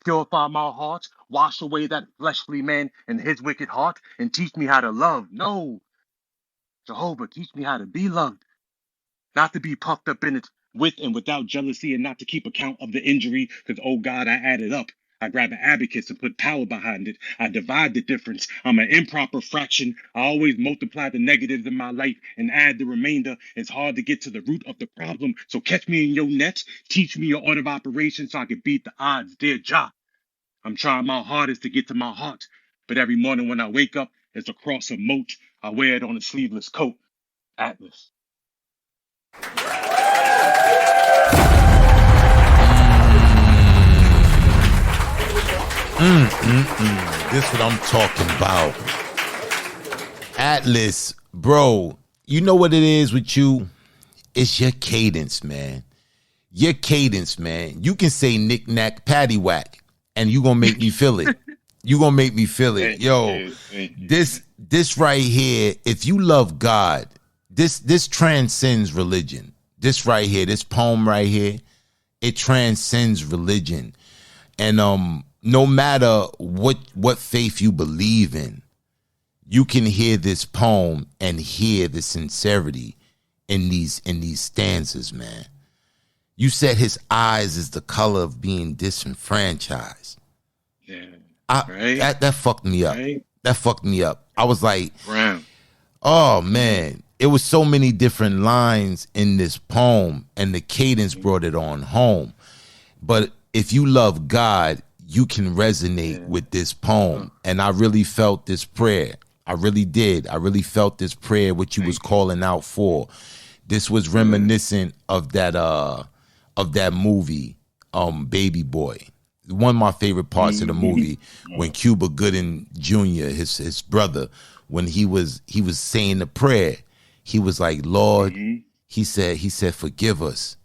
Purify my heart, wash away that fleshly man and his wicked heart, and teach me how to love. No, Jehovah, teach me how to be loved, not to be puffed up in it with and without jealousy, and not to keep account of the injury, because, oh God, I added up. I grab an abacus and put power behind it. I divide the difference. I'm an improper fraction. I always multiply the negatives in my life and add the remainder. It's hard to get to the root of the problem. So catch me in your net. Teach me your order of operation so I can beat the odds, dear Jah. I'm trying my hardest to get to my heart. But every morning when I wake up, it's a cross of moat. I wear it on a sleeveless coat. Atlas. This what I'm talking about. Atlas, bro, you know what it is with you? It's your cadence, man. Your cadence, man. You can say knick-knack, paddywhack, and you gonna make me feel it. You gonna make me feel it. Yo, this right here, if you love God, this transcends religion. This right here, this poem right here, it transcends religion. And no matter what faith you believe in, you can hear this poem and hear the sincerity in these stanzas, man. You said his eyes is the color of being disenfranchised. Yeah. That fucked me up. Right. That fucked me up. I was like, Brown. oh man, it was so many different lines in this poem, and the cadence brought it on home. But if you love God, you can resonate with this poem. And I really felt this prayer. I really did. I really felt this prayer, what you was calling out for. This was reminiscent of that movie, Baby Boy. One of my favorite parts of the movie, when Cuba Gooding Jr., his brother, when he was saying the prayer, he was like, Lord, he said, forgive us.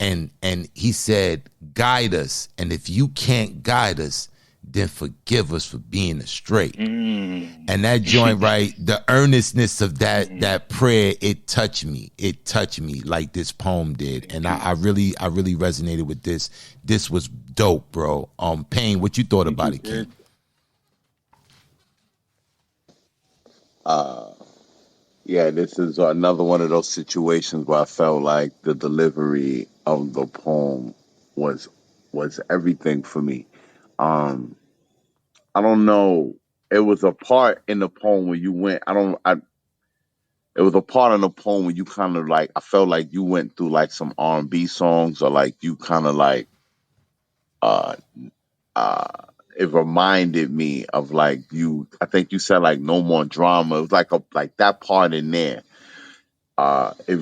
And he said, guide us. And if you can't guide us, then forgive us for being astray. And that joint, right, the earnestness of that prayer, it touched me. It touched me like this poem did. And I really resonated with this. This was dope, bro. Payne, what you thought about it, King? Yeah, this is another one of those situations where I felt like the delivery of the poem was everything for me. I don't know. It was a part in the poem where you went. It was a part in the poem where you kind of like. I felt like you went through like some R&B songs, or like you kind of like. Uh, it reminded me of like you. I think you said like no more drama. It was like that part in there. It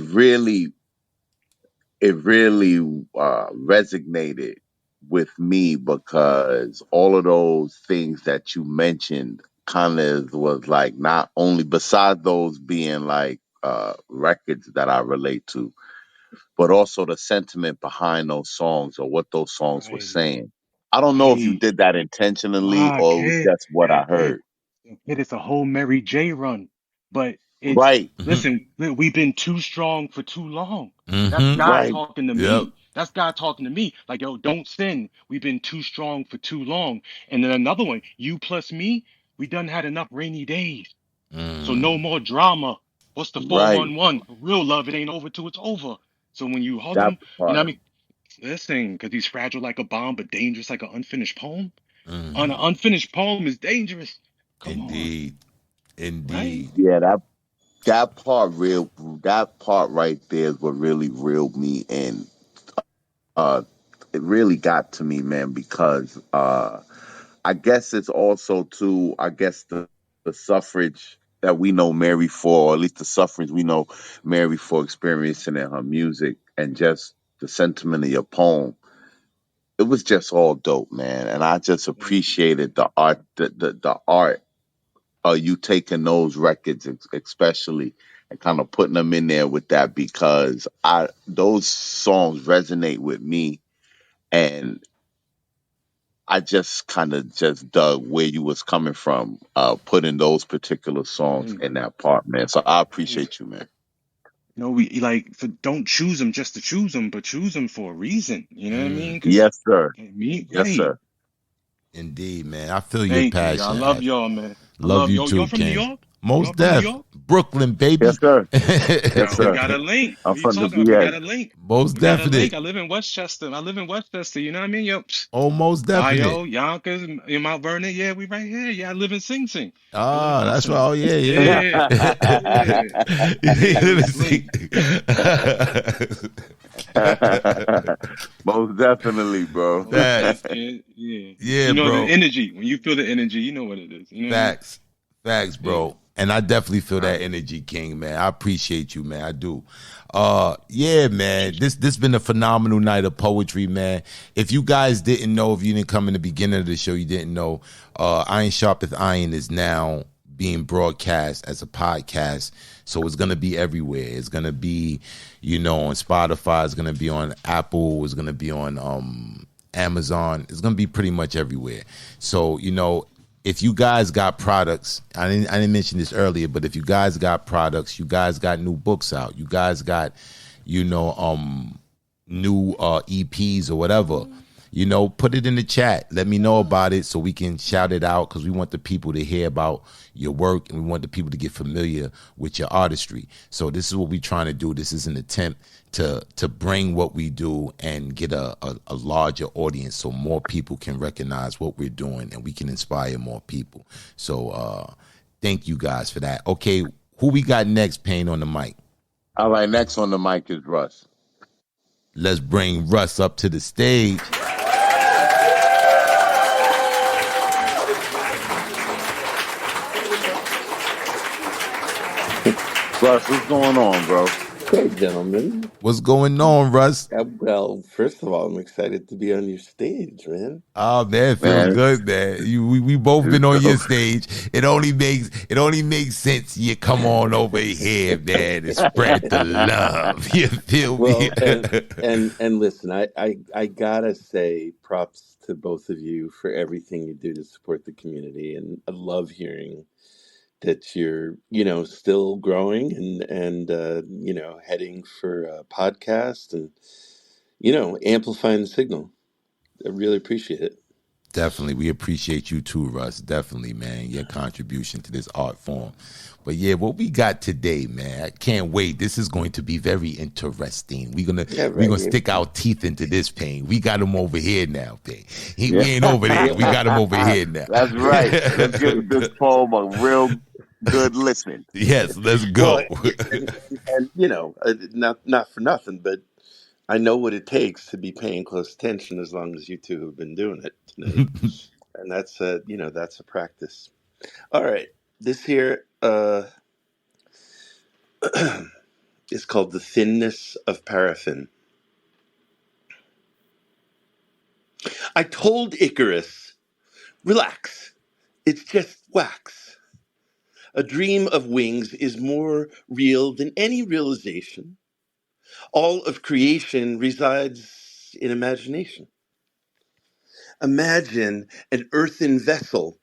really resonated with me because all of those things that you mentioned kind of was like not only besides those being like records that I relate to, but also the sentiment behind those songs or what those songs were Right. saying. I don't know if you Right. did that intentionally Nah, or it was kid. just what I heard. It's a whole Mary J run. But it's, Right, listen, we've been too strong for too long. That's Mm-hmm. God right, talking to Yep. me. That's God talking to me. Like, yo, don't sin. We've been too strong for too long. And then another one, you plus me, we done had enough rainy days. So no more drama. What's the right. 411? For real love, it ain't over till it's over. So when you hug That him, you know what part. I mean? Listen, because he's fragile like a bomb, but dangerous like an unfinished poem. An Mm-hmm. unfinished poem is dangerous. Come on, Indeed. right? Indeed. Yeah, that part right there is what really reeled me in. Uh, it really got to me, man, because I guess it's also too. I guess the suffrage that we know Mary for, or at least the suffrage we know Mary for experiencing in her music, and just the sentiment of your poem. It was just all dope, man, and I just Thank you. appreciated the art, the art. You taking those records, especially, and kind of putting them in there with that because those songs resonate with me, and I just kind of just dug where you was coming from, putting those particular songs Right, in that part, man. So I right. appreciate you, man. No, we like so don't choose them just to choose them, but choose them for a reason. You know what I mean? Mm. Because Yes, sir. me, Yes, right? sir. Indeed, man. I feel your Thank you. I passion, love Atlas. y'all, man. I Love love you y'all. Y'all too, from New King. York? You Most all from New Def, York? Brooklyn, Yes, baby. sir. Yes, Yo, we sir. got a link. I'm What are you from the talking about? We VA. got a link. Most We got a definite. link. I live in Westchester. I live in Westchester. You know what I mean? Yo, Almost definite. Io, Yonkers, in Mount Vernon. Yeah, we right here. Yeah, I live in Sing Sing. We live Ah, that's right. awesome. Oh yeah, yeah. Yeah, yeah. Let me It's see. lit. Most definitely, bro. Most Facts. deaf, kid. Yeah. Yeah, You know the bro. energy. When you feel the energy, you know what it is. You know what I mean? Facts. Facts, Yeah. bro. And I definitely feel that energy, King, man. I appreciate you, man. I do. Yeah, man. This been a phenomenal night of poetry, man. If you guys didn't know, if you didn't come in the beginning of the show, you didn't know, Iron Sharpeth Iron is now being broadcast as a podcast. So it's gonna be everywhere. It's gonna be, on Spotify, it's gonna be on Apple, it's gonna be on Amazon. It's gonna be pretty much everywhere. So, if you guys got products, I didn't mention this earlier, but if you guys got products, you guys got new books out, you guys got, new EPs or whatever, put it in the chat. Let me know about it so we can shout it out, because we want the people to hear about your work and we want the people to get familiar with your artistry. So this is what we're trying to do. This is an attempt to bring what we do and get a larger audience so more people can recognize what we're doing and we can inspire more people. So thank you guys for that. Okay, who we got next, Payne, on the mic? All right, next on the mic is Russ. Let's bring Russ up to the stage. Russ, what's going on, bro? Hey, gentlemen. What's going on, Russ? Well, first of all, I'm excited to be on your stage, man. Oh man, it feels good, man. We both been on your stage. It only makes sense you come on over here, man, and spread the love. You feel Well, me? and listen, I gotta say props to both of you for everything you do to support the community, and I love hearing that you're still growing and heading for a podcast and amplifying the signal. I really appreciate it. Definitely, we appreciate you too, Russ. Definitely, man, your contribution to this art form. But yeah, what we got today, man, I can't wait. This is going to be very interesting. We're gonna stick our teeth into this, Payne. We got him over here now, Payne. We ain't over there. We got him over here now. That's right. Let's give this poem a real good listen. Yes, let's go. Well, and not for nothing, but I know what it takes to be paying close attention as long as you two have been doing it tonight. And that's that's a practice. All right. This here is called The Thinness of Paraffin. I told Icarus, relax, it's just wax. A dream of wings is more real than any realization. All of creation resides in imagination. Imagine an earthen vessel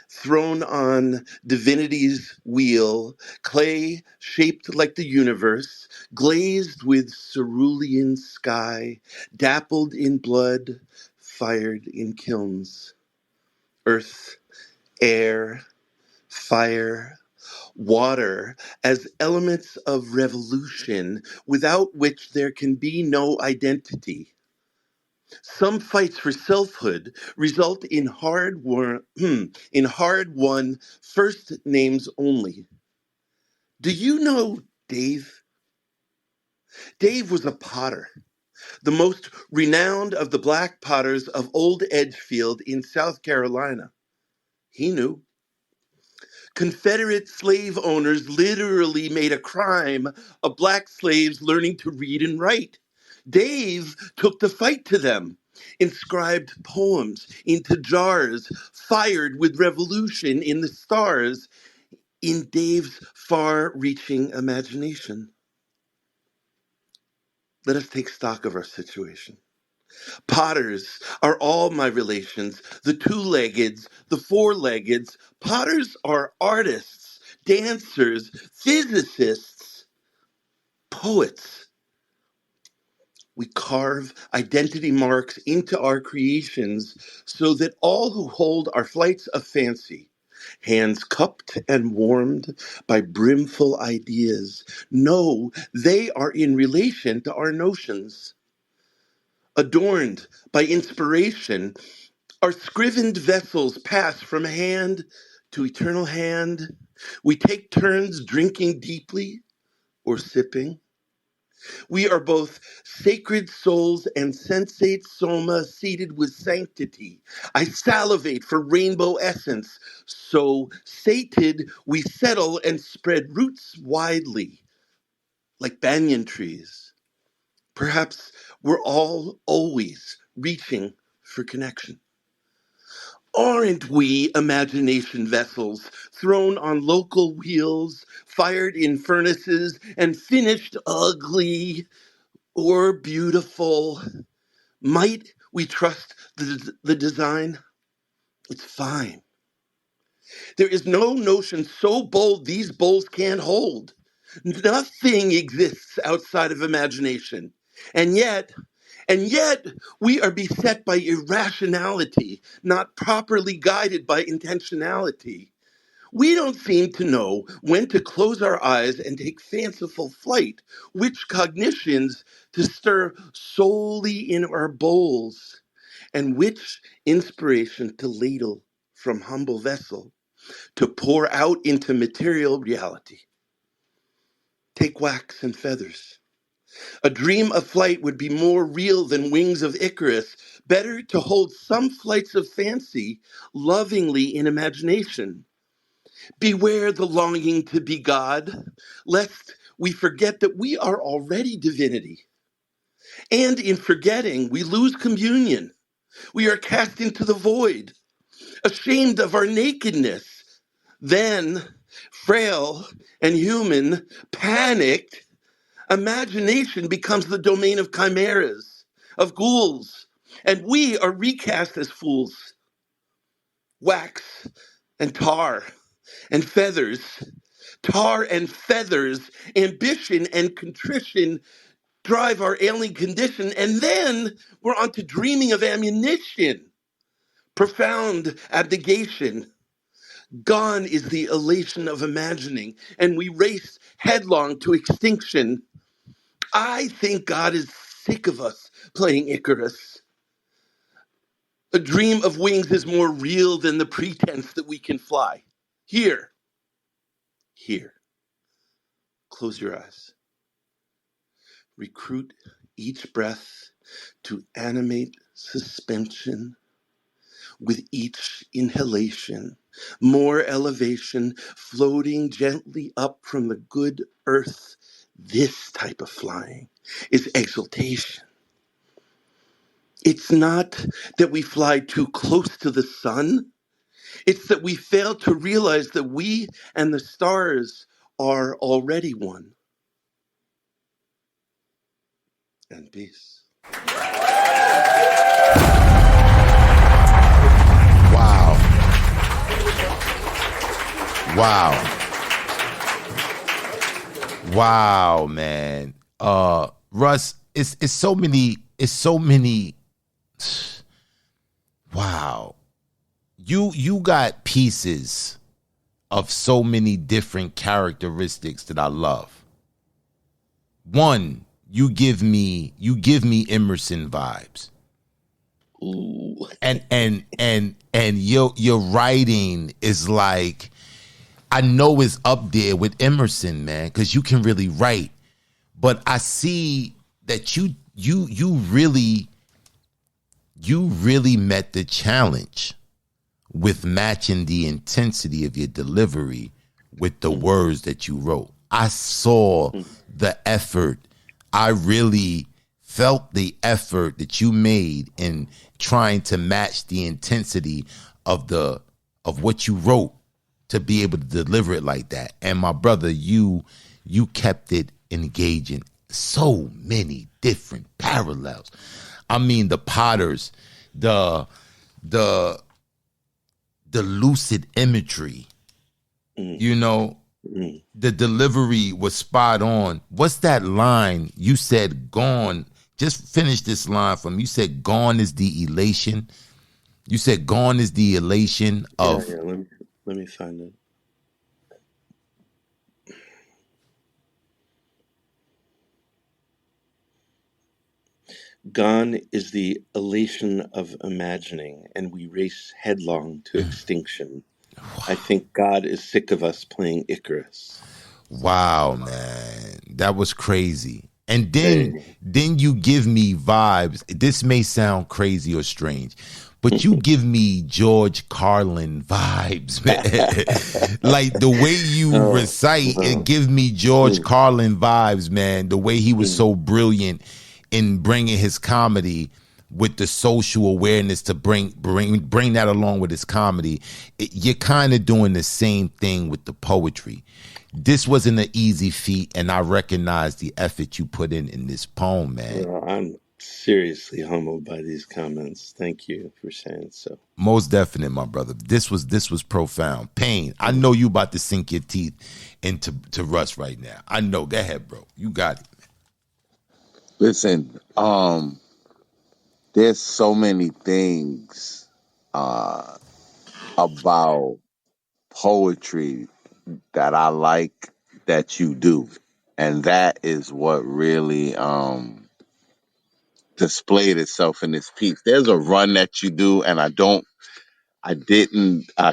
thrown on divinity's wheel, clay shaped like the universe, glazed with cerulean sky, dappled in blood, fired in kilns. Earth, air, fire, water as elements of revolution without which there can be no identity. Some fights for selfhood result in hard-won first names only. Do you know Dave? Dave was a potter, the most renowned of the black potters of Old Edgefield in South Carolina. He knew. Confederate slave owners literally made a crime of black slaves learning to read and write. Dave took the fight to them, inscribed poems into jars, fired with revolution in the stars, in Dave's far-reaching imagination. Let us take stock of our situation. Potters are all my relations, the two-leggeds, the four-leggeds. Potters are artists, dancers, physicists, poets. We carve identity marks into our creations so that all who hold our flights of fancy hands cupped and warmed by brimful ideas. No, they are in relation to our notions, adorned by inspiration. Our scrivened vessels pass from hand to eternal hand. We take turns drinking deeply or sipping. We are both sacred souls and sensate soma seated with sanctity. I salivate for rainbow essence. So sated, we settle and spread roots widely like banyan trees. Perhaps we're all always reaching for connection. Aren't we imagination vessels thrown on local wheels, fired in furnaces, and finished ugly or beautiful? Might we trust the design? It's fine. There is no notion so bold these bowls can't hold. Nothing exists outside of imagination. And yet, we are beset by irrationality, not properly guided by intentionality. We don't seem to know when to close our eyes and take fanciful flight, which cognitions to stir solely in our bowls, and which inspiration to ladle from humble vessel to pour out into material reality. Take wax and feathers. A dream of flight would be more real than wings of Icarus. Better to hold some flights of fancy lovingly in imagination. Beware the longing to be God, lest we forget that we are already divinity. And in forgetting, we lose communion. We are cast into the void, ashamed of our nakedness. Then, frail and human, panicked, imagination becomes the domain of chimeras, of ghouls, and we are recast as fools. Wax and tar and feathers, tar and feathers, ambition and contrition drive our ailing condition, and then we're on to dreaming of ammunition, profound abnegation. Gone is the elation of imagining, and we race headlong to extinction. I think God is sick of us playing Icarus. A dream of wings is more real than the pretense that we can fly. Here, close your eyes. Recruit each breath to animate suspension with each inhalation. More elevation, floating gently up from the good earth. This type of flying is exaltation. It's not that we fly too close to the sun. It's that we fail to realize that we and the stars are already one. And peace. Wow. Wow. Wow, man. Russ, it's so many. Wow. You got pieces of so many different characteristics that I love. One, you give me Emerson vibes. Ooh. And your writing is like, I know it's up there with Emerson, man, because you can really write. But I see that you really met the challenge with matching the intensity of your delivery with the words that you wrote. I saw the effort. I really felt the effort that you made in trying to match the intensity of what you wrote to be able to deliver it like that. And my brother, you kept it engaging. So many different parallels. I mean, the Potters, the lucid imagery, you know, the delivery was spot on. What's that line? You said gone. Just finish this line from, you said gone is the elation. You said gone is the elation of. Yeah, Let me find it. Gone is the elation of imagining, and we race headlong to extinction. I think God is sick of us playing Icarus. Wow, man, that was crazy. And Hey. then you give me vibes. This may sound crazy or strange, but you give me George Carlin vibes, man. Like the way you recite, it gives me George Carlin vibes, man. The way he was so brilliant in bringing his comedy with the social awareness to bring that along with his comedy. You're kind of doing the same thing with the poetry. This wasn't an easy feat, and I recognize the effort you put in this poem, man. Well, I'm seriously humbled by these comments. Thank you for saying so. Most definite, my brother. This was profound. Pain. I know you about to sink your teeth into Russ right now. I know. Go ahead, bro. You got it. Listen, there's so many things about poetry that I like that you do. And that is what really displayed itself in this piece. There's a run that you do, and I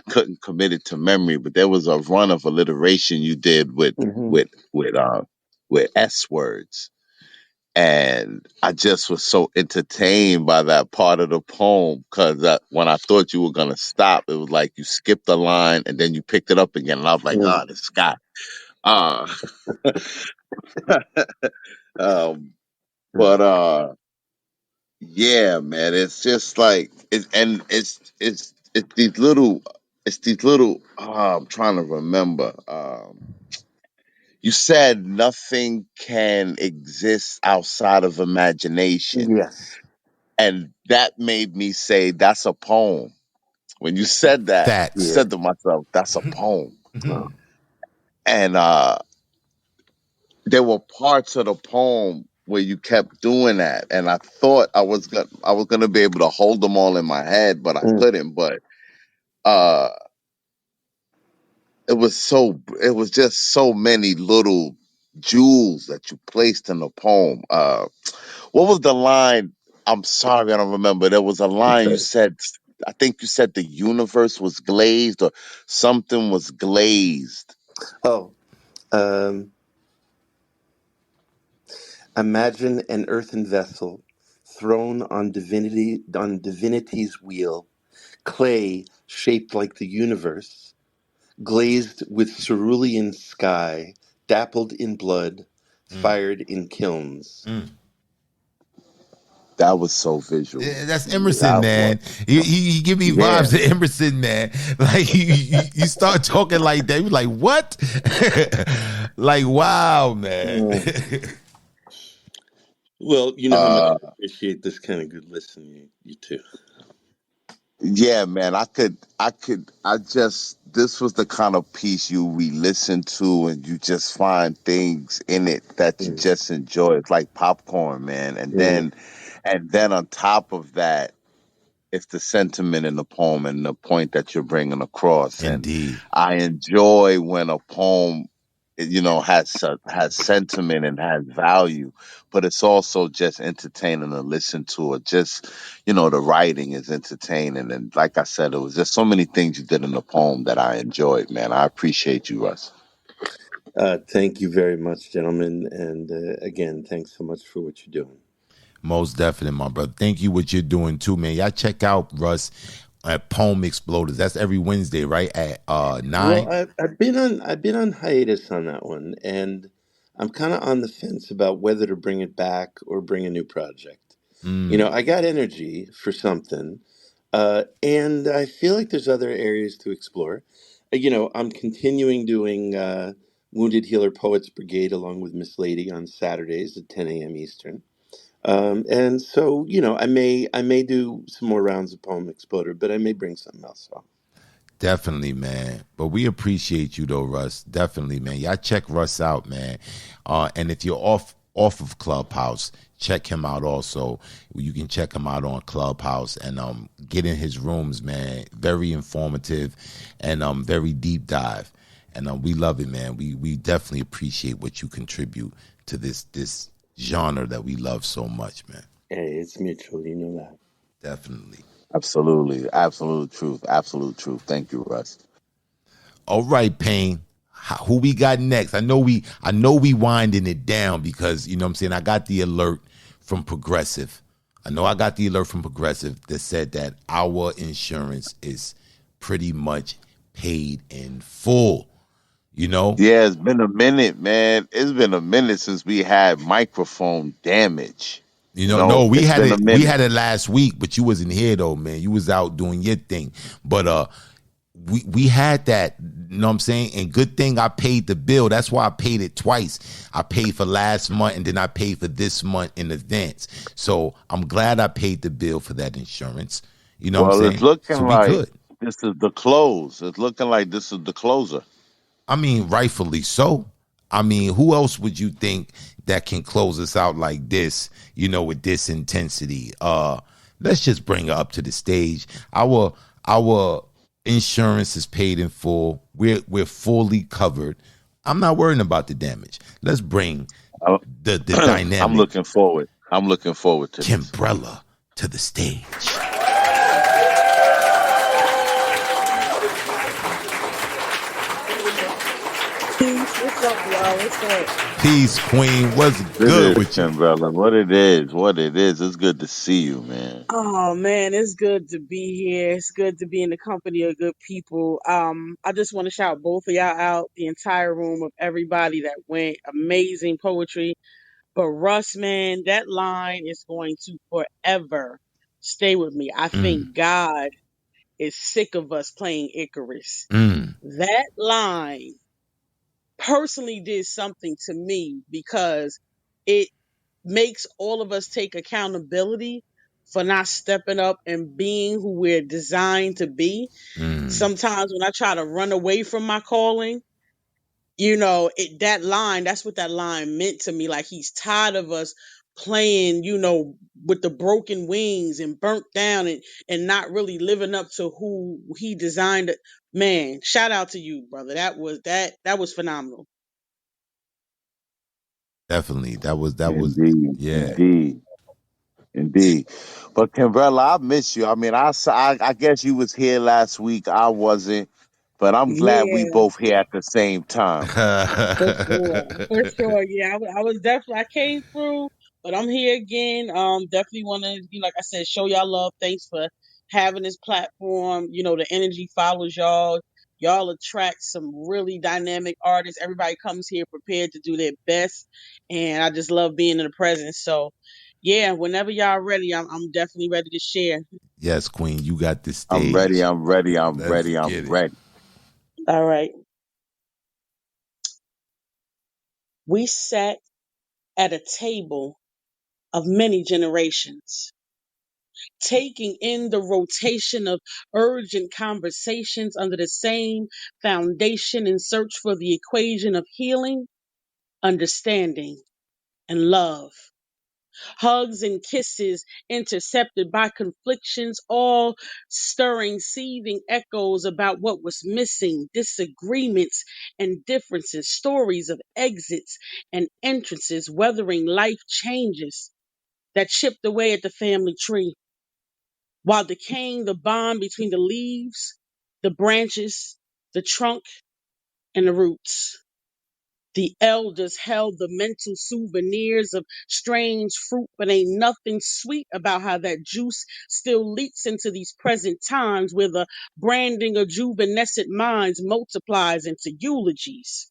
couldn't commit it to memory, but there was a run of alliteration you did with S words. And I just was so entertained by that part of the poem because when I thought you were going to stop, it was like you skipped a line and then you picked it up again. And I was like, oh, this guy. But yeah, man, it's just like, it's these little, I'm trying to remember. You said nothing can exist outside of imagination. Yes. And that made me say, that's a poem. When you said that, I Facts. said to myself, that's a poem. And there were parts of the poem where you kept doing that. And I thought I was gonna be able to hold them all in my head, but I couldn't. But uh it was just so many little jewels that you placed in the poem. What was the line? I'm sorry, I don't remember. There was a line you said. I think you said the universe was glazed or something was glazed. Oh, imagine an earthen vessel thrown on divinity's wheel, clay shaped like the universe, glazed with cerulean sky, dappled in blood, fired in kilns. That was so visual. Yeah, that's Emerson, man. He give me vibes of Emerson, man. Like you start talking like that, you're like, what? Like, wow, man. Well, you know how much I appreciate this kind of good listening. You too. Yeah, man. This was the kind of piece you re-listen to and you just find things in it that you just enjoy. It's like popcorn, man. And then on top of that, it's the sentiment in the poem and the point that you're bringing across. Indeed. And I enjoy when a poem, has sentiment and has value, but it's also just entertaining to listen to it. Just, the writing is entertaining. And like I said, it was just so many things you did in the poem that I enjoyed, man. I appreciate you, Russ. Thank you very much, gentlemen. And again, thanks so much for what you're doing. Most definite, my brother. Thank you what you're doing too, man. Y'all check out Russ at Poem Exploders. That's every Wednesday, right? At 9. Well, I've been on hiatus on that one, and I'm kind of on the fence about whether to bring it back or bring a new project. I got energy for something, and I feel like there's other areas to explore. I'm continuing doing Wounded Healer Poets Brigade along with Miss Lady on Saturdays at 10 a.m. Eastern. And so, I may do some more rounds of Poem Exploder, but I may bring something else on. Definitely, man. But we appreciate you though, Russ. Definitely, man. Y'all check Russ out, man. And if you're off off of Clubhouse. Check him out also. You can check him out on Clubhouse and get in his rooms, man. Very informative and very deep dive. And we love it, man. We definitely appreciate what you contribute to this genre that we love so much, man. Hey, it's mutual. You know that. Definitely. Absolutely. Absolute truth. Absolute truth. Thank you, Russ. All right, Payne. Who we got next? I know we winding it down because, you know what I'm saying, I got the alert from Progressive. That said that our insurance is pretty much paid in full. You know? Yeah, it's been a minute, man. It's been a minute since we had microphone damage. You know, no, we it's had been a minute. it last week, but you wasn't here though, man. You was out doing your thing. But we had that, you know what I'm saying? And good thing I paid the bill. That's why I paid it twice. I paid for last month and then I paid for this month in advance. So I'm glad I paid the bill for that insurance. You know what I'm saying? It's looking So we like good. this is the close. It's looking like this is the closer. I mean, rightfully so. I mean, who else would you think that can close us out like this, you know, with this intensity? Let's just bring her up to the stage. Our insurance is paid in full. We're fully covered. I'm not worrying about the damage. Let's bring the dynamic. I'm looking forward to Kimbrella to the stage. Peace. What's up, y'all? What's up? Peace, Queen. What's good with you? Brother? What it is. It's good to see you, man. Oh man, it's good to be here. It's good to be in the company of good people. I just want to shout both of y'all out, the entire room of everybody that went. Amazing poetry. But Russ, man, that line is going to forever stay with me. I think God is sick of us playing Icarus. That line personally did something to me because it makes all of us take accountability for not stepping up and being who we're designed to be. Sometimes when I try to run away from my calling, you know, that's what that line meant to me. Like he's tired of us playing, you know, with the broken wings and burnt down and not really living up to who he designed it. Man, shout out to you, brother. That was phenomenal. Definitely. That was yeah. Indeed. But Kimbrella, I miss you. I mean, I guess you was here last week. I wasn't, but I'm glad we Yeah. both here at the same time. For sure. Yeah, I was definitely, I came through, but I'm here again. Definitely want to, you know, like I said, show y'all love. Thanks for having this platform. You know, the energy follows y'all. Y'all attract some really dynamic artists. Everybody comes here prepared to do their best, and I just love being in the presence. So, yeah, whenever y'all ready, I'm definitely ready to share. Yes, Queen, you got this stage. I'm ready. I'm Let's ready. All right. We sat at a table of many generations, taking in the rotation of urgent conversations under the same foundation in search for the equation of healing, understanding, and love. Hugs and kisses intercepted by conflictions, all stirring, seething echoes about what was missing, disagreements and differences, stories of exits and entrances, weathering life changes that chipped away at the family tree, while decaying the bond between the leaves, the branches, the trunk, and the roots. The elders held the mental souvenirs of strange fruit, but ain't nothing sweet about how that juice still leaks into these present times where the branding of juvenescent minds multiplies into eulogies.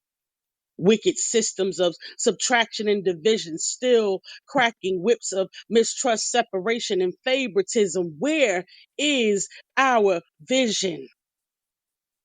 Wicked systems of subtraction and division still cracking whips of mistrust, separation, and favoritism. Where is our vision?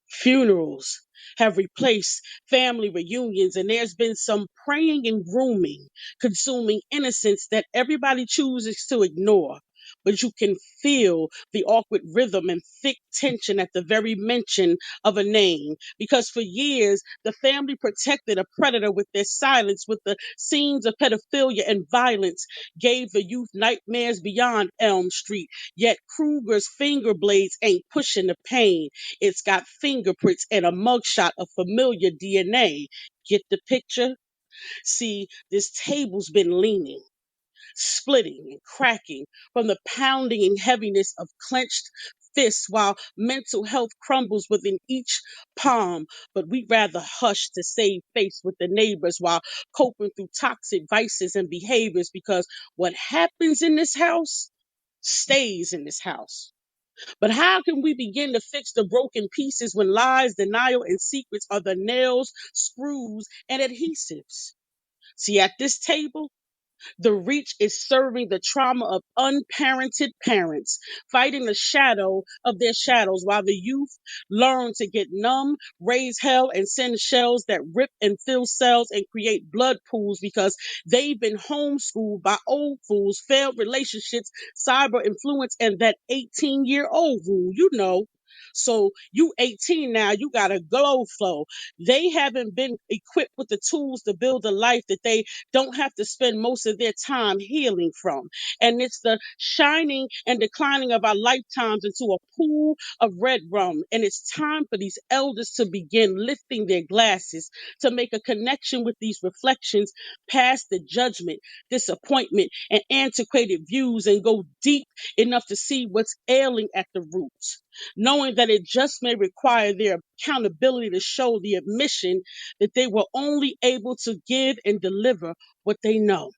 Funerals have replaced family reunions, and there's been some praying and grooming, consuming innocence that everybody chooses to ignore. but you can feel the awkward rhythm and thick tension at the very mention of a name. Because for years, the family protected a predator with their silence, with the scenes of pedophilia and violence, gave the youth nightmares beyond Elm Street. Yet Kruger's finger blades ain't pushing the pain. It's got fingerprints and a mugshot of familiar DNA. Get the picture? See, this table's been leaning, splitting and cracking from the pounding and heaviness of clenched fists while mental health crumbles within each palm. But we'd rather hush to save face with the neighbors while coping through toxic vices and behaviors, because what happens in this house stays in this house. But how can we begin to fix the broken pieces when lies, denial, and secrets are the nails, screws, and adhesives? See, at this table, the reach is serving the trauma of unparented parents, fighting the shadow of their shadows while the youth learn to get numb, raise hell, and send shells that rip and fill cells and create blood pools because they've been homeschooled by old fools, failed relationships, cyber influence, and that 18-year-old rule, you know. So you 18 now, you got a glow flow. They haven't been equipped with the tools to build a life that they don't have to spend most of their time healing from. And it's the shining and declining of our lifetimes into a pool of red rum. And it's time for these elders to begin lifting their glasses, to make a connection with these reflections past the judgment, disappointment, and antiquated views, and go deep enough to see what's ailing at the roots, knowing that it just may require their accountability to show the admission that they were only able to give and deliver what they know.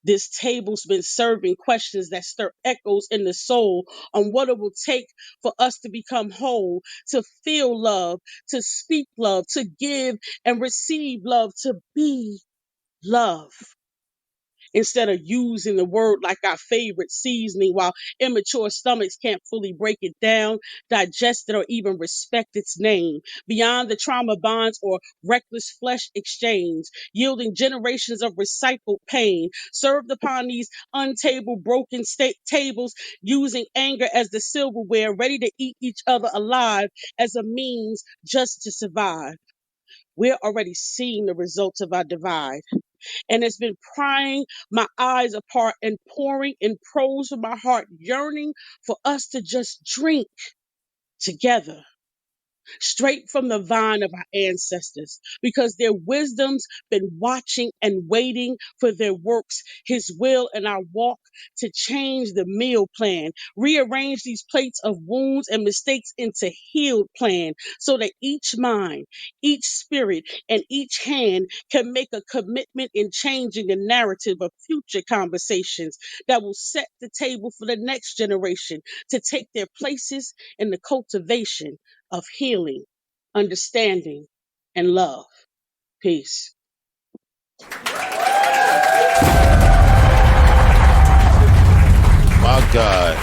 This table's been serving questions that stir echoes in the soul on what it will take for us to become whole, to feel love, to speak love, to give and receive love, to be love, instead of using the word like our favorite seasoning while immature stomachs can't fully break it down, digest it, or even respect its name. Beyond the trauma bonds or reckless flesh exchange, yielding generations of recycled pain, served upon these untabled, broken tables, using anger as the silverware, ready to eat each other alive as a means just to survive. We're already seeing the results of our divide, and it's been prying my eyes apart and pouring in prose from my heart, yearning for us to just drink together, straight from the vine of our ancestors, because their wisdom's been watching and waiting for their works, his will and our walk to change the meal plan, rearrange these plates of wounds and mistakes into healed plan, so that each mind, each spirit, and each hand can make a commitment in changing the narrative of future conversations that will set the table for the next generation to take their places in the cultivation of healing, understanding, and love. Peace. My God,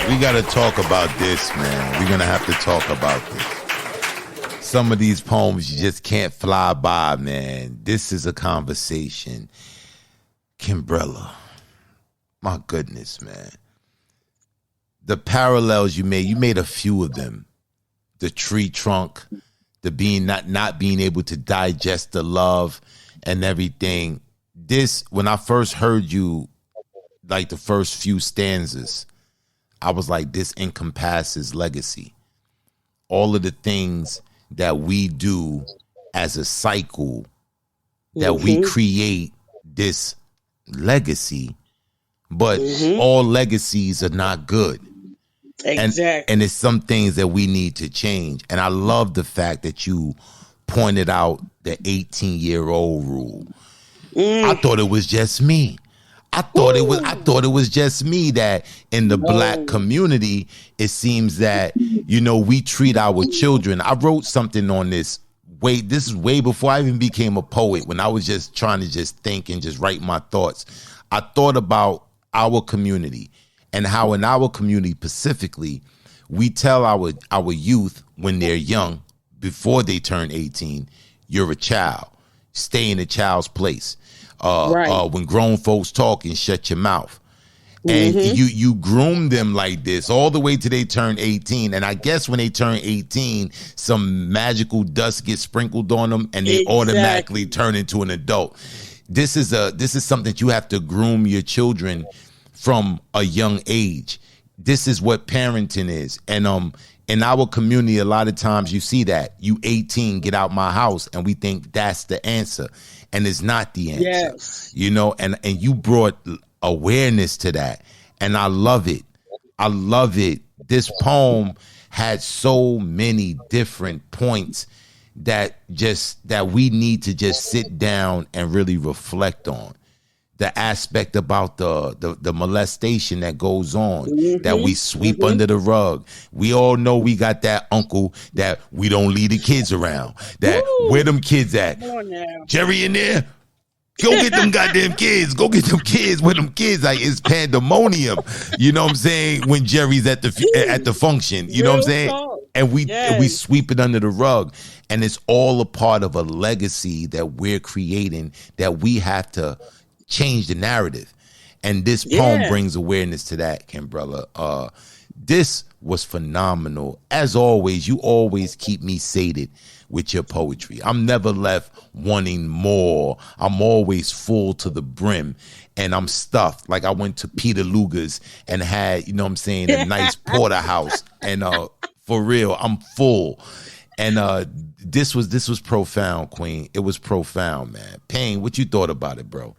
we got to talk about this, man. We're going to have to talk about this. Some of these poems you just can't fly by, man. This is a conversation. Kimbrella, my goodness, man. The parallels you made a few of them. The tree trunk, the being not being able to digest the love and everything. This, when I first heard you, like the first few stanzas, I was like, this encompasses legacy. All of the things that we do as a cycle, that we create this legacy, but all legacies are not good. Exactly. And it's some things that we need to change. And I love the fact that you pointed out the 18-year-old rule. I thought it was just me. I thought it was just me that in the Black community, it seems that, we treat our children. I wrote something on this. This is way before I even became a poet, when I was just trying to just think and just write my thoughts. I thought about our community and how in our community specifically, we tell our youth when they're young, before they turn 18, you're a child. Stay in a child's place. When grown folks talking, shut your mouth. And Mm-hmm. you groom them like this all the way till they turn 18. And I guess when they turn 18, some magical dust gets sprinkled on them and they automatically Exactly. turn into an adult. This is something that you have to groom your children from a young age. This is what parenting is. And in our community, a lot of times you see that. You 18, get out my house, and we think that's the answer. And it's not the answer. Yes. You know, and you brought awareness to that. And I love it. I love it. This poem had so many different points that we need to just sit down and really reflect on. The aspect about the molestation that goes on, that we sweep under the rug. We all know we got that uncle that we don't leave the kids around. That where them kids at? Come on now. Jerry in there? Go get them goddamn kids. Go get them kids. Where them kids? Like, it's pandemonium. You know what I'm saying? When Jerry's at the function. You know what I'm saying? Talk. And we Yes. sweep it under the rug. And it's all a part of a legacy that we're creating, that we have to change the narrative. And this poem brings awareness to that, Kimbrella. This was phenomenal. As always, you always keep me sated with your poetry. I'm never left wanting more. I'm always full to the brim, and I'm stuffed. Like I went to Peter Luger's and had, you know what I'm saying, a nice porterhouse. And for real, I'm full. And this was profound, Queen. It was profound, man. Payne, what you thought about it, bro?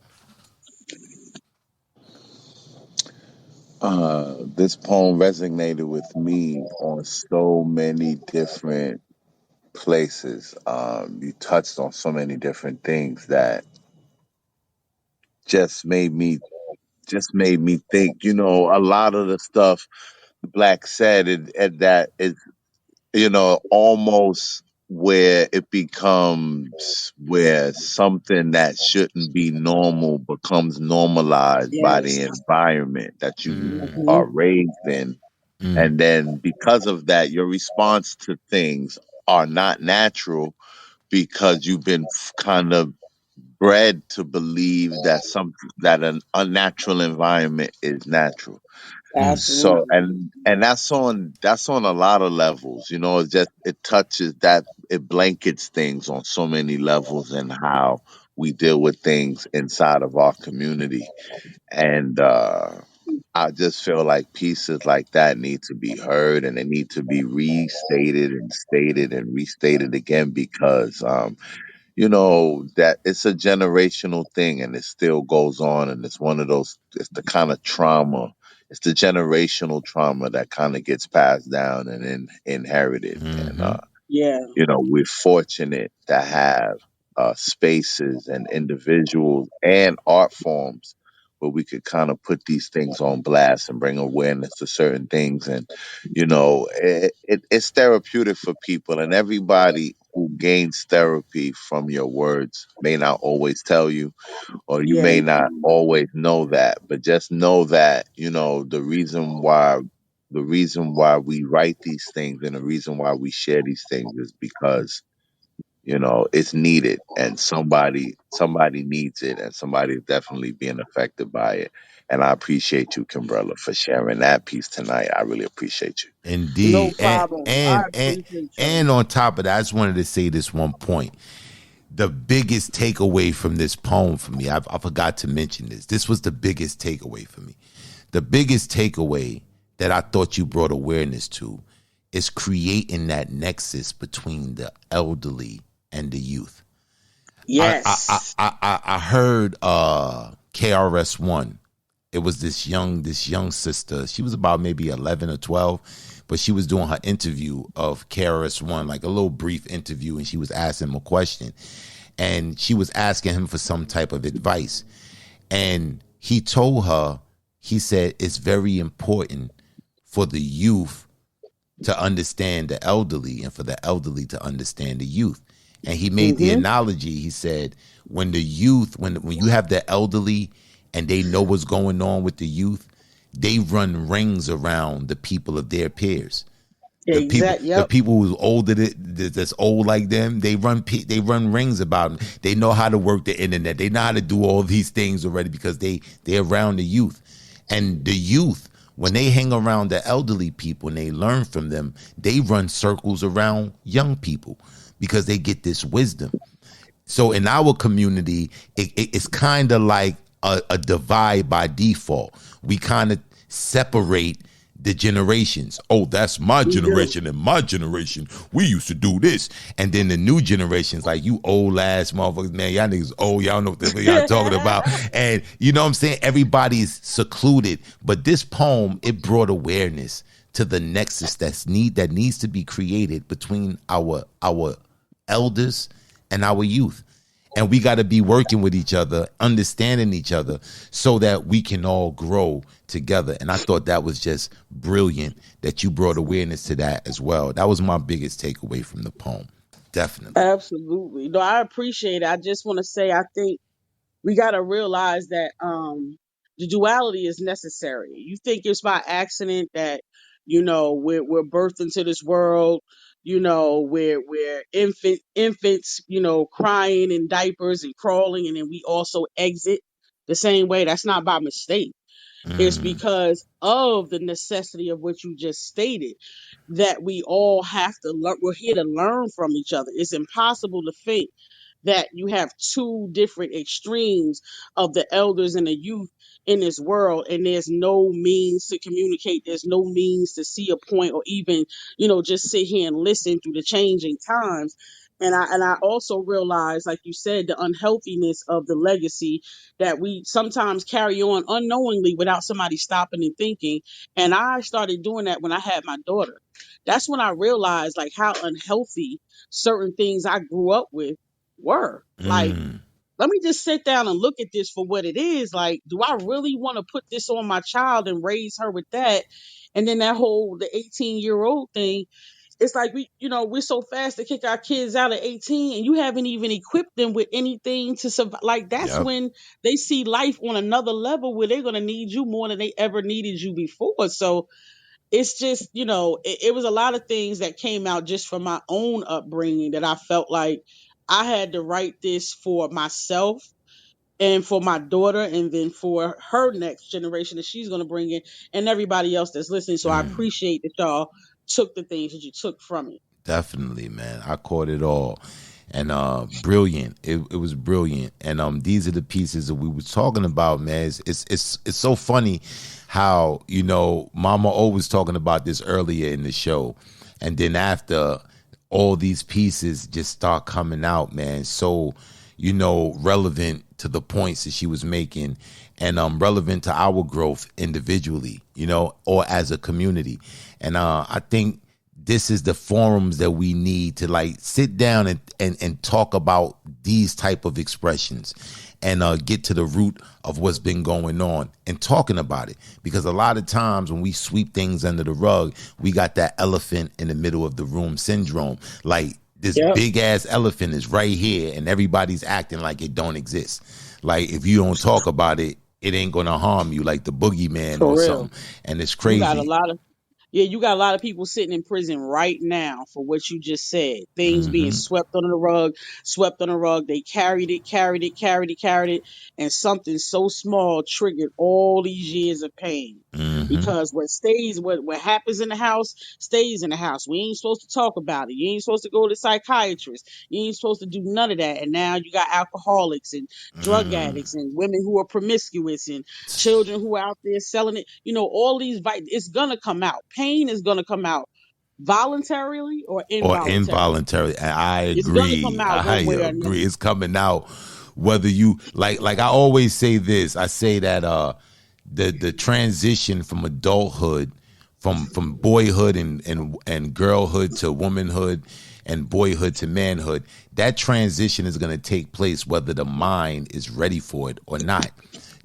This poem resonated with me on so many different places. You touched on so many different things that just made me think. You know, a lot of the stuff Black said, and that is, you know, almost where it becomes where something that shouldn't be normal becomes normalized by the Yes. environment that you Mm-hmm. are raised in. And then because of that, your response to things are not natural because you've been kind of bred to believe that that an unnatural environment is natural. So Absolutely. and that's on a lot of levels. You know, it touches that, it blankets things on so many levels, and how we deal with things inside of our community. And I just feel like pieces like that need to be heard, and they need to be restated and stated and restated again, because you know, that it's a generational thing and it still goes on. And it's one of those, it's the kind of trauma, it's the generational trauma that kind of gets passed down and inherited. And Yeah. you know, we're fortunate to have spaces and individuals and art forms where we could kind of put these things on blast and bring awareness to certain things. And, you know, it's therapeutic for people, and everybody who gains therapy from your words may not always tell you, or you Yeah. may not always know that, but just know that, you know, the reason why we write these things and the reason why we share these things is because, you know, it's needed, and somebody needs it, and somebody is definitely being affected by it. And I appreciate you, Kimbrella, for sharing that piece tonight. I really appreciate you. No Indeed. problem. I appreciate And y'all. on top of that, I just wanted to say this one point. The biggest takeaway from this poem for me, I forgot to mention this. This was the biggest takeaway for me. The biggest takeaway that I thought you brought awareness to is creating that nexus between the elderly and the youth. Yes. I heard KRS-One. It was this young sister. She was about maybe 11 or 12, but she was doing her interview of KRS-One, like a little brief interview, and she was asking him a question. And she was asking him for some type of advice. And he told her, he said, it's very important for the youth to understand the elderly and for the elderly to understand the youth. And he made the analogy, he said, when the youth, when you have the elderly and they know what's going on with the youth, they run rings around the people of their peers. Exactly. The people who's older, that's old like them, they run rings about them. They know how to work the internet. They know how to do all these things already because they're around the youth. And the youth, when they hang around the elderly people and they learn from them, they run circles around young people because they get this wisdom. So in our community, it's kind of like a divide by default. We kind of separate the generations. Oh, that's my generation, and my generation, we used to do this. And then the new generations, like, you old ass motherfuckers, man, y'all niggas old, y'all know what the fuck y'all talking about. And you know what I'm saying? Everybody's secluded. But this poem, it brought awareness to the nexus that needs to be created between our elders and our youth. And we got to be working with each other, understanding each other, so that we can all grow together. And I thought that was just brilliant that you brought awareness to that as well. That was my biggest takeaway from the poem. Definitely. Absolutely. No, I appreciate it. I just want to say, I think we got to realize that the duality is necessary. You think it's by accident that, we're birthed into this world, we're infants, crying in diapers and crawling, and then we also exit the same way. That's not by mistake. It's because of the necessity of what you just stated, that we all have to learn. We're here to learn from each other. It's impossible to think that you have two different extremes of the elders and the youth in this world, and there's no means to communicate. There's no means to see a point, or even, just sit here and listen through the changing times. And I also realize, like you said, the unhealthiness of the legacy that we sometimes carry on unknowingly without somebody stopping and thinking. And I started doing that when I had my daughter. That's when I realized, like, how unhealthy certain things I grew up with were. Like, let me just sit down and look at this for what it is. Like, do I really want to put this on my child and raise her with that? And then the 18-year-old thing, it's like we're so fast to kick our kids out at 18, and you haven't even equipped them with anything to survive. Like, that's when they see life on another level where they're going to need you more than they ever needed you before. So it's just, it was a lot of things that came out just from my own upbringing that I felt like I had to write this for myself and for my daughter, and then for her next generation that she's going to bring in, and everybody else that's listening. So I appreciate that y'all took the things that you took from it. Definitely, man. I caught it all. And brilliant. It was brilliant. And these are the pieces that we were talking about, man. It's so funny how, Mama O was talking about this earlier in the show. And then after, all these pieces just start coming out, man. So, relevant to the points that she was making, and relevant to our growth individually, or as a community. And I think this is the forums that we need to, like, sit down and talk about these type of expressions, and get to the root of what's been going on and talking about it. Because a lot of times when we sweep things under the rug, we got that elephant in the middle of the room syndrome. Like, this big ass elephant is right here, and everybody's acting like it don't exist. Like, if you don't talk about it, it ain't gonna harm you, like the boogeyman or something. And it's crazy. You got a lot of people sitting in prison right now for what you just said. Things being swept under the rug. They carried it, and something so small triggered all these years of pain. Because what happens in the house stays in the house. We ain't supposed to talk about it. You ain't supposed to go to psychiatrists. You ain't supposed to do none of that. And now you got alcoholics and drug addicts and women who are promiscuous and children who are out there selling it. All these it's gonna come out. Pain is gonna come out voluntarily or involuntarily. I agree. I agree. It's coming out whether you like I always say this. I say that the transition from adulthood, from boyhood and girlhood to womanhood and boyhood to manhood, that transition is going to take place whether the mind is ready for it or not.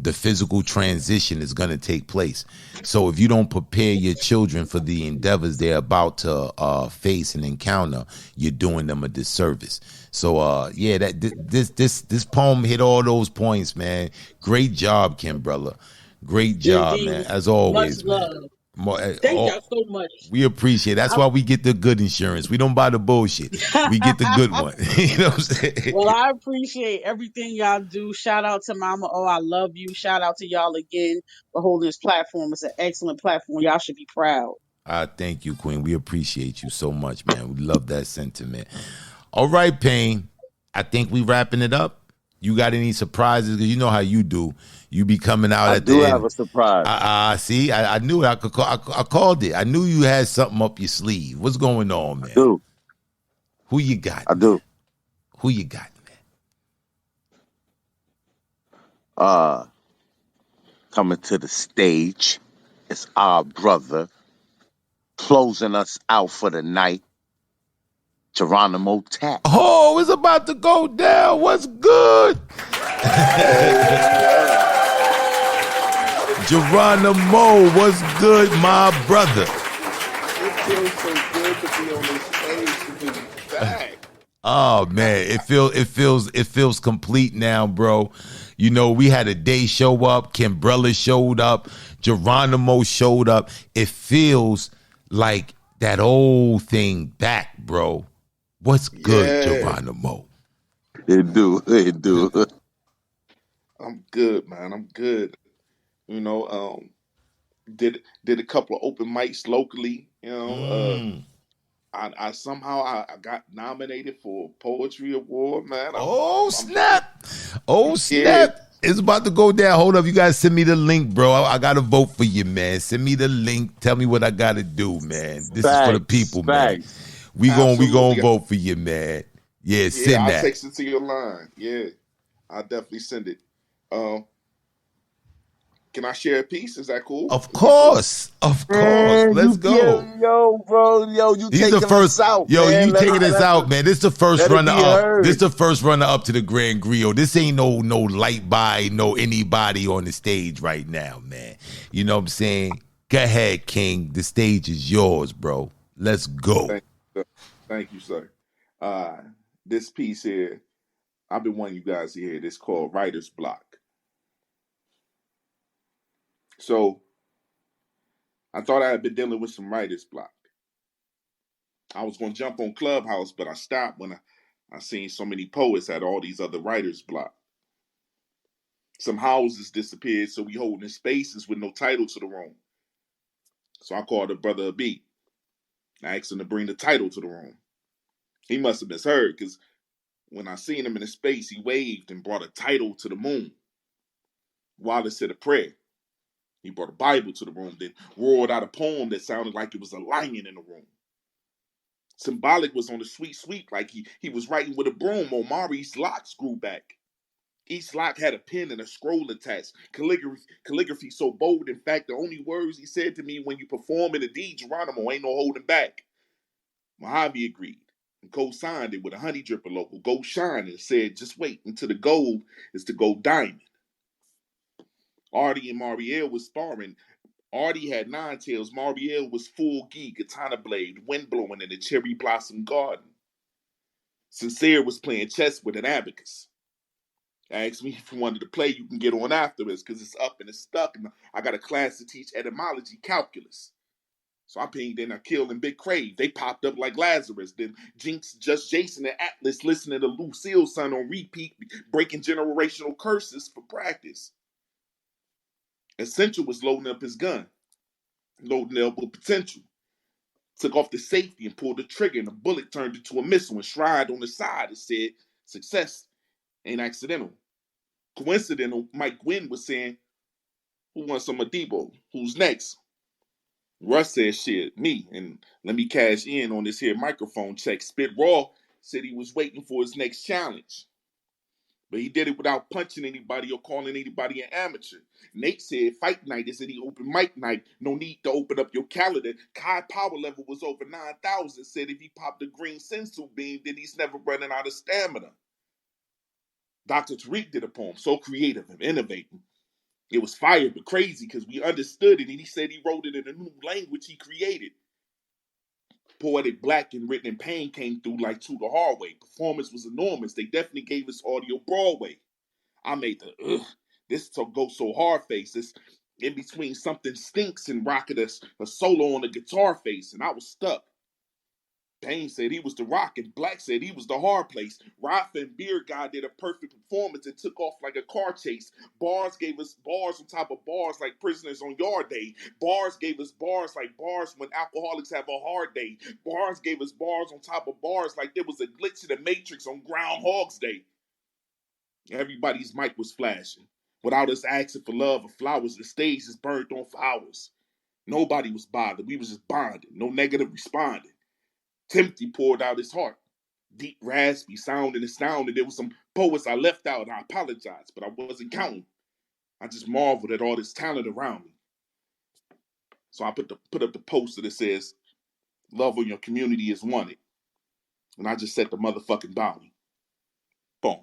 The physical transition is going to take place. So if you don't prepare your children for the endeavors they're about to face and encounter, you're doing them a disservice. So this poem hit all those points, man. Great job, Kimbrella. Great job, man. As always, man. Thank y'all so much. We appreciate it. That's why we get the good insurance. We don't buy the bullshit. We get the good one. You know what I'm saying? Well, I appreciate everything y'all do. Shout out to Mama. Oh, I love you. Shout out to y'all again for holding this platform. It's an excellent platform. Y'all should be proud. Thank you, Queen. We appreciate you so much, man. We love that sentiment. All right, Payne. I think we wrapping it up. You got any surprises? Because you know how you do. You be coming out I at do the have end. a surprise. See, I knew it. I called it. I knew you had something up your sleeve. What's going on, man? I do. Who you got? I do. Who you got, Uh, Coming to the stage is our brother, closing us out for the night, Geronimo Tap. Oh, it's about to go down. What's good? Geronimo, what's good, my brother? It feels so good to be on this stage to be back. Oh man, it feels complete now, bro. You know, we had a day show up, Kimbrella showed up, Geronimo showed up. It feels like that old thing back, bro. What's good, Yeah. Geronimo? It do. I'm good, man. I'm good. You know, did a couple of open mics locally. You know, I somehow I got nominated for a poetry award, man. Oh snap! It's about to go down. Hold up, you guys send me the link, bro. I gotta vote for you, man. Send me the link. Tell me what I gotta do, man. This is for the people, man. We gonna vote for you, man. Yeah, send I'll that. text it to your line. Yeah, I'll definitely send it. Can I share a piece? Is that cool? Of course. Man, Let's go. Yo, bro, you He's taking the first. us out, Yo, man. you taking us out, man. This is the first let it runner be up. heard. This is the first runner up to the Grand Griot. This ain't no light by no anybody on the stage right now, man. You know what I'm saying? Go ahead, King. The stage is yours, bro. Let's go. Thank you, sir. This piece here, I've been wanting you guys to hear. This called Writer's Block. So I thought I had been dealing with some writer's block. I was going to jump on Clubhouse, but I stopped when I seen so many poets had all these other writer's block. Some houses disappeared, so we holding spaces with no title to the room. So I called a brother a beat. I asked him to bring the title to the room. He must have misheard, because when I seen him in the space, he waved and brought a title to the moon. Wallace said a prayer. He brought a Bible to the room, then roared out a poem that sounded like it was a lion in the room. Symbolic was on the sweet, like he was writing with a broom. Omari's locks grew back. Each lock had a pen and a scroll attached. Calligraphy so bold, in fact, the only words he said to me: when you perform in a deed, Geronimo, ain't no holding back. Mojave agreed and co-signed it with a honey dripper logo, Gold Shine, and said, just wait until the gold is the gold diamond. Artie and Marielle was sparring. Artie had 9 tails. Marielle was full gi, katana blade, wind blowing in a cherry blossom garden. Sincere was playing chess with an abacus. Asked me if you wanted to play, you can get on after us, because it's up and it's stuck, and I got a class to teach etymology, calculus. So I pinged in Akil and Big Crave. They popped up like Lazarus. Then Jinx, Just Jason, and Atlas listening to Lucille's son on repeat, breaking generational curses for practice. Essential was loading up his gun, loading up with potential. Took off the safety and pulled the trigger, and the bullet turned into a missile. Enshrined on the side, it said, success ain't accidental. Coincidental, Mike Gwynn was saying, who wants some Adebo? Who's next? Russ said, shit, me. And let me cash in on this here microphone check. Spit Raw said he was waiting for his next challenge. But he did it without punching anybody or calling anybody an amateur. Nate said fight night is any open mic night. No need to open up your calendar. Kai power level was over 9,000. Said if he popped a green sensu beam, then he's never running out of stamina. Dr. Tariq did a poem, so creative and innovative. It was fire but crazy because we understood it, and he said he wrote it in a new language he created. Poetic Black and Written in Pain came through like To the Hard Way. Performance was enormous. They definitely gave us audio Broadway. I made the this to go so hard face. This In between something stinks and rocking a solo on the guitar face, and I was stuck. Payne said he was the rock, and Black said he was the hard place. Rafa and Beard Guy did a perfect performance and took off like a car chase. Bars gave us bars on top of bars like prisoners on yard day. Bars gave us bars like bars when alcoholics have a hard day. Bars gave us bars on top of bars like there was a glitch in the Matrix on Groundhog's Day. Everybody's mic was flashing. Without us asking for love or flowers, the stage just burned on for hours. Nobody was bothered. We was just bonding. No negative responding. Timothy poured out his heart. Deep, raspy, sounding and sounding. There was some poets I left out, and I apologize, but I wasn't counting. I just marveled at all this talent around me. So I put up the poster that says, "Love on your community is wanted." And I just set the motherfucking bounty. Boom.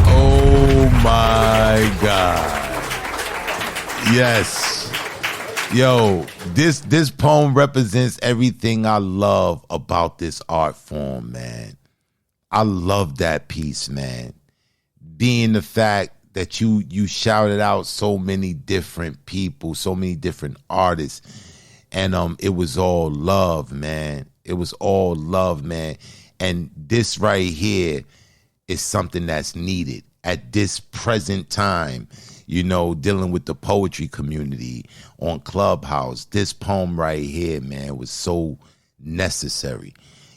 Oh my God. Yes. Yo, this poem represents everything I love about this art form, man. I love that piece, man. Being the fact that you shouted out so many different people, so many different artists, and it was all love, man. It was all love, man. And this right here is something that's needed at this present time. You know, dealing with the poetry community on Clubhouse. This poem right here, man, was so necessary.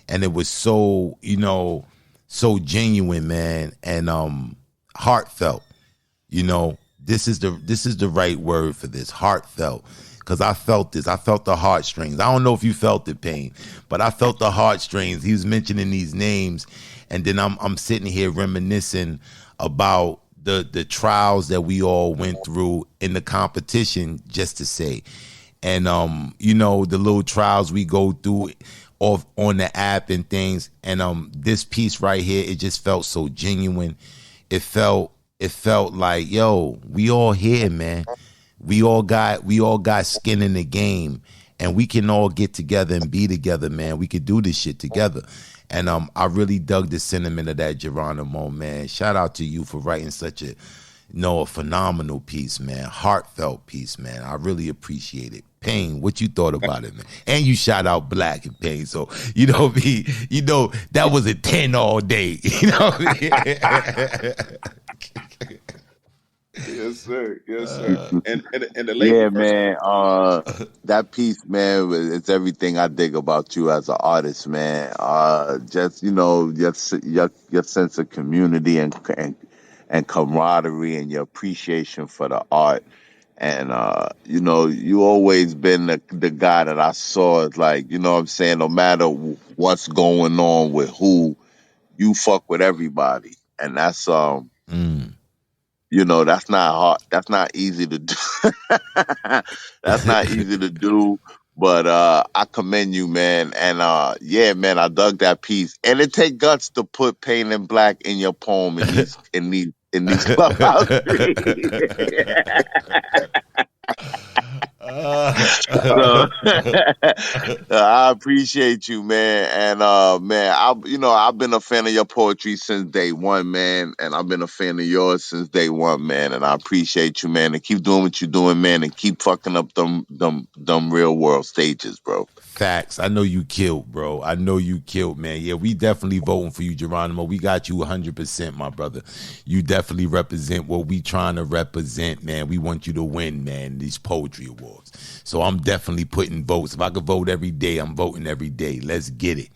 And it was so, you know, so genuine, man, and heartfelt. You know, this is the right word for this, heartfelt. Because I felt this. I felt the heartstrings. I don't know if you felt the pain, but I felt the heartstrings. He was mentioning these names, and then I'm sitting here reminiscing about the trials that we all went through in the competition, just to say. And you know, the little trials we go through off on the app and things. And this piece right here, it just felt so genuine. It felt like, yo, we all here, man. We all got skin in the game, and we can all get together and be together, man. We could do this shit together. And I really dug the sentiment of that, Geronimo, man. Shout out to you for writing such a phenomenal piece, man. Heartfelt piece, man. I really appreciate it. Payne, what you thought about it, man? And you shout out Black and Payne, so you know me. You know that was a 10 all day. You know. Yes, sir. Yes, sir. And the lady Yeah, version. man. That piece, man, it's everything I dig about you as an artist, man. Just your sense of community and camaraderie and your appreciation for the art. And you always been the guy that I saw as, like, you know what I'm saying, no matter what's going on with who, you fuck with everybody. And that's that's not hard. That's not easy to do. That's not easy to do. But I commend you, man. And yeah, man, I dug that piece. And it take guts to put Payne and Black in your poem in these clubhouse streets. So, I appreciate you, man. And man, I've been a fan of your poetry since day one, man. And I've been a fan of yours since day one, man. And I appreciate you, man. And keep doing what you're doing, man. And keep fucking up them real world stages, bro. Facts. I know you killed, bro. I know you killed, man. Yeah, we definitely voting for you, Geronimo. We got you 100%, my brother. You definitely represent what we trying to represent, man. We want you to win, man, these poetry awards. So I'm definitely putting votes. If I could vote every day, I'm voting every day. Let's get it.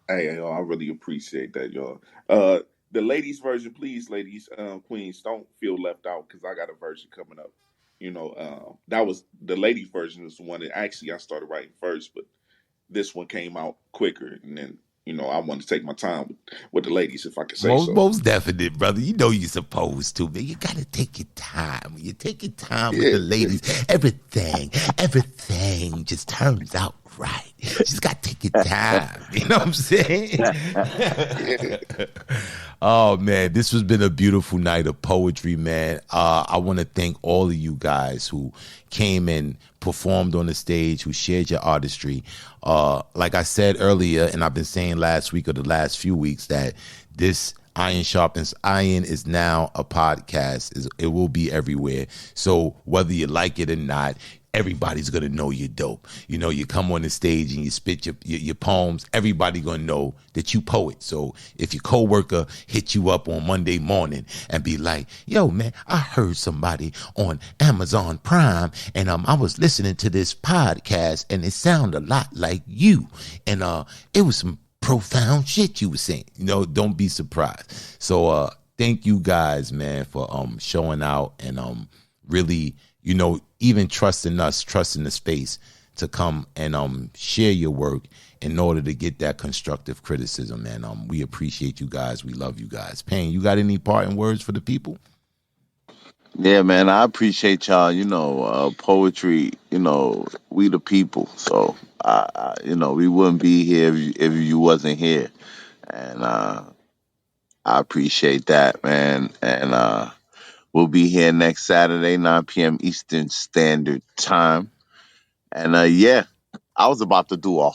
Hey, I really appreciate that, y'all. The ladies version, please, ladies, queens, don't feel left out, because I got a version coming up. You know, that was the ladies version is the one that actually I started writing first, but this one came out quicker, and then I want to take my time with the ladies, if I could say so. Most definite, brother. You know you're supposed to, man. You gotta take your time. When you take your time with the ladies, everything just turns out right. You just gotta take your time. You know what I'm saying? Oh man, this has been a beautiful night of poetry, man. I want to thank all of you guys who came and performed on the stage, who shared your artistry. Like I said earlier, and I've been saying last week or the last few weeks, that this Iron Sharpens Iron is now a podcast. It will be everywhere. So whether you like it or not, everybody's gonna know you're dope. You know, you come on the stage and you spit your poems, everybody gonna know that you poet. So if your coworker hit you up on Monday morning and be like, yo man, I heard somebody on Amazon Prime and I was listening to this podcast and it sounded a lot like you. And it was some profound shit you were saying. You know, don't be surprised. So thank you guys, man, for showing out and really, you know, even trusting us, trusting the space to come and share your work in order to get that constructive criticism. And we appreciate you guys. We love you guys. Payne, you got any parting words for the people? Yeah, man, I appreciate y'all. You know, poetry. You know, we the people. So, you know, we wouldn't be here if you wasn't here. And I appreciate that, man. And we'll be here next Saturday, 9 p.m. Eastern Standard Time. And yeah, I was about to do the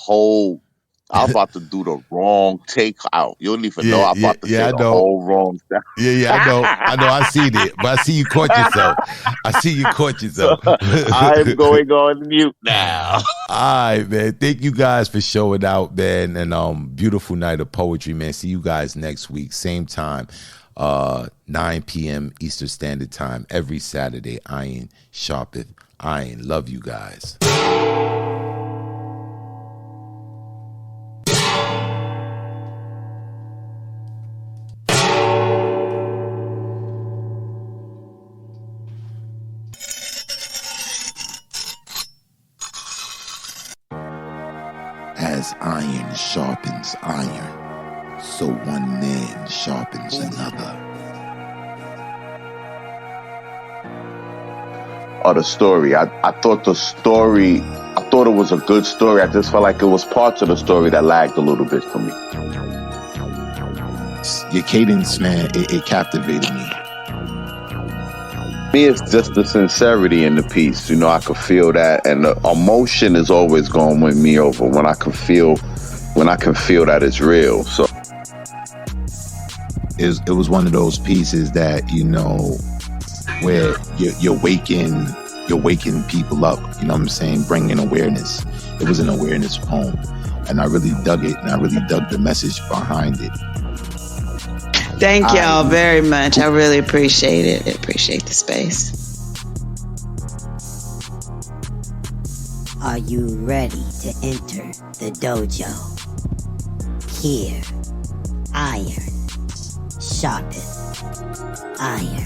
wrong take out. You don't even know I'm about to say the whole wrong stuff. Yeah, I know. I seen it, but I see you caught yourself. I'm going on mute now. All right, man. Thank you guys for showing out, man. And beautiful night of poetry, man. See you guys next week, same time, 9 p.m. Eastern Standard Time, every Saturday. Iron sharpeth iron. Love you guys. As iron sharpens iron, so one man sharpens another. Or the story. I thought it was a good story. I just felt like it was parts of the story that lagged a little bit for me. Your cadence, man, it captivated me. Me, it's just the sincerity in the piece. You know, I could feel that, and the emotion is always going to win me over when I can feel that it's real. So it was one of those pieces that, you know, where you're waking people up. You know what I'm saying? Bringing awareness. It was an awareness poem, and I really dug it, and I really dug the message behind it. Thank y'all very much. I really appreciate it. I appreciate the space. Are you ready to enter the dojo? Here, iron sharpeth iron.